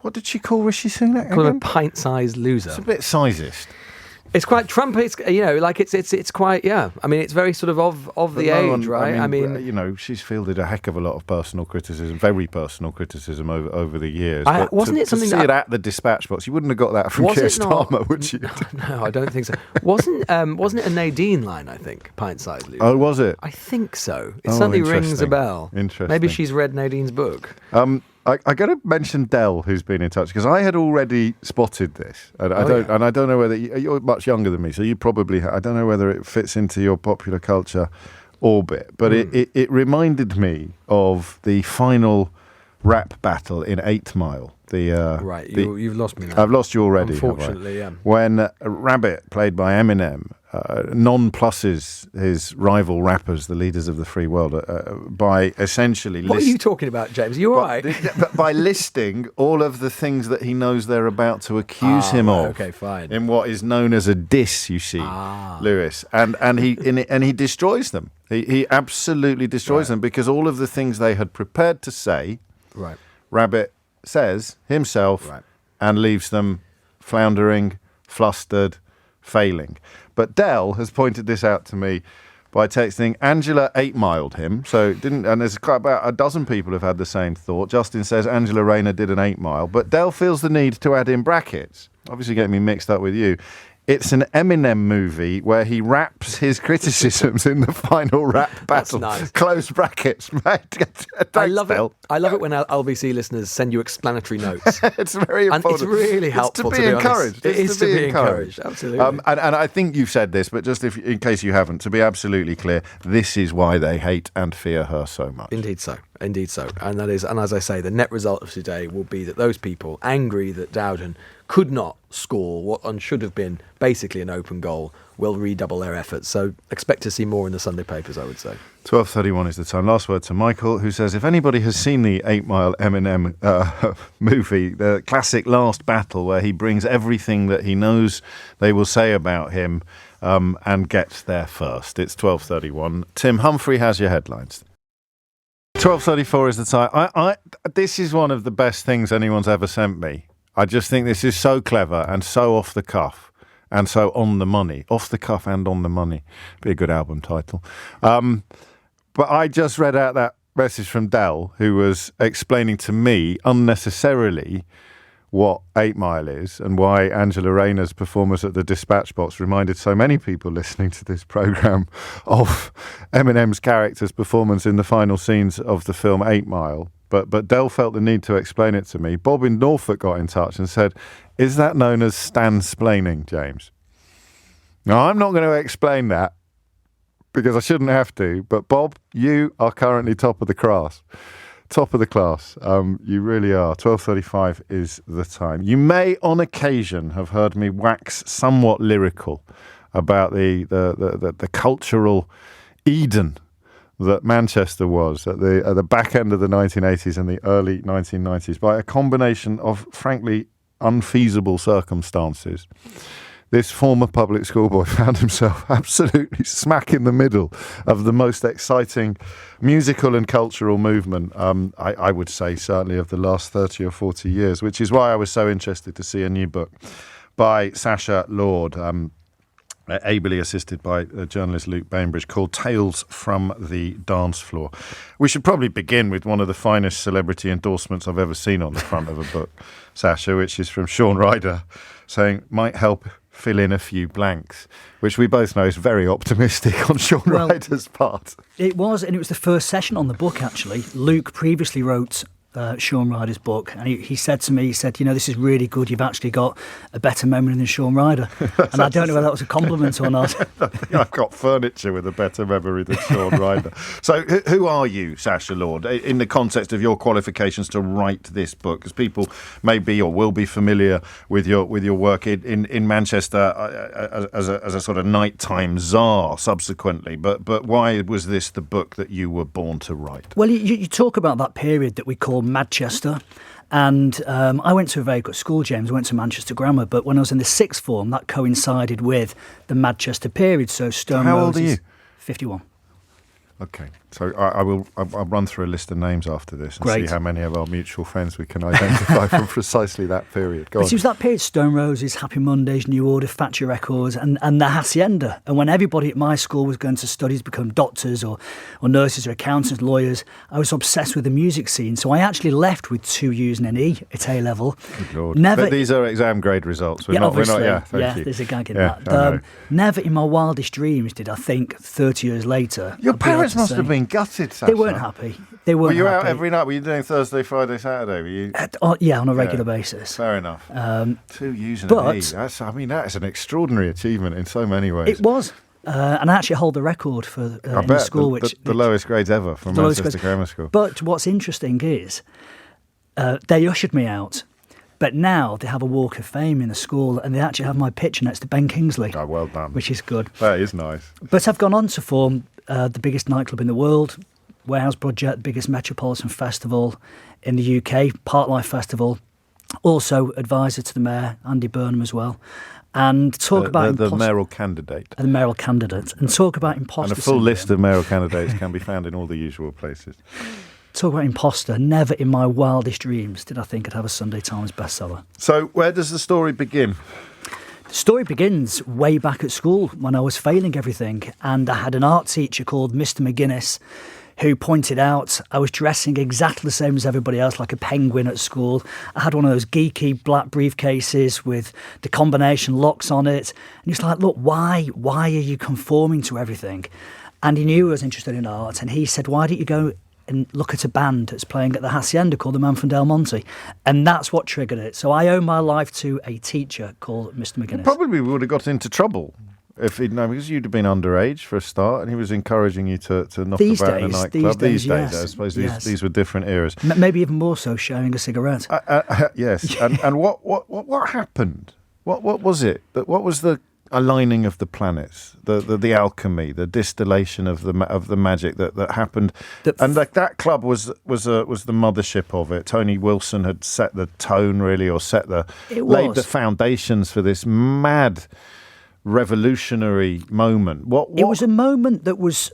what did she call Rishi Sunak again? Called a pint-sized loser. It's a bit sizist. It's quite Trump. It's it's quite I mean, it's very sort of the age, right? I mean, she's fielded a heck of a lot of personal criticism, very personal criticism over the years. Wasn't it something to see it at the dispatch box? You wouldn't have got that from Keir Starmer, would you? No, I don't think so. Wasn't it a Nadine line? I think pint-sized Luke. Oh, was it? I think so. It certainly rings a bell. Interesting. Maybe she's read Nadine's book. I got to mention Del, who's been in touch, because I had already spotted this, and I don't know whether you're much younger than me, so you probably I don't know whether it fits into your popular culture orbit, but it reminded me of the final rap battle in 8 Mile. You've lost me now. I've lost you already. Unfortunately, yeah. When Rabbit, played by Eminem, non-pluses his rival rappers, the leaders of the free world, by essentially... What are you talking about, James? Are you all right? By listing all of the things that he knows they're about to accuse him of. Okay, fine. In what is known as a diss, you see, Lewis. And he destroys them. He absolutely destroys them, because all of the things they had prepared to say, Rabbit says himself and leaves them floundering, flustered, failing. But Del has pointed this out to me by texting. Angela 8-miled him, and there's about a dozen people have had the same thought. Justin says Angela Rayner did an 8-mile, but Del feels the need to add in brackets, obviously getting me mixed up with you. It's an Eminem movie where he raps his criticisms in the final rap battle. That's nice. Close brackets. I love it. I love it when LBC listeners send you explanatory notes. It's very important. And it's really helpful to be encouraged. It is to be encouraged. Absolutely. And I think you've said this, but just in case you haven't, to be absolutely clear, this is why they hate and fear her so much. Indeed so. And as I say, the net result of today will be that those people angry that Dowden could not score what should have been basically an open goal will redouble their efforts. So expect to see more in the Sunday papers, I would say. 12:31 is the time. Last word to Michael, who says, if anybody has seen the 8 Mile Eminem movie, the classic Last Battle, where he brings everything that he knows they will say about him and gets there first. It's 12:31. Tim Humphrey has your headlines. 12:34 is the time. This is one of the best things anyone's ever sent me. I just think this is so clever and so off the cuff and so on the money. Off the cuff and on the money. Be a good album title. But I just read out that message from Del, who was explaining to me unnecessarily what 8 Mile is and why Angela Rayner's performance at the Dispatch Box reminded so many people listening to this programme of Eminem's character's performance in the final scenes of the film 8 Mile. But Del felt the need to explain it to me. Bob in Norfolk got in touch and said, is that known as stansplaining, James? Now, I'm not going to explain that because I shouldn't have to. But Bob, you are currently top of the class. Top of the class. You really are. 12:35 is the time. You may, on occasion, have heard me wax somewhat lyrical about the cultural Eden that Manchester was at the back end of the 1980s and the early 1990s by a combination of, frankly, unfeasible circumstances. This former public schoolboy found himself absolutely smack in the middle of the most exciting musical and cultural movement, I would say, certainly of the last 30 or 40 years, which is why I was so interested to see a new book by Sacha Lord, ably assisted by journalist Luke Bainbridge, called Tales from the Dance Floor. We should probably begin with one of the finest celebrity endorsements I've ever seen on the front of a book, Sasha, which is from Sean Ryder, saying, might help fill in a few blanks, which we both know is very optimistic on Sean Ryder's part. It was, and it was the first session on the book, actually. Luke previously wrote Sean Ryder's book, and he said to me, this is really good, you've actually got a better memory than Sean Ryder. And I don't know whether that was a compliment or not. I've got furniture with a better memory than Sean Ryder. So who are you, Sacha Lord, in the context of your qualifications to write this book? Because people may be or will be familiar with your work in Manchester as a sort of nighttime czar subsequently, but why was this the book that you were born to write? Well, you talk about that period that we call Manchester, and I went to a very good school, James. I went to Manchester Grammar, but when I was in the sixth form, that coincided with the Manchester period. So Stone How Roses, old are you? 51. Okay, so I'll run through a list of names after this and Great. see how many of our mutual friends we can identify from precisely that period. Go on. But it was that period, Stone Roses, Happy Mondays, New Order, Factory Records and the Hacienda. And when everybody at my school was going to study to become doctors or nurses or accountants, lawyers, I was obsessed with the music scene. So I actually left with 2 U's and an E at A-level. Good Lord. Never. But these are exam grade results. Obviously. Thank you. There's a gag in Yeah, that. Never in my wildest dreams did I think 30 years later. Your I'd be able parents to must say- have been gutted, Sasha. They weren't happy. They weren't Were you happy. out every night? Were you doing Thursday, Friday, Saturday? Were you? Yeah, on a regular basis. Fair enough. 2 U's and but- an E. That's an extraordinary achievement in so many ways. It was. And I actually hold the record for I in bet school, the lowest grades ever from the lowest Manchester grades. Grammar School. But what's interesting is they ushered me out. But now they have a walk of fame in the school and they actually have my picture next to Ben Kingsley. Oh, well done. Which is good. That is nice. But I've gone on to form the biggest nightclub in the world, Warehouse Project, biggest metropolitan festival in the UK, Parklife Festival. Also advisor to the Mayor, Andy Burnham as well. And talk about the mayoral candidate. The mayoral candidate. And talk about imposter And a full syndrome. list of mayoral candidates can be found in all the usual places. Talk about imposter. Never in my wildest dreams did I think I'd have a Sunday Times bestseller. So where does the story begin? The story begins way back at school when I was failing everything. And I had an art teacher called Mr. McGuinness who pointed out I was dressing exactly the same as everybody else, like a penguin at school. I had one of those geeky black briefcases with the combination locks on it. And he's like, look, why are you conforming to everything? And he knew I was interested in art. And he said, why don't you go and look at a band that's playing at the Hacienda called the Man from Del Monte? And that's what triggered it. So I owe my life to a teacher called Mr. McGuinness. Probably would have got into trouble if he'd known, because you'd have been underage for a start, and he was encouraging you to knock These about in a days, nightclub. these days, I yes, suppose yes. these were different eras. Maybe even more so sharing a cigarette. Yes, and what happened? What was it? What was the aligning of the planets, the alchemy, the distillation of the magic that happened? And that club was the mothership of it. Tony Wilson had set the tone, really, or laid the foundations for this mad revolutionary moment. It was a moment that was,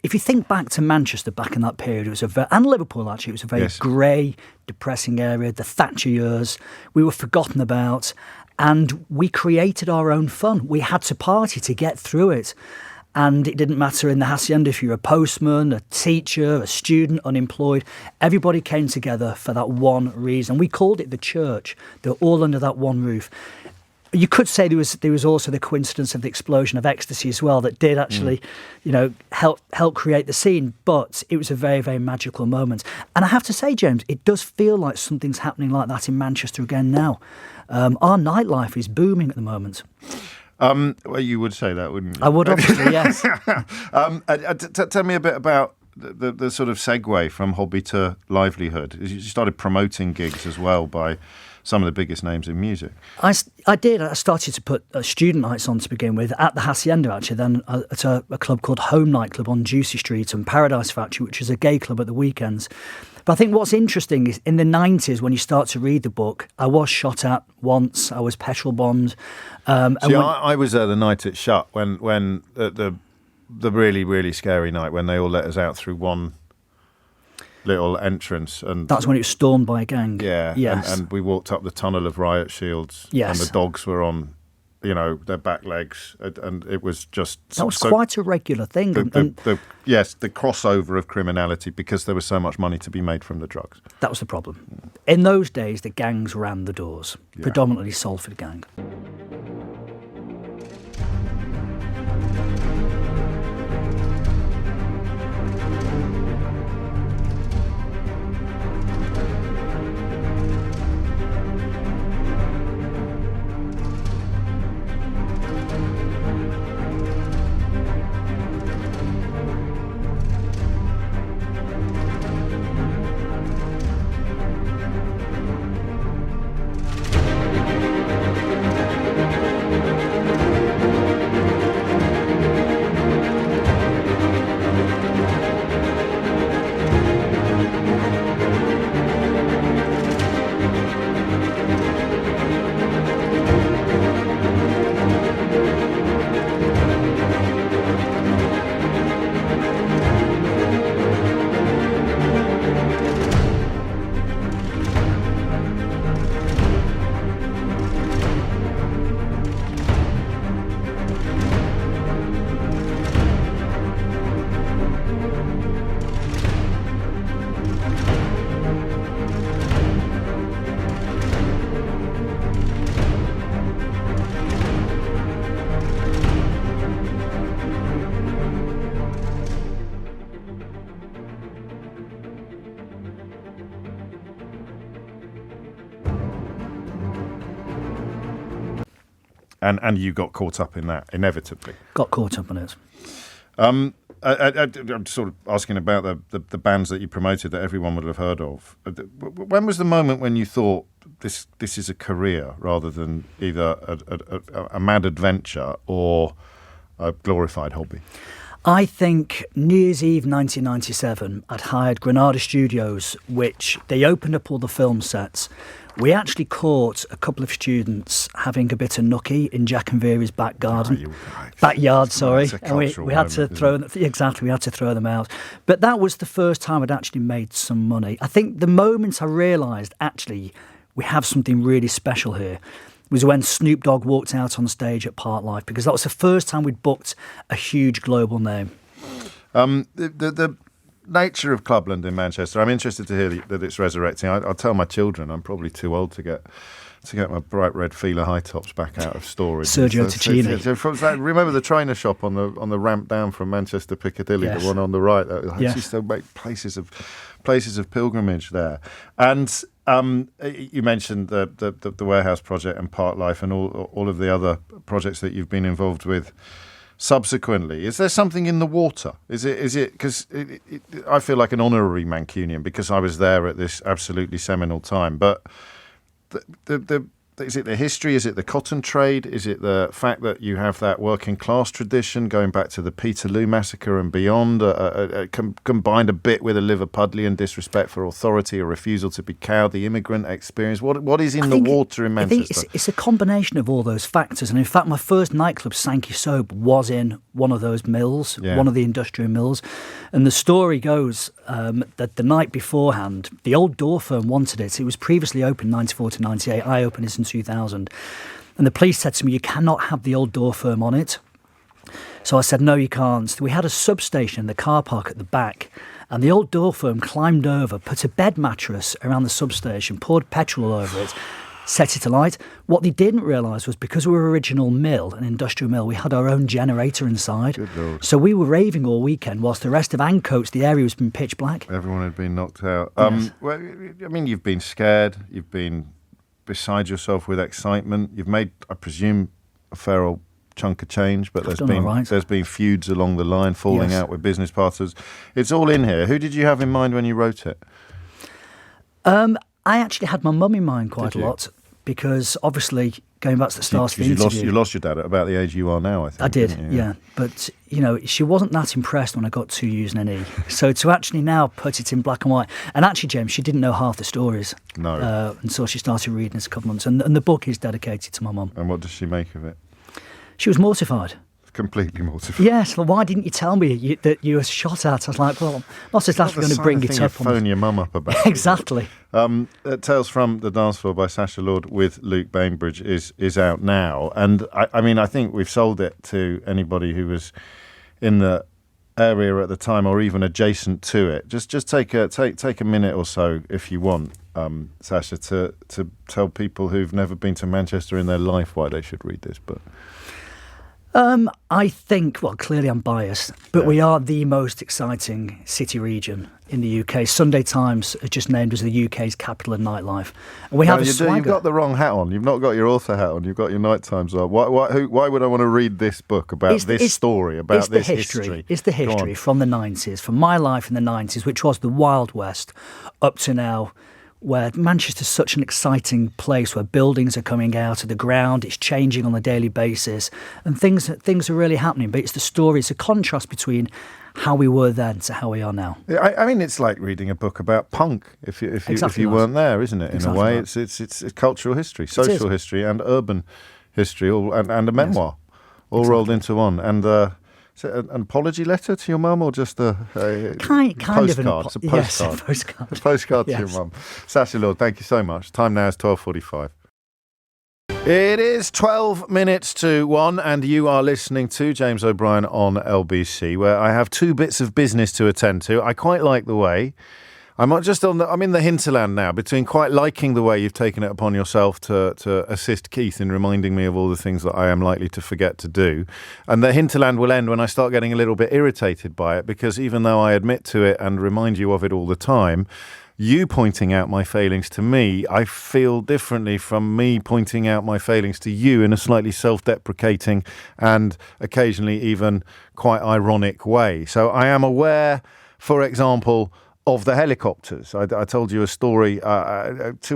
if you think back to Manchester back in that period, it was and Liverpool actually, it was a very grey, depressing area. The Thatcher years, we were forgotten about, and we created our own fun. We had to party to get through it. And it didn't matter in the Hacienda if you're a postman, a teacher, a student, unemployed. Everybody came together for that one reason. We called it the church. They were all under that one roof. You could say there was also the coincidence of the explosion of ecstasy as well that did actually, help create the scene. But it was a very, very magical moment. And I have to say, James, it does feel like something's happening like that in Manchester again now. Our nightlife is booming at the moment. Well, you would say that, wouldn't you? I would, obviously, yes. Tell me a bit about the sort of segue from hobby to livelihood. You started promoting gigs as well by some of the biggest names in music. I did. I started to put student nights on to begin with at the Hacienda, actually, then at a club called Home Nightclub on Juicy Street, and Paradise Factory, which is a gay club at the weekends. But I think what's interesting is in the 90s, when you start to read the book, I was shot at once. I was petrol bombed. I was there the night it shut, when the really, really scary night, when they all let us out through one little entrance, and that's when it was stormed by a gang. Yeah, yes. and we walked up the tunnel of riot shields. Yes. And the dogs were on, their back legs, and it was just that was quite a regular thing. The crossover of criminality, because there was so much money to be made from the drugs. That was the problem. In those days, the gangs ran the doors, predominantly Salford gang. And you got caught up in that, inevitably. Got caught up in it. I'm sort of asking about the bands that you promoted that everyone would have heard of. When was the moment when you thought this is a career rather than either a mad adventure or a glorified hobby? I think New Year's Eve 1997, I'd hired Granada Studios, which they opened up all the film sets. We actually caught a couple of students having a bit of nookie in Jack and Vera's back garden. Backyard, sorry. And we had to throw them, exactly, we had to throw them out. But that was the first time I'd actually made some money. I think the moment I realised, actually, we have something really special here, was when Snoop Dogg walked out on stage at Park Life, because that was the first time we'd booked a huge global name. The nature of Clubland in Manchester, I'm interested to hear that it's resurrecting. I'll tell my children I'm probably too old to get my bright red Fila high tops back out of storage. Sergio Ticini. Remember the trainer shop on the ramp down from Manchester Piccadilly, Yes. the one on the right? That Yes. used to make places of pilgrimage there. And you mentioned the warehouse project and Park Life and all of the other projects that you've been involved with subsequently. Is there something in the water? Is it because I feel like an honorary Mancunian because I was there at this absolutely seminal time, but is it the history? Is it the cotton trade? Is it the fact that you have that working class tradition going back to the Peterloo massacre and beyond, combined a bit with a Liverpudlian disrespect for authority, a refusal to be cowed, the immigrant experience? What is in the water in Manchester? I think it's a combination of all those factors. And in fact, my first nightclub, Sankey Soap, was in one of those mills, one of the industrial mills. And the story goes that the night beforehand, the old door firm wanted it. It was previously open 94 to 98. I opened it in 2000. And the police said to me, you cannot have the old door firm on it. So I said, no, you can't. We had a substation in the car park at the back, and the old door firm climbed over, put a bed mattress around the substation, poured petrol all over it, set it alight. What they didn't realise was because we were an original mill, an industrial mill, we had our own generator inside. Good Lord. So we were raving all weekend whilst the rest of Ancoats, the area was been pitch black. Everyone had been knocked out. Yes. Well, I mean, you've been scared. You've been beside yourself with excitement. You've made, I presume, a fair old chunk of change, but there's been feuds along the line, falling out with business partners. It's all in here. Who did you have in mind when you wrote it? I actually had my mum in mind quite a lot, because obviously going back to the start of the interview, you lost your dad at about the age you are now, I think. I did, didn't you? yeah. But, she wasn't that impressed when I got 2 U's and an E. So to actually now put it in black and white, and actually, James, she didn't know half the stories. No. Until she started reading this a couple of months. And the book is dedicated to my mum. And what does she make of it? She was mortified. Completely mortified. Yes, well, why didn't you tell me that you were shot at? I was like, well, not exactly going to bring it up. Phone your mum up about. Exactly. Tales from the Dance Floor by Sacha Lord with Luke Bainbridge is out now, and I think we've sold it to anybody who was in the area at the time or even adjacent to it. Just take a minute or so if you want, Sacha, to tell people who've never been to Manchester in their life why they should read this book. I think, well, clearly I'm biased, but we are the most exciting city region in the UK. Sunday Times are just named as the UK's capital of nightlife. And we have a swagger. You've got the wrong hat on. You've not got your author hat on. You've got your Night Times on. Why would I want to read this book about this story, about this history? It's the history from the 90s, from my life in the 90s, which was the Wild West, up to now, where Manchester's such an exciting place where buildings are coming out of the ground, it's changing on a daily basis, and things are really happening. But it's the story, it's a contrast between how we were then to how we are now. I mean, it's like reading a book about punk if you weren't there, isn't it? In a way, it's cultural history, social history, and urban history, and a memoir, all rolled into one. And is it an apology letter to your mum, or just a kind postcard? Of an It's a postcard. Yes, a postcard. A postcard Yes. to your mum. Sacha Lord, thank you so much. Time now is 12:45. It is 12 minutes to 1, and you are listening to James O'Brien on LBC, where I have 2 bits of business to attend to. I quite like the way. I'm in the hinterland now, between quite liking the way you've taken it upon yourself to assist Keith in reminding me of all the things that I am likely to forget to do. And the hinterland will end when I start getting a little bit irritated by it, because even though I admit to it and remind you of it all the time, you pointing out my failings to me, I feel differently from me pointing out my failings to you in a slightly self-deprecating and occasionally even quite ironic way. So I am aware, for example, of the helicopters. I told you a story 2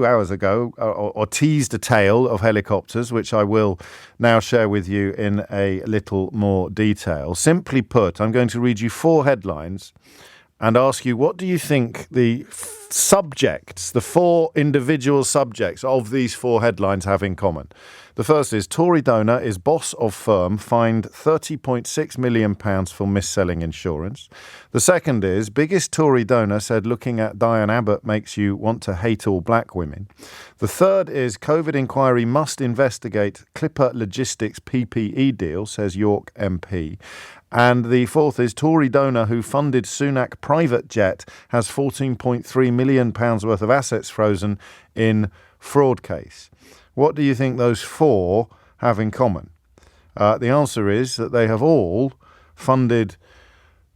hours ago, or teased a tale of helicopters, which I will now share with you in a little more detail. Simply put, I'm going to read you 4 headlines and ask you, what do you think the subjects, the 4 individual subjects of these 4 headlines have in common? The first is, Tory donor is boss of firm fined £30.6 million for mis-selling insurance. The second is, biggest Tory donor said looking at Diane Abbott makes you want to hate all black women. The third is, COVID inquiry must investigate Clipper Logistics PPE deal, says York MP. And the fourth is, Tory donor who funded Sunak private jet has £14.3 million worth of assets frozen in fraud case. What do you think those 4 have in common? The answer is that they have all funded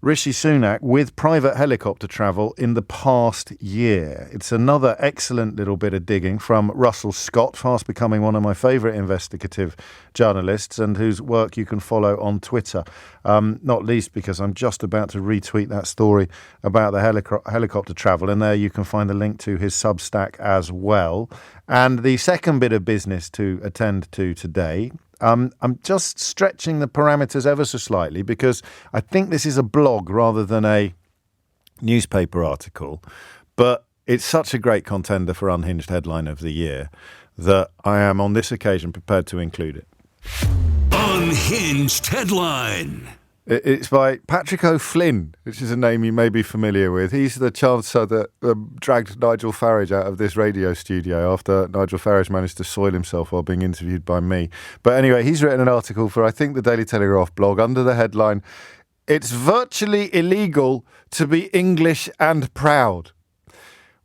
Rishi Sunak with private helicopter travel in the past year. It's another excellent little bit of digging from Russell Scott, fast becoming one of my favourite investigative journalists and whose work you can follow on Twitter, not least because I'm just about to retweet that story about the helicopter travel, and there you can find the link to his Substack as well. And the second bit of business to attend to today, I'm just stretching the parameters ever so slightly because I think this is a blog rather than a newspaper article, but it's such a great contender for Unhinged Headline of the Year that I am on this occasion prepared to include it. Unhinged Headline. It's by Patrick O'Flynn, which is a name you may be familiar with. He's the Chancellor that dragged Nigel Farage out of this radio studio after Nigel Farage managed to soil himself while being interviewed by me. But anyway, he's written an article for, I think, the Daily Telegraph blog under the headline, "It's virtually illegal to be English and proud."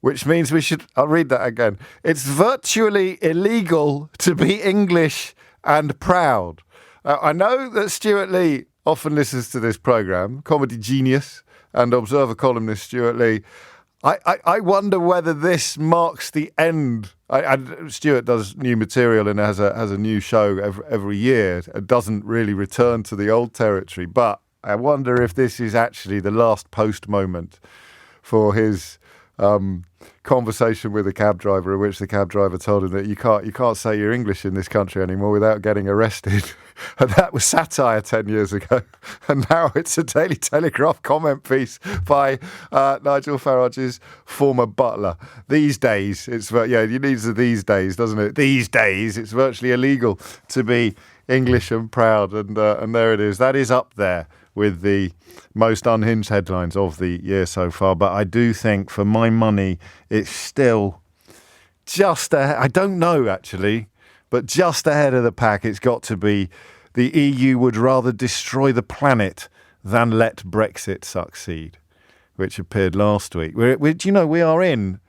Which means I'll read that again. It's virtually illegal to be English and proud. I know that Stuart Lee often listens to this programme, comedy genius and Observer columnist Stuart Lee. I wonder whether this marks the end. Stuart does new material and has a new show every year. It doesn't really return to the old territory, but I wonder if this is actually the last post moment for his conversation with a cab driver, in which the cab driver told him that you can't say you're English in this country anymore without getting arrested. And that was satire 10 years ago. And now it's a Daily Telegraph comment piece by Nigel Farage's former butler. These days, you need the these days, doesn't it? These days, it's virtually illegal to be English and proud. And there it is. That is up there with the most unhinged headlines of the year so far. But I do think, for my money, it's still just ahead. I don't know, actually, but just ahead of the pack. It's got to be the EU would rather destroy the planet than let Brexit succeed, which appeared last week. We are in.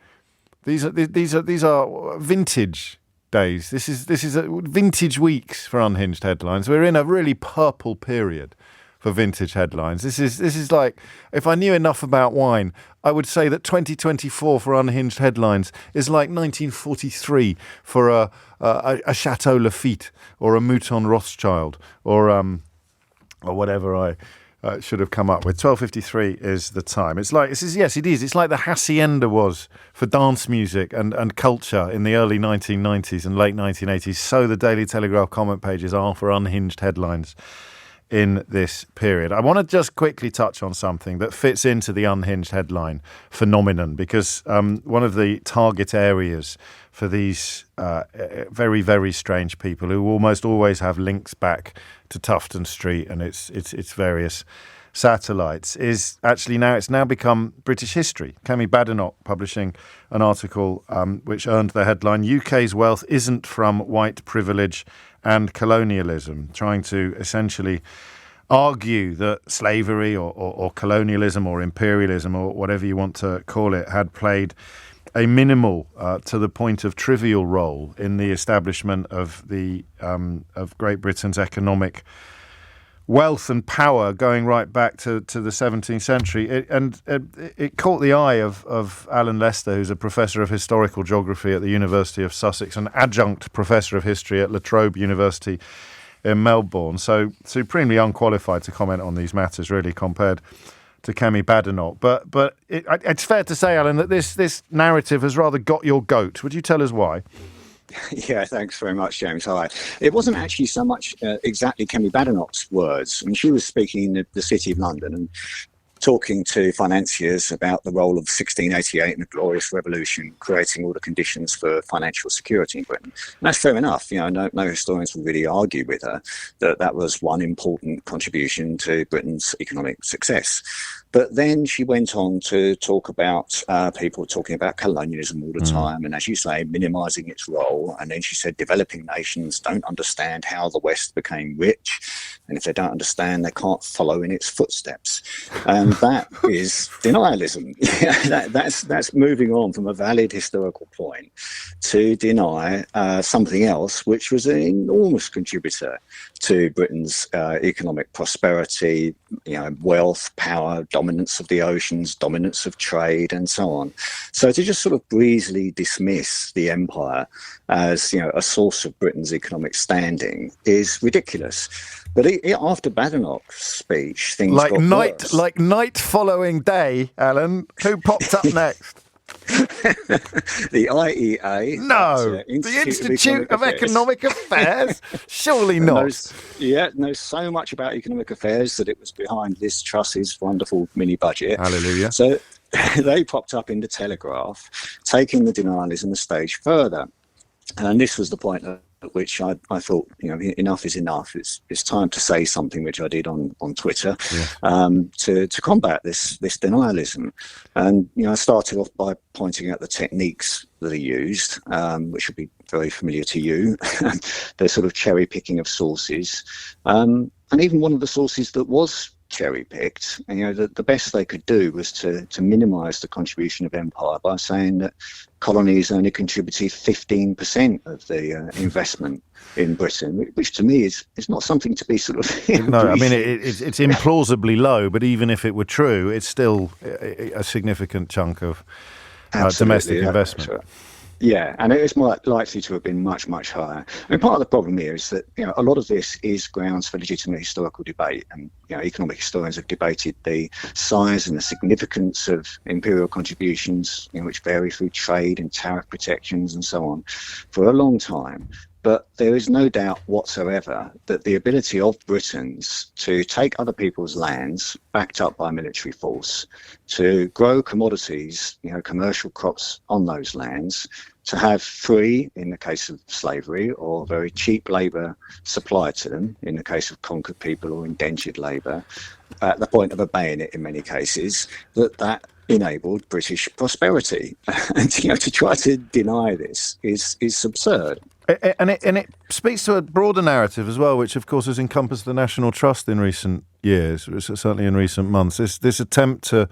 These are vintage days. This is vintage weeks for unhinged headlines. We're in a really purple period for vintage headlines. This is like, if I knew enough about wine, I would say that 2024 for unhinged headlines is like 1943 for a Chateau Lafite or a Mouton Rothschild or whatever I should have come up with. 12:53 is the time. It's like, yes, it is. It's like the hacienda was for dance music and culture in the early 1990s and late 1980s. So the Daily Telegraph comment pages are for unhinged headlines in this period. I want to just quickly touch on something that fits into the unhinged headline phenomenon, because one of the target areas for these very, very strange people who almost always have links back to Tufton Street and its various satellites is actually it's now become British history. Kemi Badenoch publishing an article which earned the headline, "UK's wealth isn't from white privilege and colonialism," trying to essentially argue that slavery or colonialism or imperialism or whatever you want to call it had played a minimal to the point of trivial role in the establishment of Great Britain's economic wealth and power going right back to the 17th century. It caught the eye of Alan Lester, who's a professor of historical geography at the University of Sussex, an adjunct professor of history at La Trobe University in Melbourne. So supremely unqualified to comment on these matters, really, compared to Kemi Badenoch. But it's fair to say, Alan, that this narrative has rather got your goat. Would you tell us why? Yeah, thanks very much, James. Hi. It wasn't actually so much exactly Kemi Badenoch's words. I mean, she was speaking in the City of London and talking to financiers about the role of 1688 and the Glorious Revolution, creating all the conditions for financial security in Britain. And that's fair enough. You know, no historians will really argue with her that that was one important contribution to Britain's economic success. But then she went on to talk about people talking about colonialism all the time, and as you say, minimising its role. And then she said developing nations don't understand how the West became rich, and if they don't understand, they can't follow in its footsteps. And that is denialism. That's moving on from a valid historical point to deny something else, which was an enormous contributor to Britain's economic prosperity, wealth, power, dominance of the oceans, dominance of trade, and so on. So to just sort of breezily dismiss the empire as a source of Britain's economic standing is ridiculous. But after Badenoch's speech, things got worse. Like night following day, Alan. Who popped up next? The IEA. No, the Institute of Economic Affairs. Surely not. Knows so much about economic affairs that it was behind Liz Truss's wonderful mini budget. Hallelujah. So they popped up in the Telegraph, taking the denialism a stage further. And this was the point at which I thought, enough is enough. It's time to say something, which I did on Twitter, to combat this denialism. And I started off by pointing out the techniques that are used, which will be very familiar to you. The sort of cherry picking of sources, and even one of the sources that was cherry picked, the best they could do was to minimise the contribution of empire by saying that colonies only contributed 15% of the investment in Britain, which to me is not something to be sort of... No, I mean, it's implausibly low, but even if it were true, it's still a significant chunk of domestic investment. Right. Yeah, and it is more likely to have been much, much higher. I mean, part of the problem here is that a lot of this is grounds for legitimate historical debate, and economic historians have debated the size and the significance of imperial contributions, which vary through trade and tariff protections and so on, for a long time. But there is no doubt whatsoever that the ability of Britons to take other people's lands, backed up by military force, to grow commodities, commercial crops on those lands, to have free, in the case of slavery, or very cheap labour supplied to them, in the case of conquered people or indentured labour, at the point of a bayonet in many cases, that enabled British prosperity. And to try to deny this is absurd. And it speaks to a broader narrative as well, which of course has encompassed the National Trust in recent years, certainly in recent months. This attempt to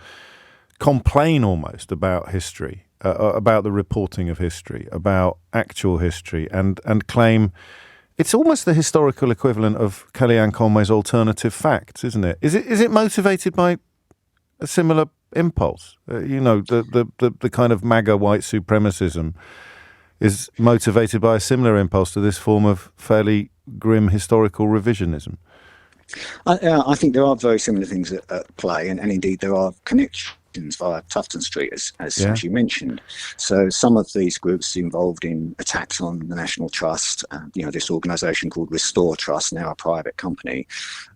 complain almost about history, about the reporting of history, about actual history, and claim it's almost the historical equivalent of Kellyanne Conway's alternative facts, isn't it? Is it motivated by a similar impulse? The kind of MAGA white supremacism is motivated by a similar impulse to this form of fairly grim historical revisionism. I think there are very similar things at play, and indeed there are connections via Tufton Street, as you mentioned. So some of these groups involved in attacks on the National Trust, this organisation called Restore Trust, now a private company,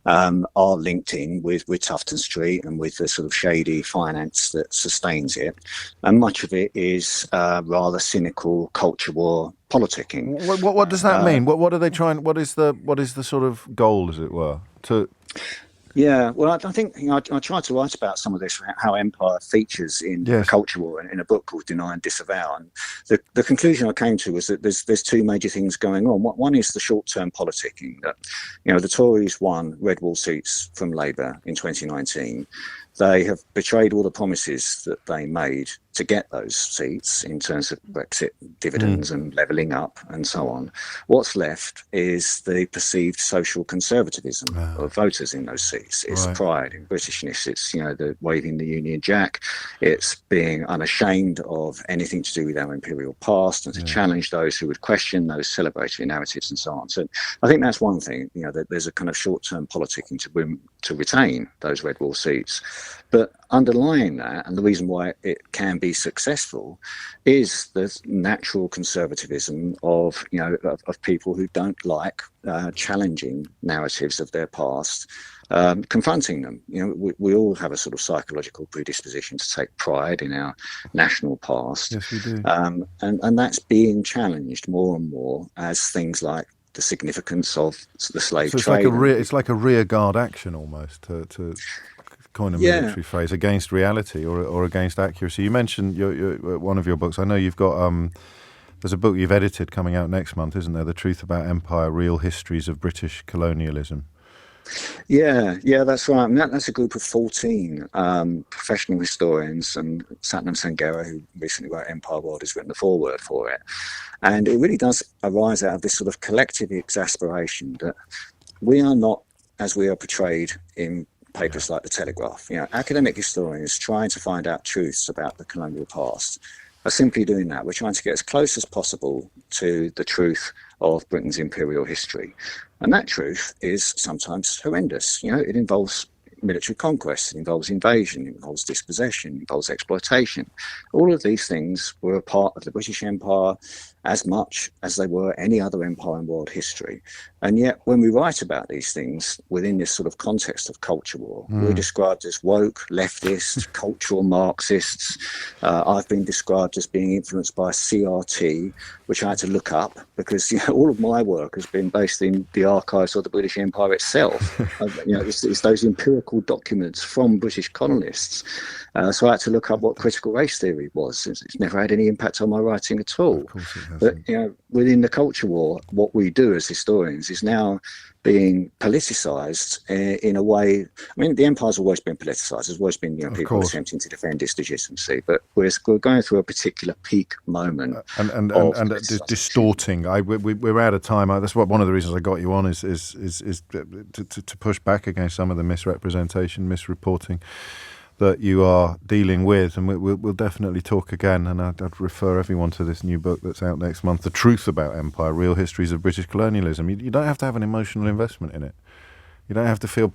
are linked in with Tufton Street and with the sort of shady finance that sustains it. And much of it is rather cynical culture war politicking. What does that mean? What are they trying? What is the sort of goal, as it were? Yeah, well, I think I tried to write about some of this, how empire features in the culture war, in a book called Deny and Disavow. And the conclusion I came to was that there's two major things going on. One is the short-term politicking, that the Tories won red wall seats from Labour in 2019. They have betrayed all the promises that they made to get those seats in terms of Brexit dividends and levelling up and so on. What's left is the perceived social conservatism of voters in those seats. It's pride in Britishness. It's, the waving the Union Jack. It's being unashamed of anything to do with our imperial past and to challenge those who would question those celebratory narratives and so on. So I think that's one thing, that there's a kind of short-term politicking to retain those Red Wall seats. But underlying that, and the reason why it can be successful, is the natural conservatism of people who don't like challenging narratives of their past, confronting them. We all have a sort of psychological predisposition to take pride in our national past. Yes, we do. And that's being challenged more and more as things like the significance of the slave trade. It's like a rear guard action almost, to coin a military phrase, against reality or against accuracy. You mentioned one of your books. I know you've got there's a book you've edited coming out next month, isn't there? The Truth About Empire: Real Histories of British Colonialism. Yeah, that's right. And that's a group of 14 professional historians, and Satnam Sanghera, who recently wrote Empire World, has written the foreword for it. And it really does arise out of this sort of collective exasperation that we are not as we are portrayed in papers like The Telegraph. Academic historians trying to find out truths about the colonial past are simply doing that. We're trying to get as close as possible to the truth of Britain's imperial history. And that truth is sometimes horrendous. It involves military conquest, it involves invasion, it involves dispossession, it involves exploitation. All of these things were a part of the British Empire as much as they were any other empire in world history. And yet, when we write about these things within this sort of context of culture war, we're described as woke, leftist, cultural Marxists. I've been described as being influenced by CRT, which I had to look up because all of my work has been based in the archives of the British Empire itself. It's those empirical documents from British colonists. So I had to look up what critical race theory was. It's never had any impact on my writing at all. But within the culture war, what we do as historians is now being politicised in a way. I mean, the empire's always been politicised. There's always been people attempting to defend its legitimacy. But we're going through a particular peak moment and distorting. We're out of time. That's one of the reasons I got you on is to push back against some of the misrepresentation, misreporting that you are dealing with, and we'll definitely talk again. And I'd refer everyone to this new book that's out next month, The Truth About Empire: Real Histories of British Colonialism. You don't have to have an emotional investment in it. You don't have to feel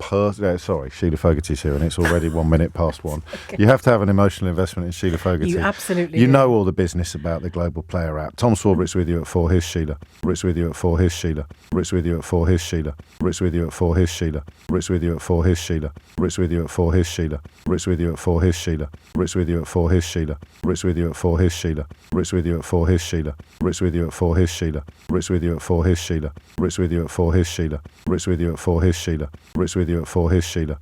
sorry, Sheila Fogarty's here, and it's already 1 minute past one. Okay. You have to have an emotional investment in Sheila Fogarty. You absolutely You know all the business about the Global Player app. Tom Swarbrick's with you at 4. Here's Sheila. Rick's with you at 4. Here's Sheila. Rick's with you at 4. Here's Sheila. Rick's with you at 4. Here's Sheila. Rick's with you at 4. Here's Sheila. Rick's with you at 4. Here's Sheila. Rick's with you at 4. Here's Sheila. Rick's with you at 4. Here's Sheila. Rick's with you at 4. Here's Sheila. Rick's with you at 4. Here's Sheila. Rick's with you at 4. Here's Sheila. Rick's with you at 4. Here's Sheila. Rick's with you at 4. Here's Sheila. Rick's with you at 4. Here's Sheila. Rick's with you at 4. Here's Sheila.